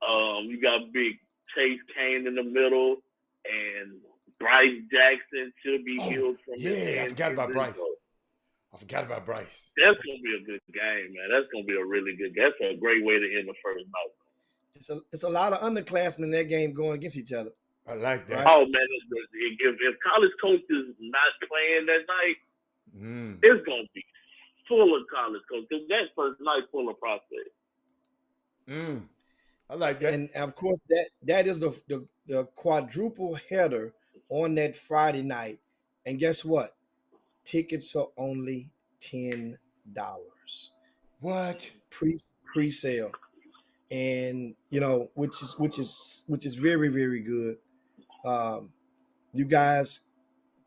Speaker 5: You got big Chase Kane in the middle, and Bryce Jackson should be healed from
Speaker 1: I forgot about Bryce.
Speaker 5: That's going to be a good game, man. That's going to be a really good game. That's a great way to end the first night.
Speaker 4: It's a lot of underclassmen in that game going against each other.
Speaker 1: I like that.
Speaker 5: Oh, man. If college coaches not playing that night, it's going to be full of college coaches. That first night full of prospects.
Speaker 1: I like that.
Speaker 4: And, of course, that is the quadruple header on that Friday night. And guess what? Tickets are only $10.
Speaker 1: What?
Speaker 4: Pre-sale. And which is very, very good. You guys,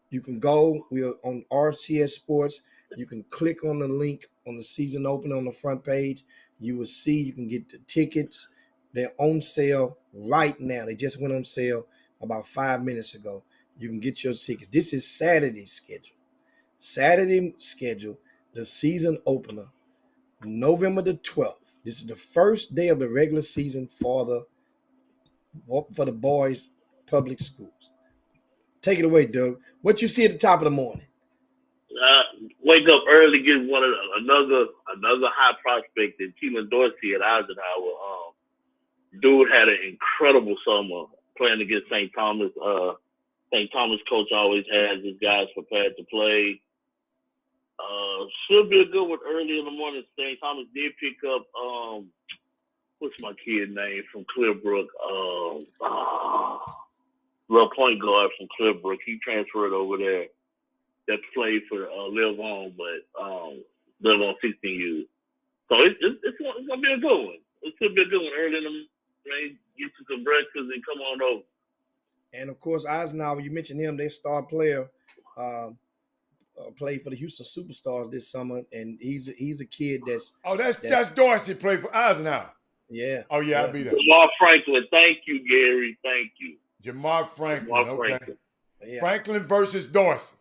Speaker 4: you can go. We are on RCS Sports. You can click on the link on the season opener on the front page. You will see you can get the tickets. They're on sale right now. They just went on sale about 5 minutes ago. You can get your tickets. This is Saturday's schedule. The season opener, November the 12th. This is the first day of the regular season for the boys' public schools. Take it away, Doug. What you see at the top of the morning?
Speaker 5: Wake up early, get another high prospect in Keelan Dorsey at Eisenhower. Dude had an incredible summer playing against St. Thomas. St. Thomas coach always has his guys prepared to play. Should be a good one early in the morning. St. Thomas did pick up what's my kid name from Clearbrook? Little point guard from Clearbrook. He transferred over there. That played for Live On, but Live On 16U. So it's gonna be a good one. It should be a good one early in the morning. Get you some breakfast and come on over.
Speaker 4: And of course, Eisenhower, you mentioned him, their star player, played for the Houston Superstars this summer, and he's a kid that's
Speaker 1: that's Dorsey played for Eisenhower.
Speaker 4: Yeah.
Speaker 1: Oh yeah, I'll be there.
Speaker 5: Jamar Franklin, thank you, Gary, thank you.
Speaker 1: Jamar Franklin. Okay.
Speaker 5: Franklin.
Speaker 4: Yeah.
Speaker 1: Franklin versus Dorsey.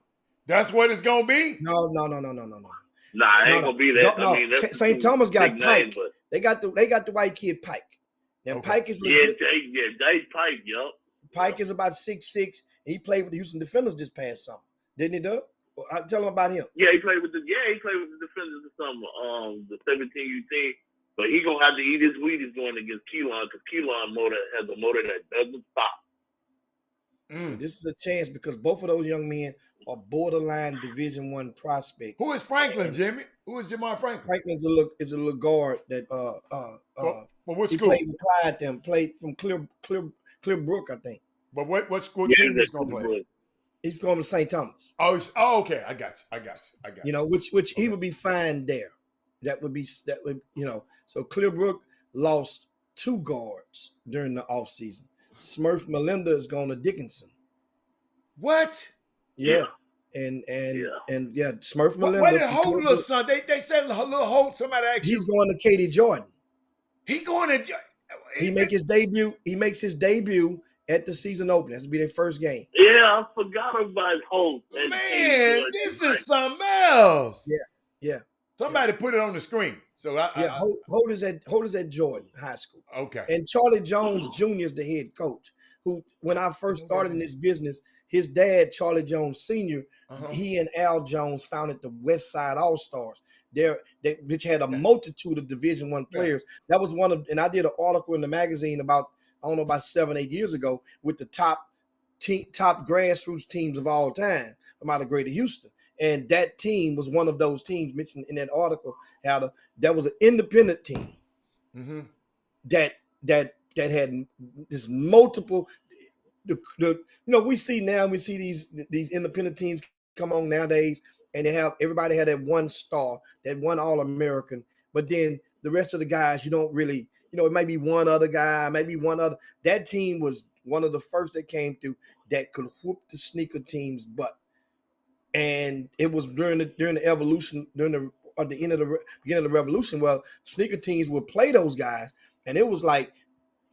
Speaker 1: That's what it's gonna be.
Speaker 4: No.
Speaker 5: Nah, it ain't gonna be that.
Speaker 4: No.
Speaker 5: I mean, that's
Speaker 4: St. Thomas got Pike.
Speaker 5: Name,
Speaker 4: they got the white kid Pike. Now Pike is legit.
Speaker 5: Jay Pike, yo.
Speaker 4: Pike is about 6'6". He played with the Houston Defenders this past summer, didn't he, Doug? Well, tell him about him.
Speaker 5: Yeah, he played with the Defenders this summer, the 17U team. But he gonna have to eat his Wheaties going against Keelan because Keelan has a motor that doesn't stop.
Speaker 4: This is a chance because both of those young men are borderline Division I prospects.
Speaker 1: Who is Franklin, Jimmy? Who is Jamar Franklin?
Speaker 4: Franklin is a little guard that
Speaker 1: for what
Speaker 4: he
Speaker 1: school?
Speaker 4: played with Clyde. Played from Clearbrook, I think.
Speaker 1: But what school team he's gonna play?
Speaker 4: He's going to St. Thomas.
Speaker 1: Oh, okay. I got you.
Speaker 4: You know, which he would be fine there. That would so Clearbrook lost 2 guards during the offseason. Smurf Melinda is going to Dickinson.
Speaker 1: What?
Speaker 4: Yeah. And Smurf Melinda.
Speaker 1: Where did Holt little son? They said little Holt, somebody actually.
Speaker 4: He's going to Katie Jordan.
Speaker 1: He going to
Speaker 4: He makes his debut at the season opener. This will be their first game.
Speaker 5: Yeah, I forgot about Holt.
Speaker 1: Man, this is something else.
Speaker 4: Yeah.
Speaker 1: Somebody put it on the screen. So
Speaker 4: Holt is at Jordan High School.
Speaker 1: Okay.
Speaker 4: And Charlie Jones Jr. is the head coach. Who, when I first started in this business, his dad, Charlie Jones Sr.,
Speaker 1: Uh-huh.
Speaker 4: he and Al Jones founded the West Side All Stars. Which had a multitude of Division I players. That was one of, and I did an article in the magazine about 7-8 years ago with the top grassroots teams of all time from out of Greater Houston. And that team was one of those teams mentioned in that article. That was an independent team that had this multiple. We see these independent teams come on nowadays, and everybody had that one star, that one All-American, but then the rest of the guys, you don't really, it might be one other guy, maybe one other. That team was one of the first that came through that could whoop the sneaker team's butt. And it was during the evolution, beginning of the revolution, well, sneaker teams would play those guys, and it was like,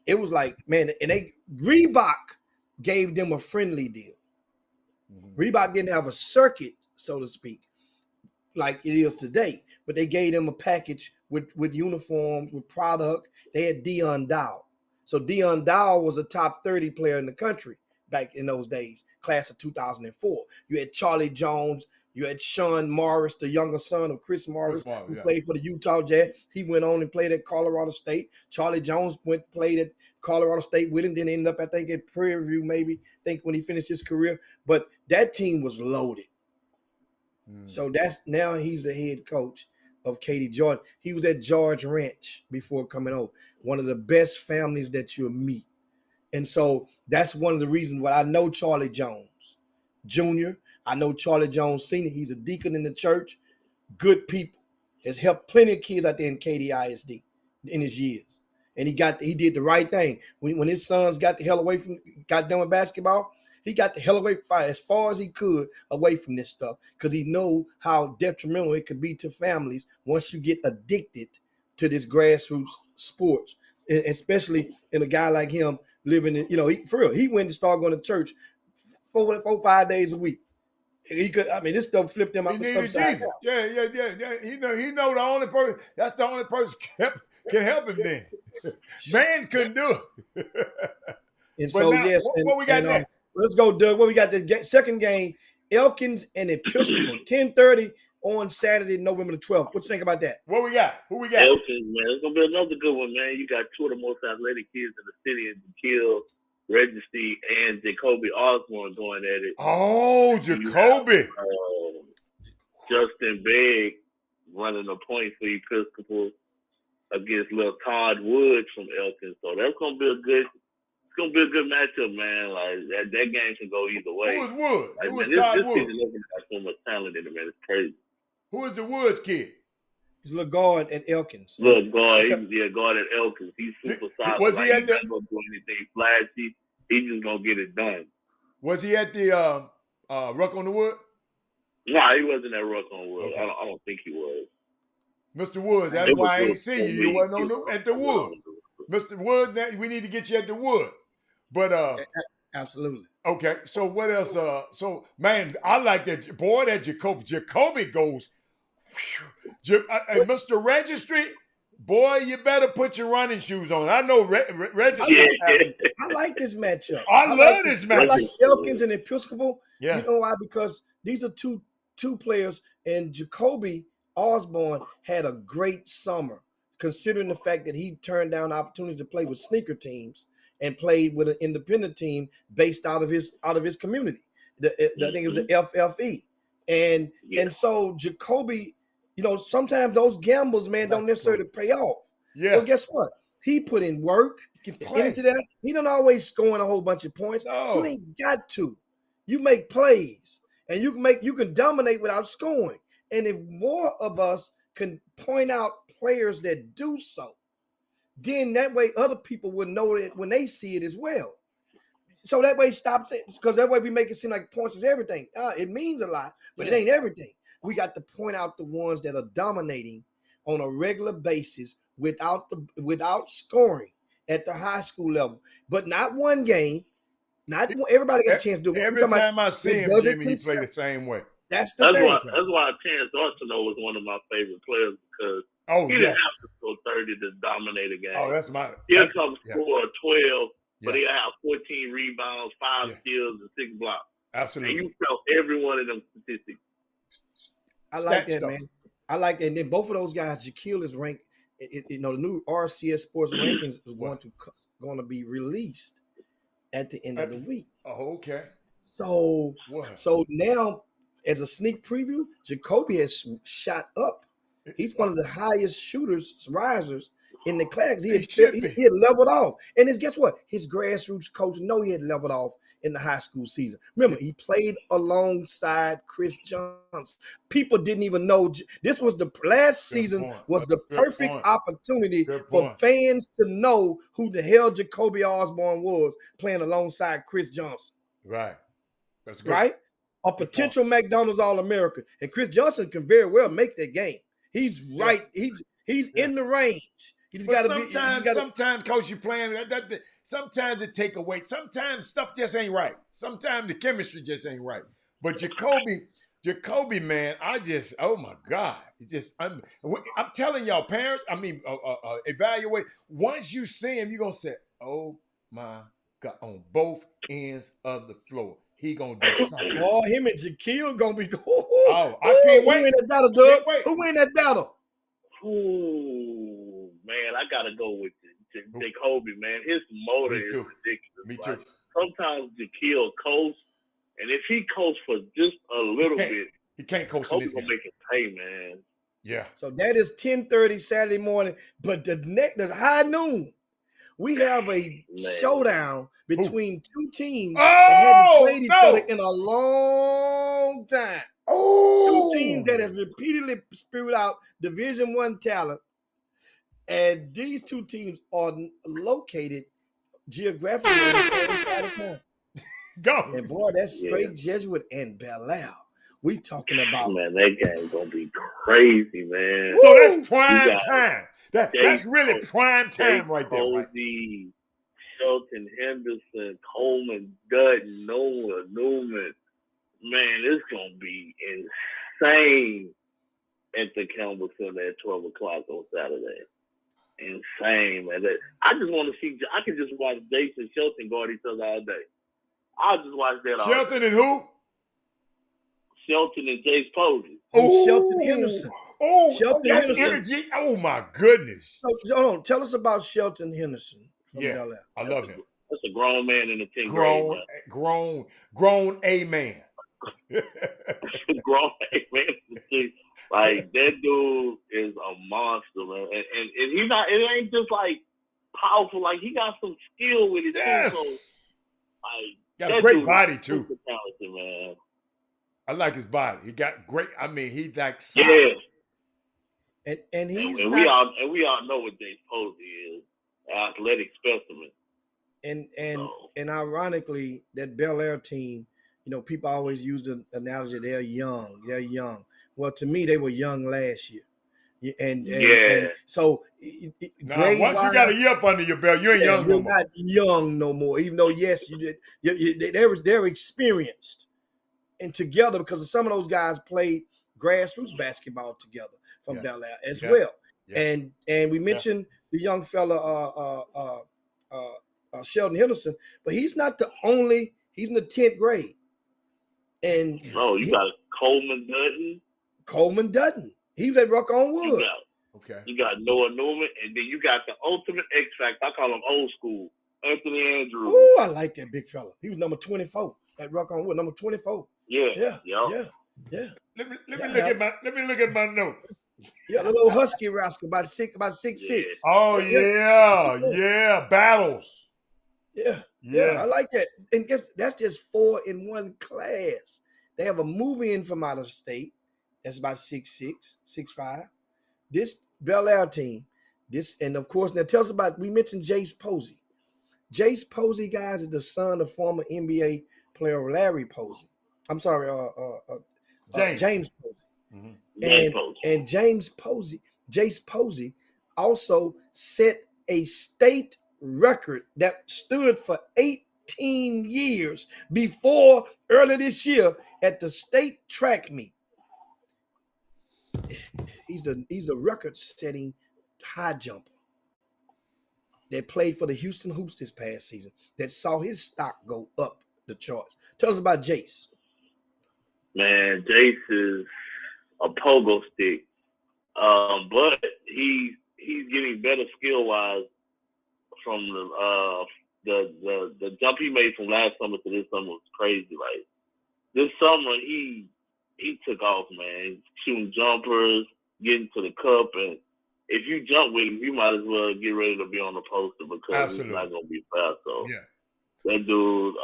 Speaker 4: man, and Reebok gave them a friendly deal. Reebok didn't have a circuit, so to speak, like it is today, but they gave them a package with uniforms, with product. They had Dion Dow. So Dion Dow was a top 30 player in the country back in those days, class of 2004. You had Charlie Jones. You had Sean Morris, the younger son of Chris Morris, who played for the Utah Jazz. He went on and played at Colorado State. Charlie Jones played at Colorado State with him, then ended up, I think, at Prairie View maybe, when he finished his career. But that team was loaded. So now he's the head coach of Katy Jordan. He was at George Ranch before coming over. One of the best families that you'll meet. And so that's one of the reasons why I know Charlie Jones Jr., I know Charlie Jones Sr., he's a deacon in the church, good people, has helped plenty of kids out there in Katy ISD in his years. And he did the right thing. When his sons got done with basketball, he got the hell away as far as he could away from this stuff, because he know how detrimental it could be to families once you get addicted to this grassroots sports, especially in a guy like him living in, he went to start going to church 4-5 days a week. He could, this stuff flipped him out.
Speaker 1: He needed Jesus. Yeah. He know the only person. That's the only person can help him. Then man couldn't do it.
Speaker 4: And so now, yes,
Speaker 1: what we got next?
Speaker 4: Let's go, Doug. What we got? The second game, Elkins and Episcopal, 10:30 on Saturday, November the 12th. What you think about that?
Speaker 1: What we got? Who we got?
Speaker 5: Elkins, man. It's gonna be another good one, man. You got two of the most athletic kids in the city, and Jaquil Registry and Jacoby Osborne going at it.
Speaker 1: Oh, Jacoby.
Speaker 5: Justin Begg running a point for Episcopal against little Todd Woods from Elkins. So that's gonna be a good matchup, man. Like that game can go either way.
Speaker 1: Who is Woods?
Speaker 5: Like,
Speaker 1: Who is
Speaker 5: this
Speaker 1: Todd
Speaker 5: kid
Speaker 1: Woods?
Speaker 5: is looking at so much talent in it, man. It's crazy.
Speaker 1: Who is the Woods kid?
Speaker 4: He's a little guard at Elkins.
Speaker 5: Look, guard. He's guard at Elkins. He's super solid.
Speaker 1: Was he at
Speaker 5: He's not gonna do anything flashy. He's just gonna get it done.
Speaker 1: Was he at the Ruck on the Wood?
Speaker 5: No, he wasn't at Ruck on Wood. Okay. I don't think he was.
Speaker 1: Mr. Woods, that's why I ain't see you. You wasn't at the Wood. Mr. Wood, we need to get you at the Wood. But
Speaker 4: absolutely.
Speaker 1: Okay, so what else? So man, I like that boy. That Jacoby goes. And Mr. Registry, boy, you better put your running shoes on. I know Registry.
Speaker 4: I like this matchup.
Speaker 1: I love this matchup.
Speaker 4: I like Elkins and Episcopal.
Speaker 1: Yeah.
Speaker 4: You know why? Because these are two players, and Jacoby Osborne had a great summer, considering the fact that he turned down opportunities to play with sneaker teams and played with an independent team based out of his community. I think it was the FFE. And so Jacoby, sometimes those gambles, man, don't necessarily pay off.
Speaker 1: Yeah.
Speaker 4: Well, guess what? He put in work into that. He don't always scoring a whole bunch of points.
Speaker 1: No.
Speaker 4: You ain't got to. You make plays, and you can dominate without scoring. And if more of us can point out players that do so, then that way other people will know it when they see it as well. So that way stops it, because that way we make it seem like points is everything. It means a lot, but it ain't everything. We got to point out the ones that are dominating on a regular basis without scoring at the high school level, but not one game. Not everybody got a chance to do it.
Speaker 1: Every time I see him, Jimmy, he played the same way.
Speaker 4: That's the thing.
Speaker 5: That's why Terrence Arsenault was one of my favorite players, because he didn't have to score 30 to dominate a game.
Speaker 1: Oh, that's my.
Speaker 5: He'll come score 12, but he'll have 14 rebounds, 5 steals, and 6 blocks.
Speaker 1: Absolutely.
Speaker 5: And you felt every one of them statistics.
Speaker 4: I like
Speaker 1: Stat
Speaker 4: that,
Speaker 1: stuff.
Speaker 4: man. I like that. And then both of those guys, Jaquil is ranked. The new RCS Sports rankings is
Speaker 1: What?
Speaker 4: going to be released at the end of the week.
Speaker 1: Oh, okay.
Speaker 4: So
Speaker 1: What?
Speaker 4: now, as a sneak preview, Jacoby has shot up. He's one of the highest shooters, risers in the class. He
Speaker 1: should
Speaker 4: had
Speaker 1: be.
Speaker 4: leveled off. And guess what? His grassroots coach know he had leveled off in the high school season. Remember, he played alongside Chris Johnson. People didn't even know. This was the last season
Speaker 1: point.
Speaker 4: was the
Speaker 1: Good
Speaker 4: perfect
Speaker 1: point.
Speaker 4: opportunity
Speaker 1: Good
Speaker 4: for
Speaker 1: point.
Speaker 4: fans to know who the hell Jacoby Osborne was playing alongside Chris Johnson.
Speaker 1: Right. That's good.
Speaker 4: Right? A potential McDonald's All-American. And Chris Johnson can very well make that game. He's right. He's in the range. He just got to be.
Speaker 1: Sometimes, coach, you playing that. Sometimes it take away. Sometimes stuff just ain't right. Sometimes the chemistry just ain't right. But Jacoby, man, oh my God, I'm telling y'all, parents. Evaluate. Once you see him, you are gonna say, oh my God, on both ends of the floor, he gonna do something.
Speaker 4: Oh, him and Jaquil gonna be.
Speaker 1: I can't wait.
Speaker 4: Who win that battle, Doug? Who win that battle?
Speaker 5: Ooh, man, I gotta go with Jacoby, man. His motor is ridiculous.
Speaker 1: Me too.
Speaker 5: Sometimes Jaquil coasts, and if he coasts for just a little bit,
Speaker 1: he can't coast in this game.
Speaker 5: Gonna make it pay, man.
Speaker 1: Yeah.
Speaker 4: So that is 10:30 Saturday morning. But the high noon, we have a showdown between two teams that haven't played each other in a long time.
Speaker 1: Oh,
Speaker 4: two teams that have repeatedly spewed out Division I talent, and these two teams are located geographically on the same side of town.
Speaker 1: Go.
Speaker 4: And boy, that's straight Jesuit and Bel Air. We talking about,
Speaker 5: man, that game's gonna be crazy, man.
Speaker 1: So that's prime time. That's really prime time right there. Right?
Speaker 5: Shelton Henderson, Coleman, Dutton, Noah Newman. Man, it's gonna be insane at the Campbell Center at 12 o'clock on Saturday. Insane, man. I just want to see. I can just watch Jason and Shelton guard each other all day. I'll just watch that all
Speaker 1: Shelton
Speaker 5: day.
Speaker 1: And who?
Speaker 5: Shelton and Jace Posey.
Speaker 4: Oh, Shelton Henderson.
Speaker 1: Oh,
Speaker 4: Shelton
Speaker 1: that's
Speaker 4: Henderson.
Speaker 1: Energy. Oh my goodness.
Speaker 4: So, hold on. Tell us about Shelton Henderson from Bel Air.
Speaker 1: I love him.
Speaker 5: That's a grown man in the 10th grade.
Speaker 1: Grown A man.
Speaker 5: Grown A man. Like, that dude is a monster, man. And he's not, it ain't just like powerful. Like, he got some skill with it,
Speaker 1: yes.
Speaker 5: too. So, like,
Speaker 1: got a great body, too.
Speaker 5: Super talented, man.
Speaker 1: I like his body. He got great. I mean, he's like
Speaker 5: solid.
Speaker 4: Yeah. And he's
Speaker 5: and we all know what Jace Posey is. Athletic specimen.
Speaker 4: And ironically, that Bel Air team, you know, people always use the analogy they're young. They're young. Well, to me, they were young last year. And so
Speaker 1: once you got a year up under your belt, you ain't young no more.
Speaker 4: You're not young no more, even though, yes, you did. They're experienced and together because some of those guys played grassroots basketball together from Bel Air as well. Yeah. And we mentioned the young fella, Sheldon Henderson, but he's not the only. He's in the 10th grade. And
Speaker 5: you got Coleman Dutton.
Speaker 4: Coleman Dutton. He was at Rock on Wood.
Speaker 5: You got Noah Newman, and then you got the ultimate X Factor. I call him old school, Anthony Andrews.
Speaker 4: Oh, I like that big fella. He was number 24 at Rock on Wood. Number 24.
Speaker 5: Yeah.
Speaker 1: Let me look at my note.
Speaker 4: Yeah, the little husky rascal, about 6'6".
Speaker 1: Oh yeah, battles.
Speaker 4: Yeah, I like that. And guess that's just 4 in one class. They have a movie in from out of state that's about 6'6", 6'5". This Bel Air team, and of course, now tell us about. We mentioned Jace Posey. Jace Posey, guys, is the son of former NBA player Larry Posey. I'm sorry, James Posey. Mm-hmm. And Jace Posey also set a state record that stood for 18 years before earlier this year at the state track meet. He's a record-setting high jumper that played for the Houston Hoops this past season that saw his stock go up the charts. Tell us about Jace.
Speaker 5: Man, Jace is a pogo stick, but he's getting better skill wise from the jump he made from last summer to this summer was crazy. Like this summer, he took off, man. Shooting jumpers, getting to the cup, and if you jump with him, you might as well get ready to be on the poster because it's not gonna be fast. So that dude,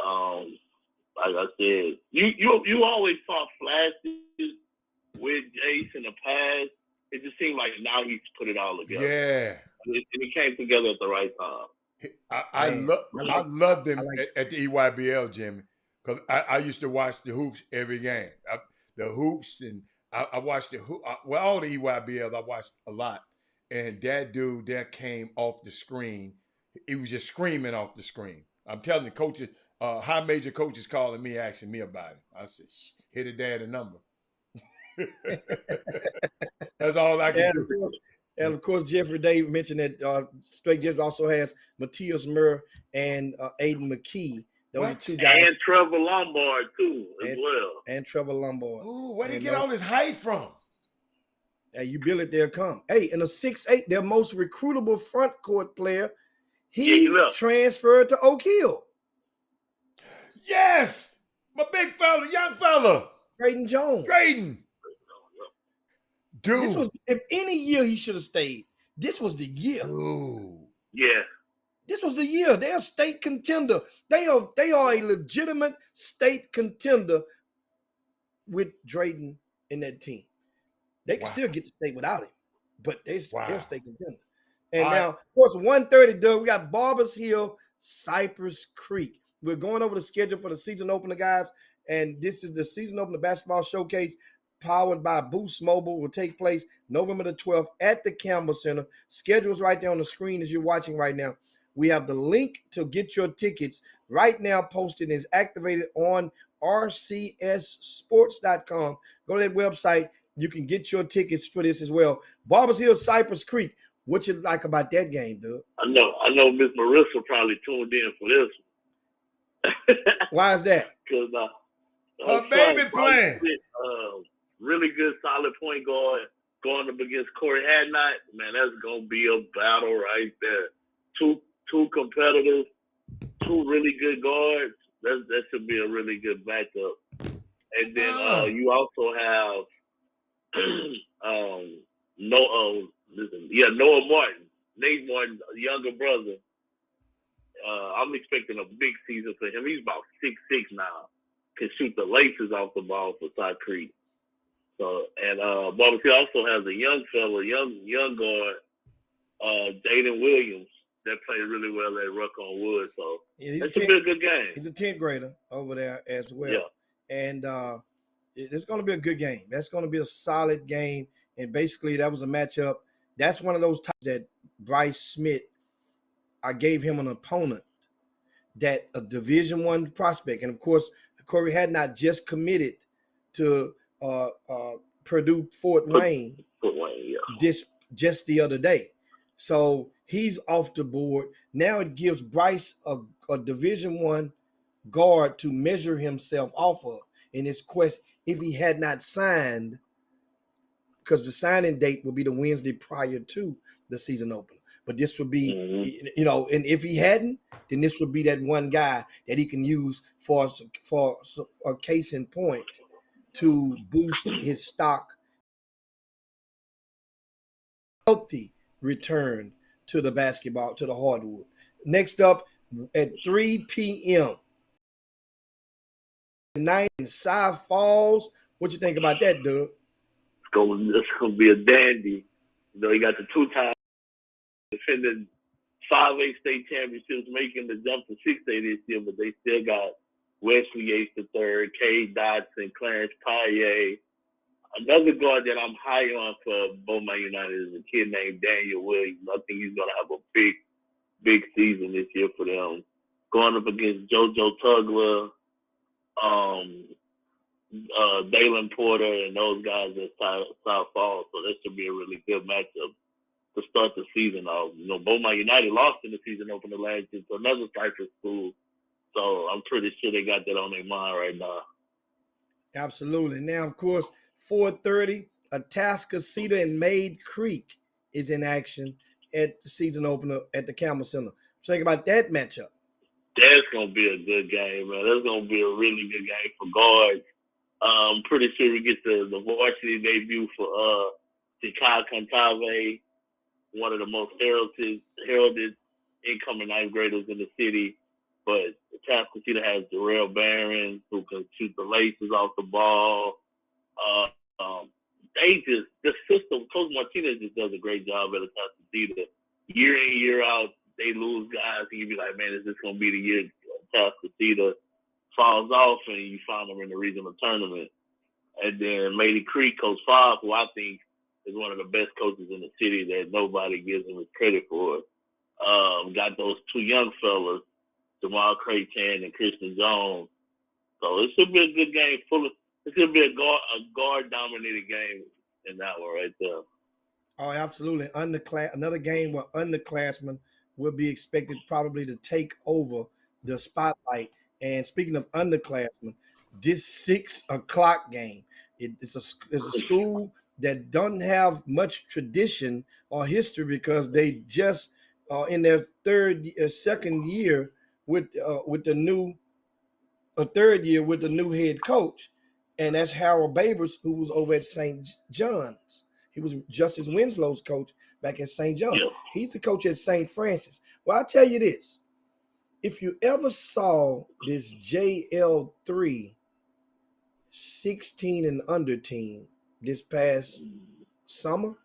Speaker 5: like I said, you always saw flashes with Jace in the past. It just seemed like now he's put it all together.
Speaker 1: Yeah.
Speaker 5: And it came together at the right time.
Speaker 1: I loved him at the EYBL, Jimmy, because I used to watch the hoops every game. The hoops, and I watched the hoop. Well, all the EYBLs I watched a lot. And that dude that came off the screen, he was just screaming off the screen. I'm telling the coaches, high major coaches calling me, asking me about it. I said, hit a dad a number. That's all I can do.
Speaker 4: And of course, Jeffrey Dave mentioned that Straight Jeffrey also has Matthias Murr and Aiden McKee. Those are two guys.
Speaker 5: And Trevor Lombard too, as well.
Speaker 4: And Trevor Lombard.
Speaker 1: Ooh, where did he get all this height from?
Speaker 4: Hey, you build it, they'll come. Hey, and a 6'8", their most recruitable front court player, he transferred to Oak Hill.
Speaker 1: Yes, my big fella, young fella,
Speaker 4: Drayden Jones.
Speaker 1: Drayden. Dude.
Speaker 4: This was, if any year he should have stayed, this was the year.
Speaker 1: Ooh.
Speaker 5: Yeah.
Speaker 4: This was the year. They're a state contender. They are a legitimate state contender with Drayden in that team. They can still get to state without him, but they're state contender. And now, of course, 1:30, Doug, we got Barbers Hill, Cypress Creek. We're going over the schedule for the season opener, guys. And this is the season opener basketball showcase powered by Boost Mobile. Will take place November the 12th at the Campbell Center. Schedule's right there on the screen as you're watching right now. We have the link to get your tickets right now posted and is activated on rcssports.com. Go to that website. You can get your tickets for this as well. Barbers Hill, Cypress Creek. What you like about that game, Doug?
Speaker 5: I know Miss Marissa probably tuned in for this one.
Speaker 4: Why is that?
Speaker 5: Because
Speaker 1: her baby playing.
Speaker 5: Really good, solid point guard going up against Corey Hadnot. Man, that's gonna be a battle right there. Two competitors, two really good guards. That should be a really good matchup. And then you also have Noah Martin, Nate Martin, younger brother. I'm expecting a big season for him. He's about 6'6" now. Can shoot the laces off the ball for Side Creek. So Barbers Hill also has a young fella, young guard, Jaden Williams, that played really well at Ruck on Wood. So that should be a good game.
Speaker 4: He's a 10th grader over there as well. Yeah. And it's going to be a good game. That's going to be a solid game. And basically, that was a matchup. That's one of those times that Bryce Smith, I gave him an opponent that a Division I prospect. And, of course, Corey had not just committed to Purdue Fort Wayne just the other day. So he's off the board. Now it gives Bryce a Division I guard to measure himself off of in his quest if he had not signed, because the signing date will be the Wednesday prior to the season opener. But this would be, and if he hadn't, then this would be that one guy that he can use for a case in point to boost his stock. Healthy return to the basketball, to the hardwood. Next up at 3 p.m. night in Cy Falls. What you think about that, Doug?
Speaker 5: It's gonna be a dandy. You got the two-time defending 5A state championships, making the jump to 6A this year, but they still got Wesley Yates III, Cade Dotson, Clarence Paye. Another guard that I'm high on for Beaumont United is a kid named Daniel Williams. I think he's going to have a big season this year for them. Going up against JoJo Tugler, Dalen Porter, and those guys at South Falls. So that should be a really good matchup to start the season off. Beaumont United lost in the season opener last year to another Cypress school. So I'm pretty sure they got that on their mind right now.
Speaker 4: Absolutely. Now, of course, 4:30, Atascocita and Maid Creek is in action at the season opener at the Campbell Center. Think about that matchup.
Speaker 5: That's gonna be a good game, man. That's gonna be a really good game for guards. I'm pretty sure we get the varsity debut for Tikai Cantave, one of the most heralded incoming ninth graders in the city. But Atascocita has Darrell Barron, who can shoot the laces off the ball. The system, Coach Martinez just does a great job at Atascocita. Year in, year out, they lose guys, and you be like, man, is this going to be the year Atascocita falls off and you find them in the regional tournament? And then Maiden Creek, Coach Fobb, who I think is one of the best coaches in the city that nobody gives him his credit for. Got those two young fellas, Jamal Crayton and Christian Jones. So it should be a good game. It should be a guard-dominated game in that one right there.
Speaker 4: Oh, absolutely. Another game where underclassmen will be expected probably to take over the spotlight. And speaking of underclassmen, this 6 o'clock game, it's a school that doesn't have much tradition or history because they just are in their second year with the new third year with the new head coach, and that's Harold Babers, who was over at St. John's. He was Justice Winslow's coach back at St. John's.
Speaker 5: Yeah.
Speaker 4: He's the coach at St. Francis. Well, I'll tell you this. If you ever saw this JL3 16 and under team this past summer,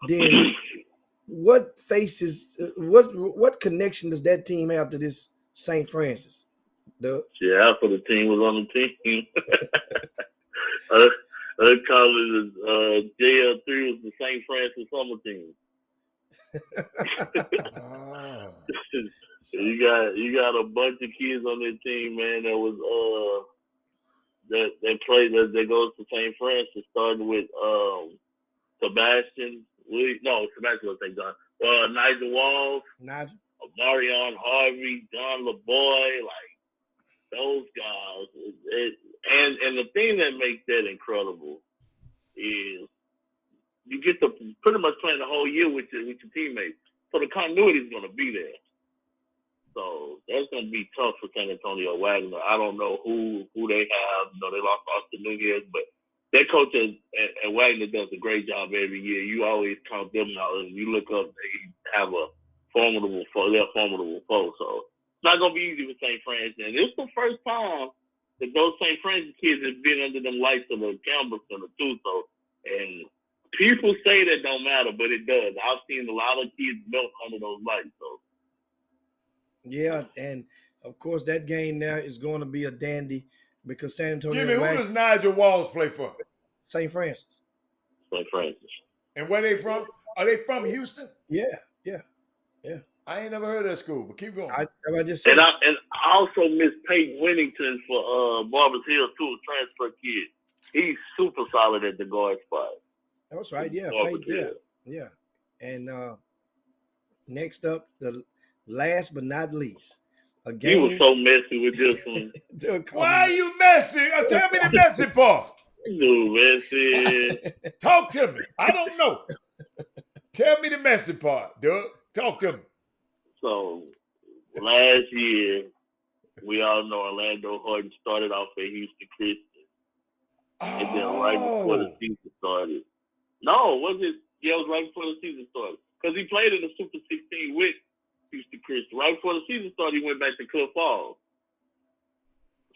Speaker 4: then what connection does that team have to this St. Francis?
Speaker 5: Yeah, half of the team was on the team. I call it JL3 was the St. Francis summer team.
Speaker 1: Oh.
Speaker 5: You got a bunch of kids on their team, man. That was that played that goes to St. Francis, starting with Sebastian was St. John. Nigel Walls, Marion Harvey, John LeBoy, like those guys. And the thing that makes that incredible is you get to pretty much playing the whole year with your teammates. So the continuity is going to be there. So that's going to be tough for San Antonio Wagner. I don't know who they have. They lost Austin Nunez, but their coach at Wagner does a great job every year. You always count them out, and you look up, they have a formidable foe. They're a formidable foe. So it's not going to be easy with St. Francis. And it's the first time that those St. Francis kids have been under them lights of the Campbell Center too. So, and people say that don't matter, but it does. I've seen a lot of kids melt under those lights. So.
Speaker 4: Yeah, and of course that game now is going to be a dandy because San Antonio.
Speaker 1: Jimmy, who does Nigel Walls play for?
Speaker 4: St. Francis.
Speaker 5: St. Francis.
Speaker 1: And where they from? Are they from Houston?
Speaker 4: Yeah.
Speaker 1: I ain't never heard of that school, but keep going.
Speaker 4: I just said.
Speaker 5: And I also miss Peyton Winnington for Barbers Hill too, a transfer kid. He's super solid at the guard spot.
Speaker 4: That's right. Yeah. Yeah. And next up, the last but not least, a game.
Speaker 5: He was so messy with this one.
Speaker 1: Why are you messy? Tell me the messy part.
Speaker 5: You messy.
Speaker 1: Talk to me. I don't know. Tell me the messy part, Doug. Talk to me.
Speaker 5: So, last year, we all know Orlando Horton started off at Houston Christian. And then right before the season started. No, was it? Yeah, it was right before the season started. Because he played in the Super 16 with Houston Christian. Right before the season started, he went back to Cliff Falls.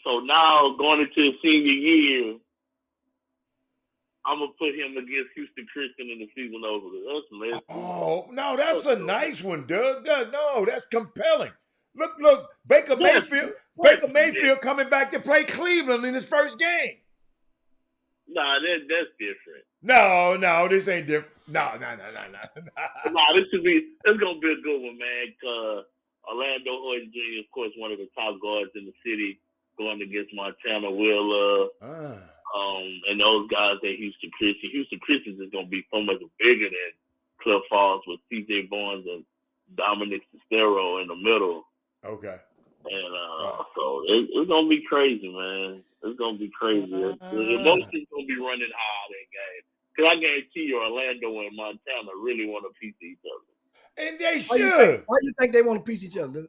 Speaker 5: So now, going into his senior year, I'm going to put him against Houston Christian in the season over. That's amazing.
Speaker 1: Oh, no, that's a nice one, Doug. No, that's compelling. Look, Baker Mayfield coming back to play Cleveland in his first game.
Speaker 5: Nah, that's different.
Speaker 1: No, this ain't different. No.
Speaker 5: Nah, it's going to be a good one, man. Orlando Horton Jr., of course, one of the top guards in the city, going against Montana Wheeler. And those guys at Houston Christian. Houston Christian is going to be so much bigger than Cliff Falls with C.J. Barnes and Dominic Cestero in the middle.
Speaker 1: Okay.
Speaker 5: And so it's gonna be crazy, man. It's gonna be crazy. The emotions gonna be running high that game. Cause I guarantee you, Orlando and Montana really want a piece of each other.
Speaker 1: And they
Speaker 4: Why you think they want to piece each other?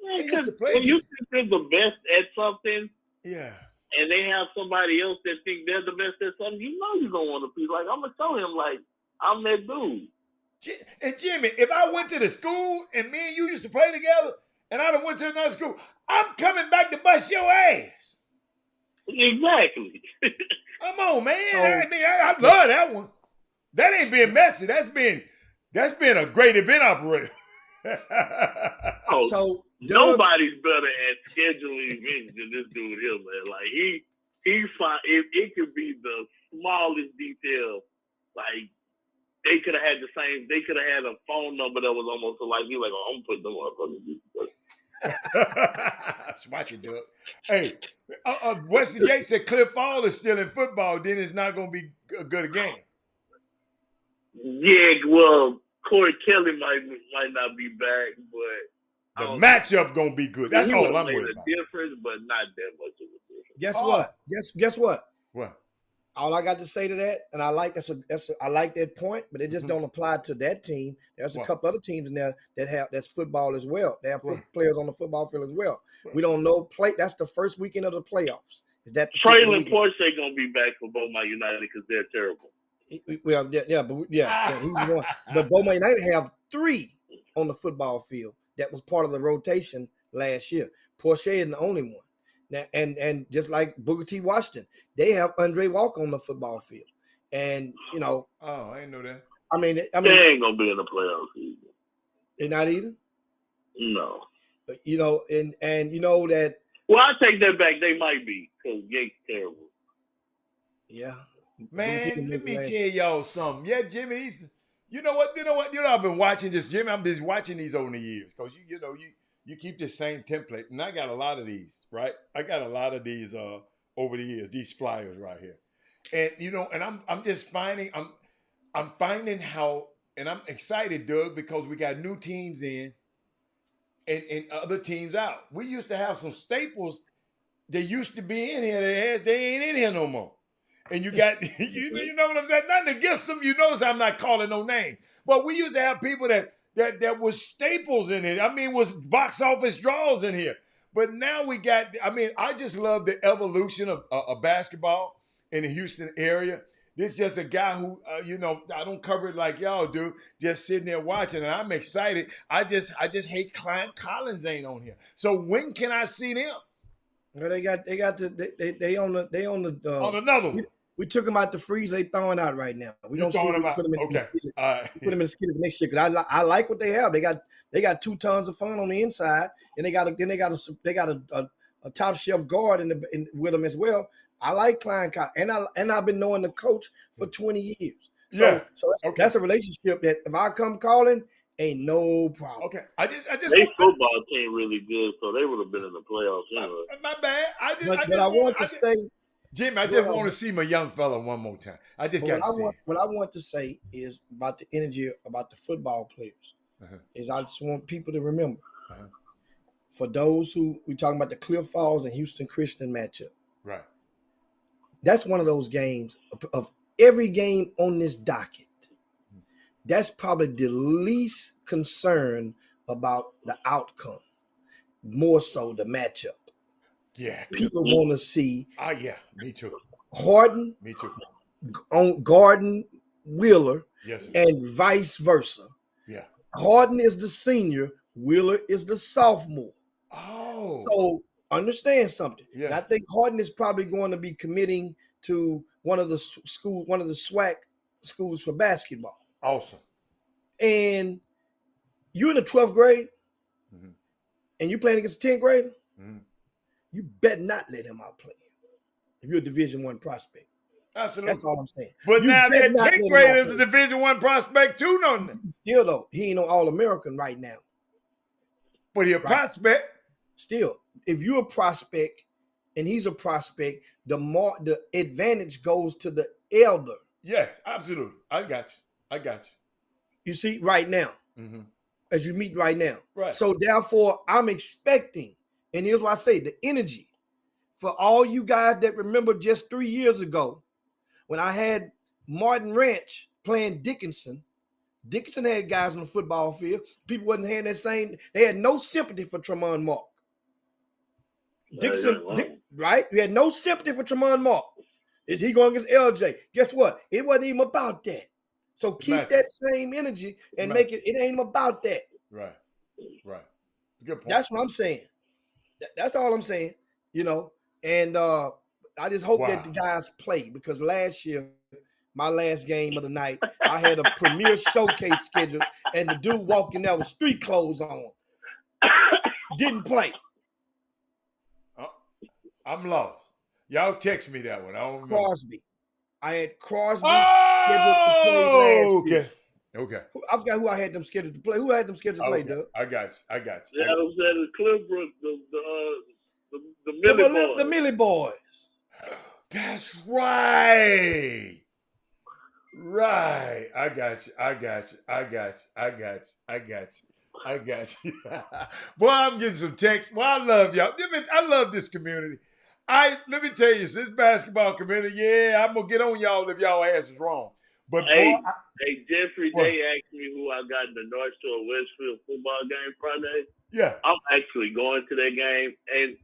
Speaker 5: Yeah,
Speaker 1: They used to
Speaker 5: because
Speaker 1: play
Speaker 5: when you
Speaker 1: this-
Speaker 5: think they're the best at something,
Speaker 1: Yeah.
Speaker 5: and they have somebody else that think they're the best at something, you know you're gonna want a piece. Like I'm gonna tell him, like I'm that dude.
Speaker 1: And Jimmy, if I went to the school and me and you used to play together, and I done went to another school, I'm coming back to bust your ass.
Speaker 5: Exactly.
Speaker 1: Come on, man.
Speaker 4: So-
Speaker 1: I love that one. That ain't being messy. That's been a great event operator.
Speaker 5: Oh,
Speaker 4: So
Speaker 5: nobody's better at scheduling events than this dude here, man. Like he's fine. It could be the smallest detail. Like they could have had the same. They could have had a phone number that was almost like you. Like, oh, I'm putting them up on the.
Speaker 1: Watch it, Doug. Hey, Wesley Yates said Cliff Fall is still in football. Then it's not going to be good again.
Speaker 5: Yeah, well, Corey Kelly might not be back, but
Speaker 1: The matchup going to be good. That's
Speaker 5: he
Speaker 1: all
Speaker 5: would've
Speaker 1: I'm
Speaker 5: made
Speaker 1: worried
Speaker 5: a
Speaker 1: about.
Speaker 5: difference, but not that much of a difference.
Speaker 4: guess what? Guess what?
Speaker 1: What?
Speaker 4: All I got to say to that, and I like I like that point, but it just don't apply to that team. There's a
Speaker 1: What?
Speaker 4: couple other teams in there that's football as well. They have
Speaker 1: What?
Speaker 4: players on the football field as well.
Speaker 1: What?
Speaker 4: We don't know That's the first weekend of the playoffs. Is that particular
Speaker 5: Traylon
Speaker 4: weekend?
Speaker 5: Porsche gonna be back for Beaumont United because they're terrible.
Speaker 4: Well, yeah, he's the one. But Beaumont United have 3 on the football field that was part of the rotation last year. Porsche is the only one. Now, and just like Booker T. Washington, they have Andre Walker on the football field. And
Speaker 1: Oh, I didn't know that.
Speaker 4: I mean,
Speaker 5: They ain't gonna be in the playoffs either.
Speaker 4: they're not either.
Speaker 5: No.
Speaker 4: But, and you know that,
Speaker 5: Well, I take that back. They might be because Yates terrible.
Speaker 4: yeah.
Speaker 1: Man, let me tell y'all something. Yeah, Jimmy, you know what? I've been watching this, Jimmy. I'm just watching these over the years because you keep the same template, and I got a lot of these, right? I got a lot of these over the years, these flyers right here, and I'm just finding I'm finding how, and I'm excited, Doug, because we got new teams in, and other teams out. We used to have some staples that used to be in here. They ain't in here no more. And you got, you know what I'm saying? Nothing against them. You notice I'm not calling no name. But we used to have people that was staples in it. I mean, was box office draws in here. But now we got, I just love the evolution of basketball in the Houston area. This is just a guy who, I don't cover it like y'all do, just sitting there watching, and I'm excited. I just hate Clint Collins ain't on here. So when can I see them?
Speaker 4: Well, they on
Speaker 1: another one.
Speaker 4: We took them out the freeze. They throwing out right now. We don't see
Speaker 1: throwing
Speaker 4: them
Speaker 1: them out.
Speaker 4: put them in.
Speaker 1: Okay.
Speaker 4: Put them in the skid for next year because I like what they have. They got 2 tons of fun on the inside, and they got a top shelf guard in with them as well. I like Klein Collins, and I've been knowing the coach for 20 years. So that's a relationship that if I come calling, ain't no problem.
Speaker 1: Okay, I just
Speaker 5: Their football team really good, so they would have been in the playoffs anyway.
Speaker 1: My bad. Jimmy, I just want to see my young fella one more time. I just got to see.
Speaker 4: What I want to say is about the energy about the football players. Is I just want people to remember. For those who we talking about the Cliff Falls and Houston Christian matchup.
Speaker 1: Right.
Speaker 4: That's one of those games of every game on this docket. That's probably the least concern about the outcome, more so the matchup.
Speaker 1: Yeah.
Speaker 4: People want to see.
Speaker 1: Yeah, me too.
Speaker 4: Harden.
Speaker 1: Me too.
Speaker 4: On Garden Wheeler.
Speaker 1: Yes, sir.
Speaker 4: And vice versa.
Speaker 1: Yeah.
Speaker 4: Harden is the senior. Wheeler is the sophomore.
Speaker 1: Oh.
Speaker 4: So understand something.
Speaker 1: Yeah.
Speaker 4: And I think Harden is probably going to be committing to one of the SWAC schools for basketball.
Speaker 1: Awesome.
Speaker 4: And you're in the 12th grade, and you're playing against a 10th grader, you better not let him outplay you if you're a Division I prospect.
Speaker 1: Absolutely.
Speaker 4: That's all I'm saying.
Speaker 1: But
Speaker 4: You
Speaker 1: now
Speaker 4: better
Speaker 1: that
Speaker 4: not
Speaker 1: 10th
Speaker 4: let him
Speaker 1: grader is
Speaker 4: outplay
Speaker 1: a
Speaker 4: you.
Speaker 1: Division I prospect too, no?
Speaker 4: Still, though, he ain't no All-American right now.
Speaker 1: But he a prospect.
Speaker 4: Still, if you're a prospect and he's a prospect, the advantage goes to the elder.
Speaker 1: Yes, absolutely. I got you.
Speaker 4: You see, right now. as you meet right now.
Speaker 1: Right.
Speaker 4: So therefore, I'm expecting, and here's what I say: the energy for all you guys that remember just 3 years ago when I had Martin Ranch playing Dickinson. Dickinson had guys on the football field. People wasn't having that same. They had no sympathy for Tremont Mark. Dixon, right? We had no sympathy for Tremont Mark. Is he going against LJ? Guess what? It wasn't even about that. So keep that same energy and make it. It ain't about that.
Speaker 1: Right. Right. Good point.
Speaker 4: That's what I'm saying. That's all I'm saying. You know, and I just hope that the guys play, because last year, my last game of the night, I had a premier showcase scheduled, and the dude walking there with street clothes on didn't play.
Speaker 1: I'm lost. Y'all text me that one. I don't know.
Speaker 4: Crosby. I had Crosby scheduled to play last year.
Speaker 1: Okay.
Speaker 4: I forgot who I had them scheduled to play. Who had them scheduled to play, Doug?
Speaker 1: I got you.
Speaker 5: Yeah, I was at the Cliffbrook, the Millie Boys.
Speaker 4: The Millie Boys.
Speaker 1: That's right. Right. I got you. Boy, I'm getting some texts. Well, I love y'all. I love this community. Let me tell you, this basketball community, yeah, I'm gonna get on y'all if y'all ass is wrong. But
Speaker 5: hey, Jeffrey, they asked me who I got in the North Shore Westfield football game Friday.
Speaker 1: Yeah.
Speaker 5: I'm actually going to that game, and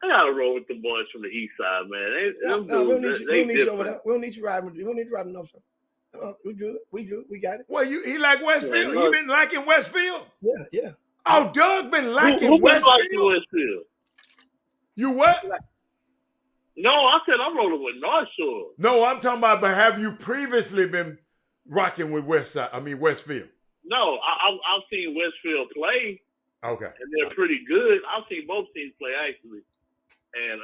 Speaker 5: I gotta roll with the boys from the east side, man.
Speaker 4: We don't need you over there. We don't need you riding. We don't need you riding enough. We good. We got it.
Speaker 1: Well, he like Westfield? He been liking Westfield?
Speaker 4: Yeah.
Speaker 1: Oh, Doug been liking Westfield? You what?
Speaker 5: No, I said I'm rolling with North Shore.
Speaker 1: No, I'm talking about, but have you previously been rocking with Westfield?
Speaker 5: No, I've seen Westfield play.
Speaker 1: Okay.
Speaker 5: And they're pretty good. I've seen both teams play actually. And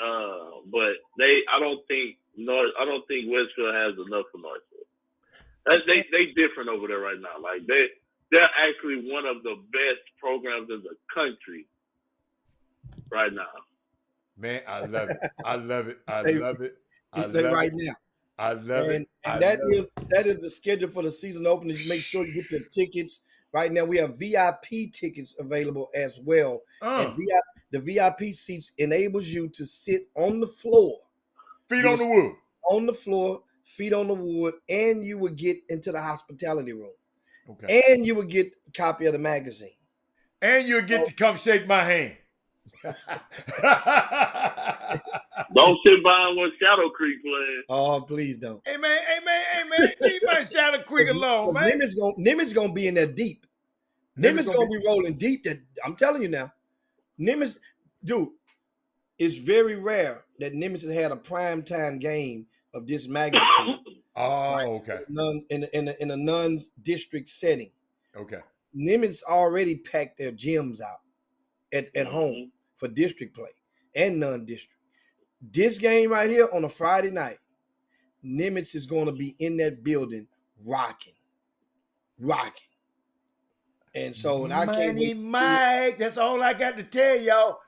Speaker 5: but I don't think Westfield has enough for North Shore. They different over there right now. Like they're actually one of the best programs in the country right now.
Speaker 1: Man, I love it. I love it.
Speaker 4: Right now.
Speaker 1: I love it.
Speaker 4: And that is the schedule for the season opener. You make sure you get your tickets. Right now, we have VIP tickets available as well. And the VIP seats enables you to sit on the floor.
Speaker 1: Feet on the wood.
Speaker 4: On the floor, feet on the wood, and you will get into the hospitality room. Okay. And you will get a copy of the magazine.
Speaker 1: And you'll get to come shake my hand.
Speaker 5: Don't sit by when Shadow Creek playing.
Speaker 4: Oh, please don't.
Speaker 1: Hey man, leave my Shadow Creek alone, man.
Speaker 4: Nimitz gonna be in there deep. Nimitz gonna be rolling deep. That I'm telling you now. Nimitz, dude, it's very rare that Nimitz has had a primetime game of this magnitude.
Speaker 1: Okay.
Speaker 4: In a non-district setting.
Speaker 1: Okay.
Speaker 4: Nimitz already packed their gyms out at home for district play and non-district. This game right here on a Friday night, Nimitz is going to be in that building rocking. And so, and I can't wait.
Speaker 1: Mike, that's all I got to tell y'all.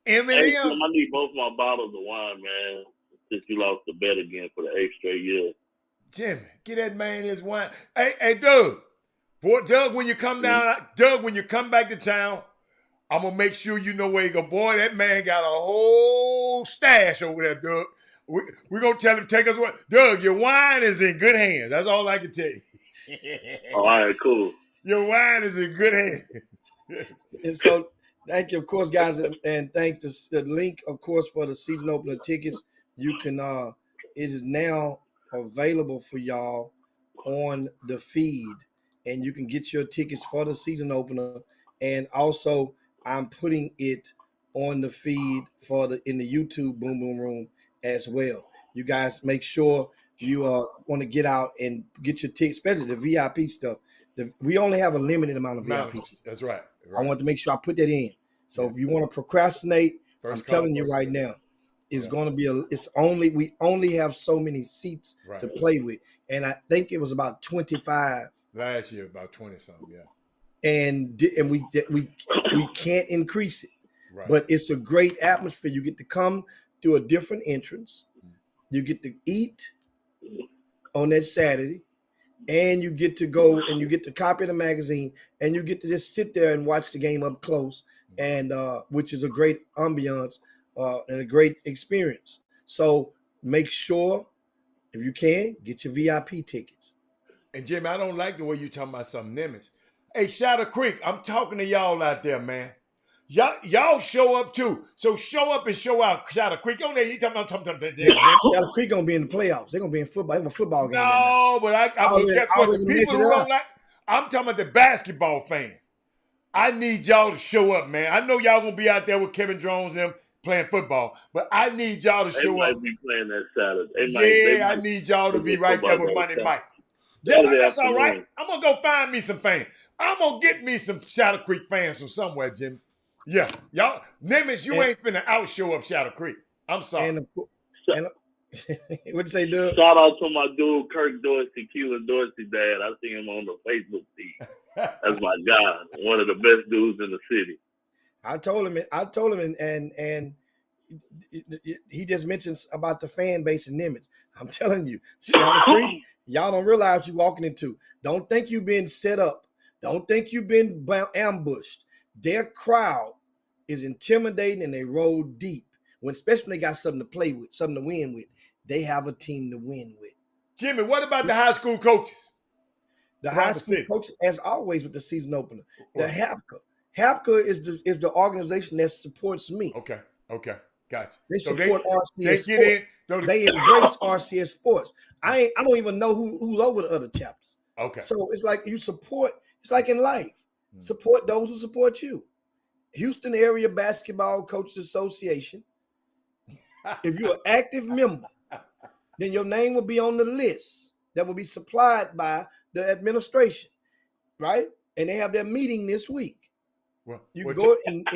Speaker 1: Eminem.
Speaker 5: Hey, I need both my bottles of wine, man. Since you lost the bet again for the 8th straight year.
Speaker 1: Jimmy, get that man his wine. Hey, Doug. Boy, Doug, when you come back to town, I'm going to make sure you know where you go. Boy, that man got a whole stash over there, Doug. We're going to tell him, take us what. Doug, your wine is in good hands. That's all I can tell you.
Speaker 5: All right, cool.
Speaker 1: Your wine is in good hands.
Speaker 4: And so, thank you, of course, guys. And thanks to the link, of course, for the season opener tickets. You can, it is now available for y'all on the feed. And you can get your tickets for the season opener. And also, I'm putting it on the feed in the YouTube Boom Boom Room as well. You guys make sure you want to get out and get your tickets, especially the VIP stuff. We only have a limited amount of VIP.
Speaker 1: That's right.
Speaker 4: I want to make sure I put that in. So if you want to procrastinate, I'm telling you right now, it's going to be we only have so many seats to play with. And I think it was about 25.
Speaker 1: Last year, about 20 something, yeah.
Speaker 4: And we can't increase it.
Speaker 1: Right.
Speaker 4: But it's a great atmosphere. You get to come through a different entrance. You get to eat on that Saturday. and you get to go and you get to copy the magazine, and you get to just sit there and watch the game up close, and which is a great ambiance and a great experience. So make sure, if you can, get your VIP tickets.
Speaker 1: And Jimmy, I don't like the way you talking about some Nimitz. Hey, Shadow Creek, I'm talking to y'all out there, man. Y'all show up too. So show up and show out. Shadow Creek. On there, he talking about
Speaker 4: Shadow Creek gonna be in the playoffs. They're gonna be in football. They have a football game.
Speaker 1: No, but guess what? The people who don't like, I'm talking about the basketball fans. I need y'all to show up, man. I know y'all gonna be out there with Kevin Jones and them playing football, but I need y'all to show up.
Speaker 5: They might be playing that Saturday.
Speaker 1: I need y'all to be right there with Money Mike. Yeah, that's all right. I'm gonna go find me some fans. I'm gonna get me some Shadow Creek fans from somewhere, Jimmy. Yeah, y'all, Nimitz, you ain't finna outshow up Shadow Creek. I'm sorry.
Speaker 4: And what'd you say, Doug?
Speaker 5: Shout out to my dude Kirk Dorsey, Keelan Dorsey dad. I see him on the Facebook feed. That's my guy, one of the best dudes in the city.
Speaker 4: I told him, and he just mentions about the fan base in Nimitz. I'm telling you, Shadow Creek, y'all don't realize what you're walking into. Don't think you've been set up. Don't think you've been ambushed. Their crowd is intimidating, and they roll deep. Especially when they got something to play with, something to win with. They have a team to win with.
Speaker 1: Jimmy, what about the high school coaches?
Speaker 4: The high school coaches, as always with the season opener, the HAPCA. HAPCA is the organization that supports me.
Speaker 1: Okay, gotcha.
Speaker 4: They support RCS Sports.
Speaker 1: Get in.
Speaker 4: They embrace RCS Sports. I don't even know who's over the other chapters.
Speaker 1: Okay.
Speaker 4: So it's like you support. It's like in life. Support those who support you. Houston Area Basketball Coaches Association. If you're an active member, then your name will be on the list that will be supplied by the administration, right? And they have their meeting this week.
Speaker 1: Well,
Speaker 4: you can go and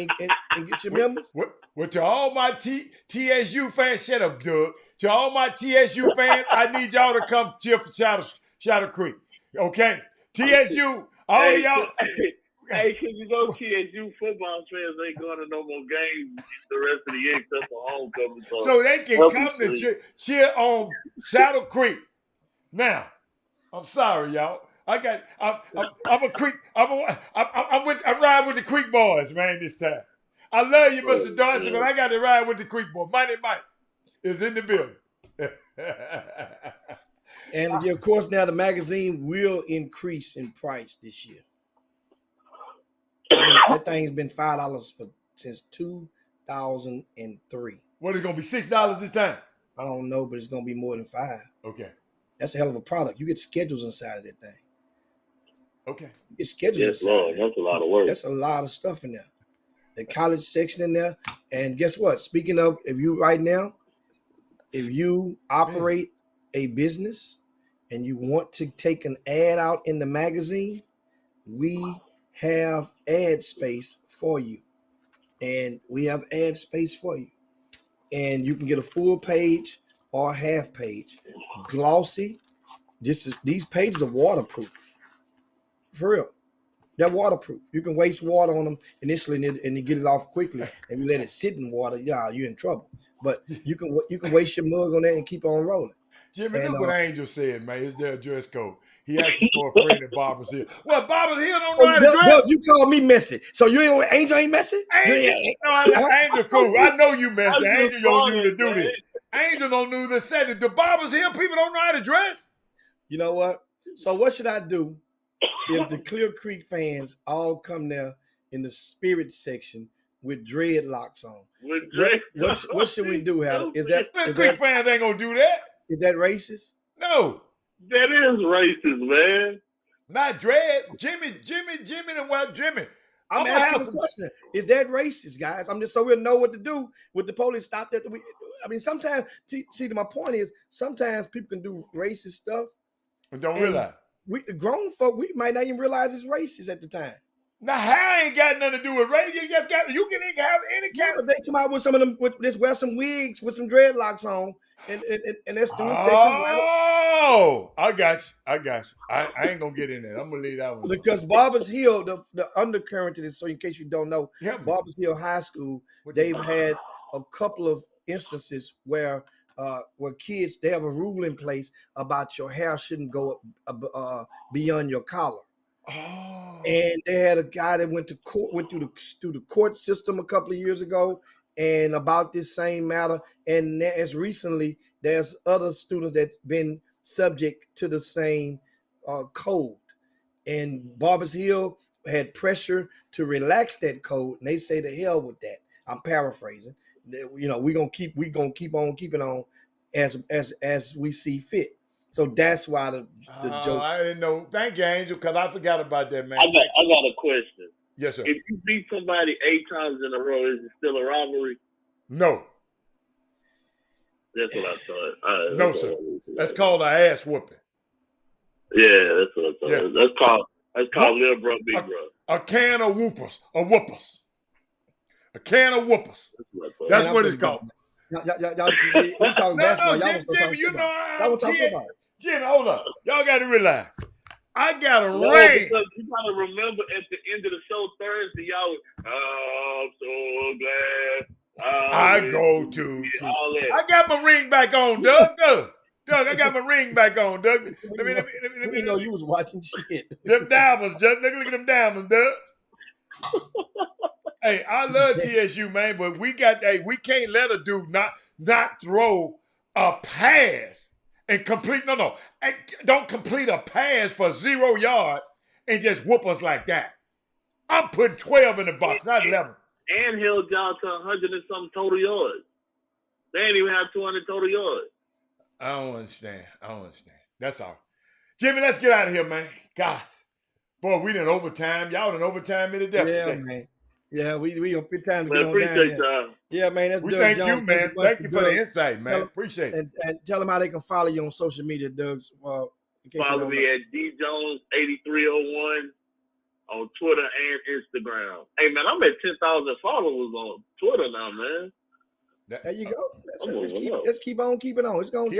Speaker 4: get your members.
Speaker 1: Well, to all my TSU fans, shut up, Doug. To all my TSU fans, I need y'all to come cheer for Shadow Creek. Okay? TSU, all of y'all.
Speaker 5: Hey, because you know TSU football fans ain't going to no more games the rest of the year except for homecoming.
Speaker 1: So they can come to cheer on Shadow Creek. Now, I'm sorry, y'all. I'm riding with the Creek boys, man, this time. I love you, Mr. Dorsey, but I got to ride with the Creek boys. Money Mike is in the building.
Speaker 4: And of course, now the magazine will increase in price this year. That thing's been $5 since 2003.
Speaker 1: What, is it going to be $6 this time?
Speaker 4: I don't know, but it's going to be more than $5.
Speaker 1: Okay.
Speaker 4: That's a hell of a product. You get schedules inside of that thing.
Speaker 1: Okay.
Speaker 4: You get schedules inside.
Speaker 5: That's a lot of work.
Speaker 4: That's a lot of stuff in there. The college section in there. And guess what? Speaking of, if you operate a business and you want to take an ad out in the magazine, we have ad space for you. And we have ad space for you. And you can get a full page or a half page. Glossy. These pages are waterproof. For real. They're waterproof. You can waste water on them initially and you get it off quickly. And you let it sit in water, you're in trouble. But you can waste your mug on that and keep on rolling.
Speaker 1: Jimmy, look what Angel said, man. Is there a dress code? He asked for a friend at Barbers Hill. Well, Barbers Hill don't know how to dress.
Speaker 4: You call me messy. So Angel ain't messy?
Speaker 1: Angel cool. I know you messy. Angel don't know to do this. Angel don't know to say that. The Barbers Hill people don't know how to dress.
Speaker 4: You know what? So what should I do if the Clear Creek fans all come there in the spirit section with dreadlocks on? What should we do, Hal?
Speaker 1: Creek fans ain't gonna do that.
Speaker 4: Is that racist?
Speaker 1: No.
Speaker 5: That is racist, man.
Speaker 1: Not dreads. Jimmy, and what Jimmy?
Speaker 4: I'm asking the question. Is that racist, guys? I'm just so we'll know what to do with the police stop that. Sometimes, my point is, sometimes people can do racist stuff.
Speaker 1: And don't realize.
Speaker 4: Grown folk, we might not even realize it's racist at the time.
Speaker 1: Now, hair ain't got nothing to do with race. You can have any kind of.
Speaker 4: They come out with some of them, wear some wigs with some dreadlocks on, and that's the section.
Speaker 5: Oh,
Speaker 1: I got you. I ain't gonna get in there. I'm gonna leave that one.
Speaker 4: Because Barbers Hill, the undercurrent to this, so in case you don't know, Barbers Hill High School, they've had a couple of instances where where kids, they have a rule in place about your hair shouldn't go up beyond your collar.
Speaker 1: Oh.
Speaker 4: And they had a guy that went through the court system a couple of years ago, and about this same matter. And as recently, there's other students that been subject to the same code. And Barbers Hill had pressure to relax that code, and they say to hell with that. I'm paraphrasing. You know, we're gonna keep on keeping on as we see fit. So that's why the joke.
Speaker 1: I didn't know. Thank you, Angel, because I forgot about that, man.
Speaker 5: I got a question.
Speaker 1: Yes, sir.
Speaker 5: If you beat somebody 8 times in a row, is it still a rivalry?
Speaker 1: No.
Speaker 5: That's what I thought.
Speaker 1: No, sir. That's called an ass whooping.
Speaker 5: Yeah, that's what I thought.
Speaker 1: Yeah.
Speaker 5: That's called little bro, big bro.
Speaker 1: A can of whoopers. A can of whoopers. That's what it's called.
Speaker 4: Y'all we talking basketball. Y'all was
Speaker 1: Jimmy, you know I'm
Speaker 4: talking about.
Speaker 1: Jimmy, hold up. Y'all got to realize. I got a ring.
Speaker 5: Because you got to remember at the end of the show Thursday, y'all was, I'm so glad.
Speaker 1: I go to.
Speaker 5: All that.
Speaker 1: I got my ring back on, Doug. Doug, I got my ring back on, Doug. Let me
Speaker 4: know you was watching shit.
Speaker 1: Them diamonds, Doug. Look at them diamonds, Doug. Hey, I love TSU, man, but we can't let a dude not throw a pass and complete. No, don't complete a pass for 0 yards and just whoop us like that. I'm putting 12 in the box, not 11.
Speaker 5: And held y'all to 100 and something total yards. They ain't even have 200 total yards.
Speaker 1: I don't understand. That's all. Jimmy, let's get out of here, man. Guys, boy, we did overtime. Y'all did overtime in the depth.
Speaker 4: Yeah,
Speaker 1: today.
Speaker 4: man. Yeah, we gonna put time to
Speaker 5: Man,
Speaker 4: get on down
Speaker 5: appreciate
Speaker 4: there.
Speaker 5: y'all.
Speaker 4: Yeah, man. That's
Speaker 1: We
Speaker 4: Doug
Speaker 1: thank
Speaker 4: Jones.
Speaker 1: you, man. Thank you for the insight, man. Appreciate it.
Speaker 4: And tell them how they can follow you on social media, Doug.
Speaker 5: Follow me at djones8301 on Twitter and Instagram. Hey, man, I'm at 10,000 followers on Twitter now, man.
Speaker 4: There you go. Just keep on keeping on. It's gonna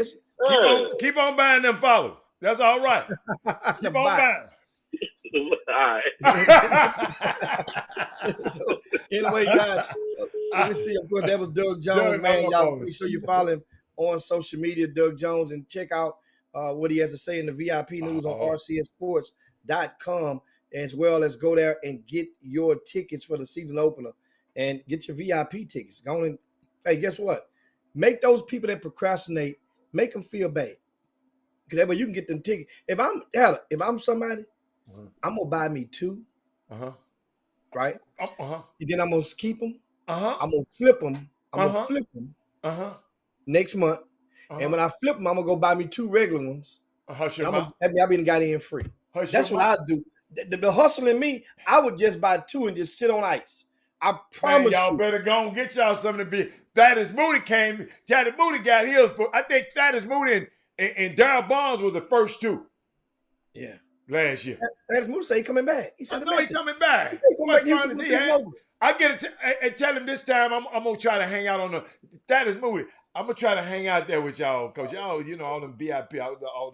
Speaker 1: keep on buying them followers. That's all right. Keep on buying.
Speaker 5: All right.
Speaker 4: So, anyway, guys, let me see. Of course, that was Doug Jones, man. Y'all make sure you follow him on social media, Doug Jones, and check out what he has to say in the VIP news on rcsports.com, as well as go there and get your tickets for the season opener and get your VIP tickets. Go on. Hey, guess what? Make those people that procrastinate, make them feel bad. Because that way you can get them tickets. If I'm somebody, I'm gonna buy me 2. Right? And then I'm gonna keep them. I'm gonna flip them. I'm gonna flip them next month. And when I flip them, I'm gonna go buy me 2 regular ones. I'll be the guy in free. That's what I do. The hustle in me, I would just buy 2 and just sit on ice. I promise
Speaker 1: y'all
Speaker 4: you.
Speaker 1: better go and get y'all something to be. Thaddeus Moody came. Thaddeus Moody got his. I think Thaddeus Moody and Darryl Bonds were the first 2.
Speaker 4: Yeah.
Speaker 1: Last year.
Speaker 4: Thaddeus Moody said he's coming back. He said
Speaker 1: he's coming back. I get it. And tell him this time I'm gonna try to hang out on the Thaddeus Moody. I'm gonna try to hang out there with y'all, because y'all, you know, all them VIP, all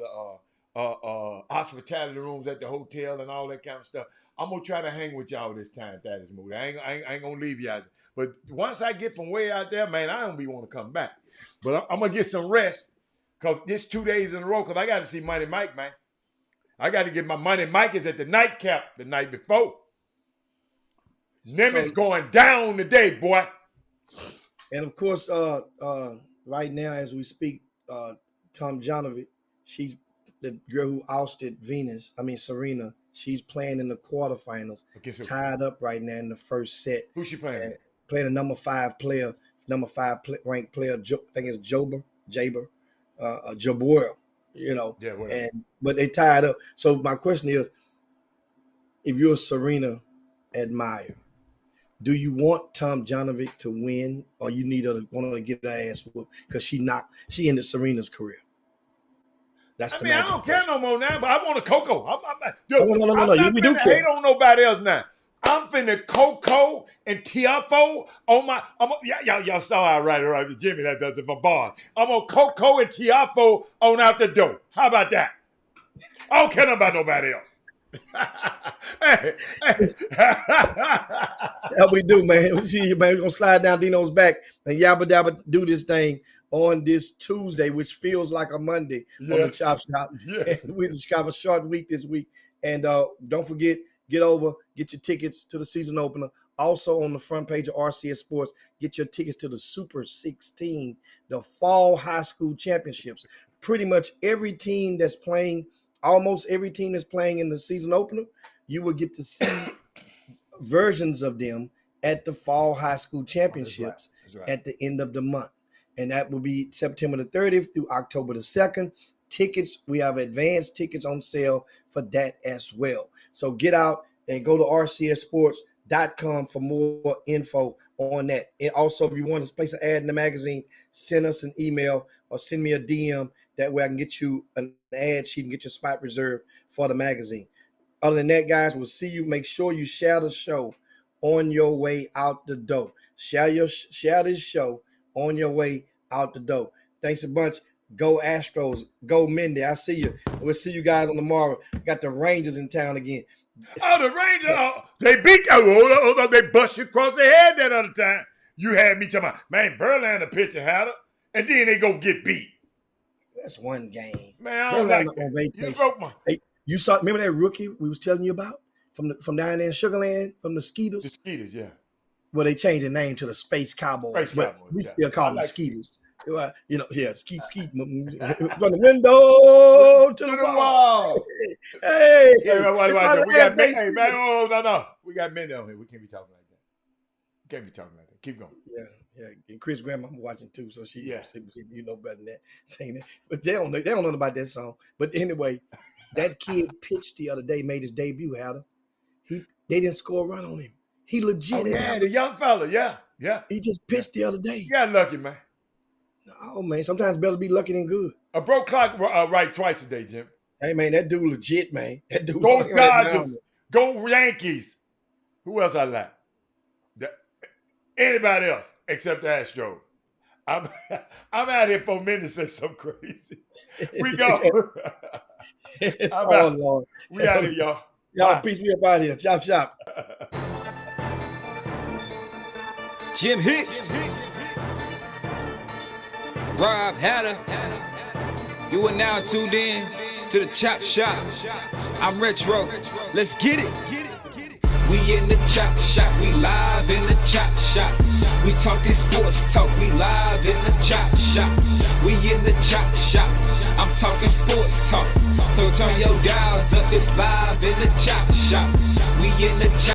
Speaker 1: the hospitality rooms at the hotel and all that kind of stuff. I'm gonna try to hang with y'all this time, Thaddeus Moody. I ain't gonna leave you out there. But once I get from way out there, man, I don't be want to come back. But I'm gonna get some rest, because this 2 days in a row, because I got to see Money Mike, man. I got to get my Money Mike is at the nightcap the night before. Nimitz going down today, boy.
Speaker 4: And of course, right now as we speak, Tomljanovic, she's the girl who ousted Serena. She's playing in the quarterfinals, tied up right now in the first set.
Speaker 1: Who's she playing?
Speaker 4: Playing a number 5 ranked player. I think it's Jabeur, you know.
Speaker 1: Yeah, whatever.
Speaker 4: But they tied up. So my question is, if you're a Serena admirer, do you want Tomljanovic to win, or you want her to get her ass whooped because she ended Serena's career? That's
Speaker 1: I don't care no more now, but I want a Coco.
Speaker 4: No. You do care.
Speaker 1: Hate on nobody else now. I'm finna Coco and Tiafo on my. Y'all saw I right, Jimmy. That's my bar. I'm on Coco and Tiafo on out the door. How about that? I don't care about nobody else.
Speaker 4: How we do, man? We see you, man. We're gonna slide down Dino's back and yabba dabba do this thing on this Tuesday, which feels like a Monday on the
Speaker 1: Yes.
Speaker 4: Chop Shop.
Speaker 1: Yes.
Speaker 4: And we just have a short week this week. And don't forget, get your tickets to the season opener. Also on the front page of RCS Sports, get your tickets to the Super 16, the Fall High School Championships. Pretty much every team that's playing, almost every team that's playing in the season opener, you will get to see versions of them at the Fall High School Championships
Speaker 1: That's right.
Speaker 4: at the end of the month. And that will be September the 30th through October the 2nd. Tickets, we have advanced tickets on sale for that as well. So get out and go to rcsports.com for more info on that. And also, if you want to place an ad in the magazine, send us an email or send me a DM. That way I can get you an ad sheet and get your spot reserved for the magazine. Other than that, guys, we'll see you. Make sure you share the show on your way out the door. Share this show on your way out the door. Thanks a bunch. Go Astros. Go Mindy. I see you. We'll see you guys on tomorrow. We got the Rangers in town again.
Speaker 1: Oh, the Rangers, they beat hold on, they bust you across the head that other time. You had me talking about, man, Verlander pitching had her, and then they go get beat.
Speaker 4: That's one game.
Speaker 1: Man, I don't like
Speaker 4: on
Speaker 1: that.
Speaker 4: vacation.
Speaker 1: You broke my...
Speaker 4: Hey, you saw, remember that rookie we was telling you about from down there in Sugar Land, from the Skeeters?
Speaker 1: The Skeeters, yeah.
Speaker 4: Well, they changed the name to the Space Cowboys.
Speaker 1: Space
Speaker 4: but
Speaker 1: Cowboys,
Speaker 4: we
Speaker 1: yeah.
Speaker 4: still call
Speaker 1: I
Speaker 4: them
Speaker 1: like
Speaker 4: Skeeters. Skeet. From the window to the wall. Hey,
Speaker 1: Hey, watch,
Speaker 4: it's about
Speaker 1: we got
Speaker 4: half
Speaker 1: men.
Speaker 4: day
Speaker 1: Hey, man, oh, no. We got men on here. We can't be talking like that. We can't be talking like that. Keep going.
Speaker 4: Yeah. And Chris Grandma watching too, so she
Speaker 1: Yeah.
Speaker 4: you know better than that saying that. But they don't know about that song. But anyway, that kid pitched the other day, made his debut. Hatter. They didn't score a run on him. He legit.
Speaker 1: Oh, yeah, the young fella. Yeah.
Speaker 4: He just pitched the other day.
Speaker 1: You got lucky, man.
Speaker 4: Oh man, sometimes better be lucky than good.
Speaker 1: A broke clock right twice a day, Jim.
Speaker 4: Hey man, that dude legit, man. That dude.
Speaker 1: Go Dodgers. Go Yankees. Who else I like? Anybody else except the Astros. I'm out here for a minute to say something crazy. We go.
Speaker 4: Oh Lord.
Speaker 1: We out here, y'all.
Speaker 4: Y'all, peace be up out here. Chop shop.
Speaker 6: Jim Hicks, Rob Hatter, you are now tuned in to the Chop Shop. I'm Retro, let's get it. We in the Chop Shop, we live in the Chop Shop. We talking sports talk, we live in the Chop Shop. We in the Chop Shop, I'm talking sports talk. So turn your dials up, it's live in the Chop Shop. We in the Chop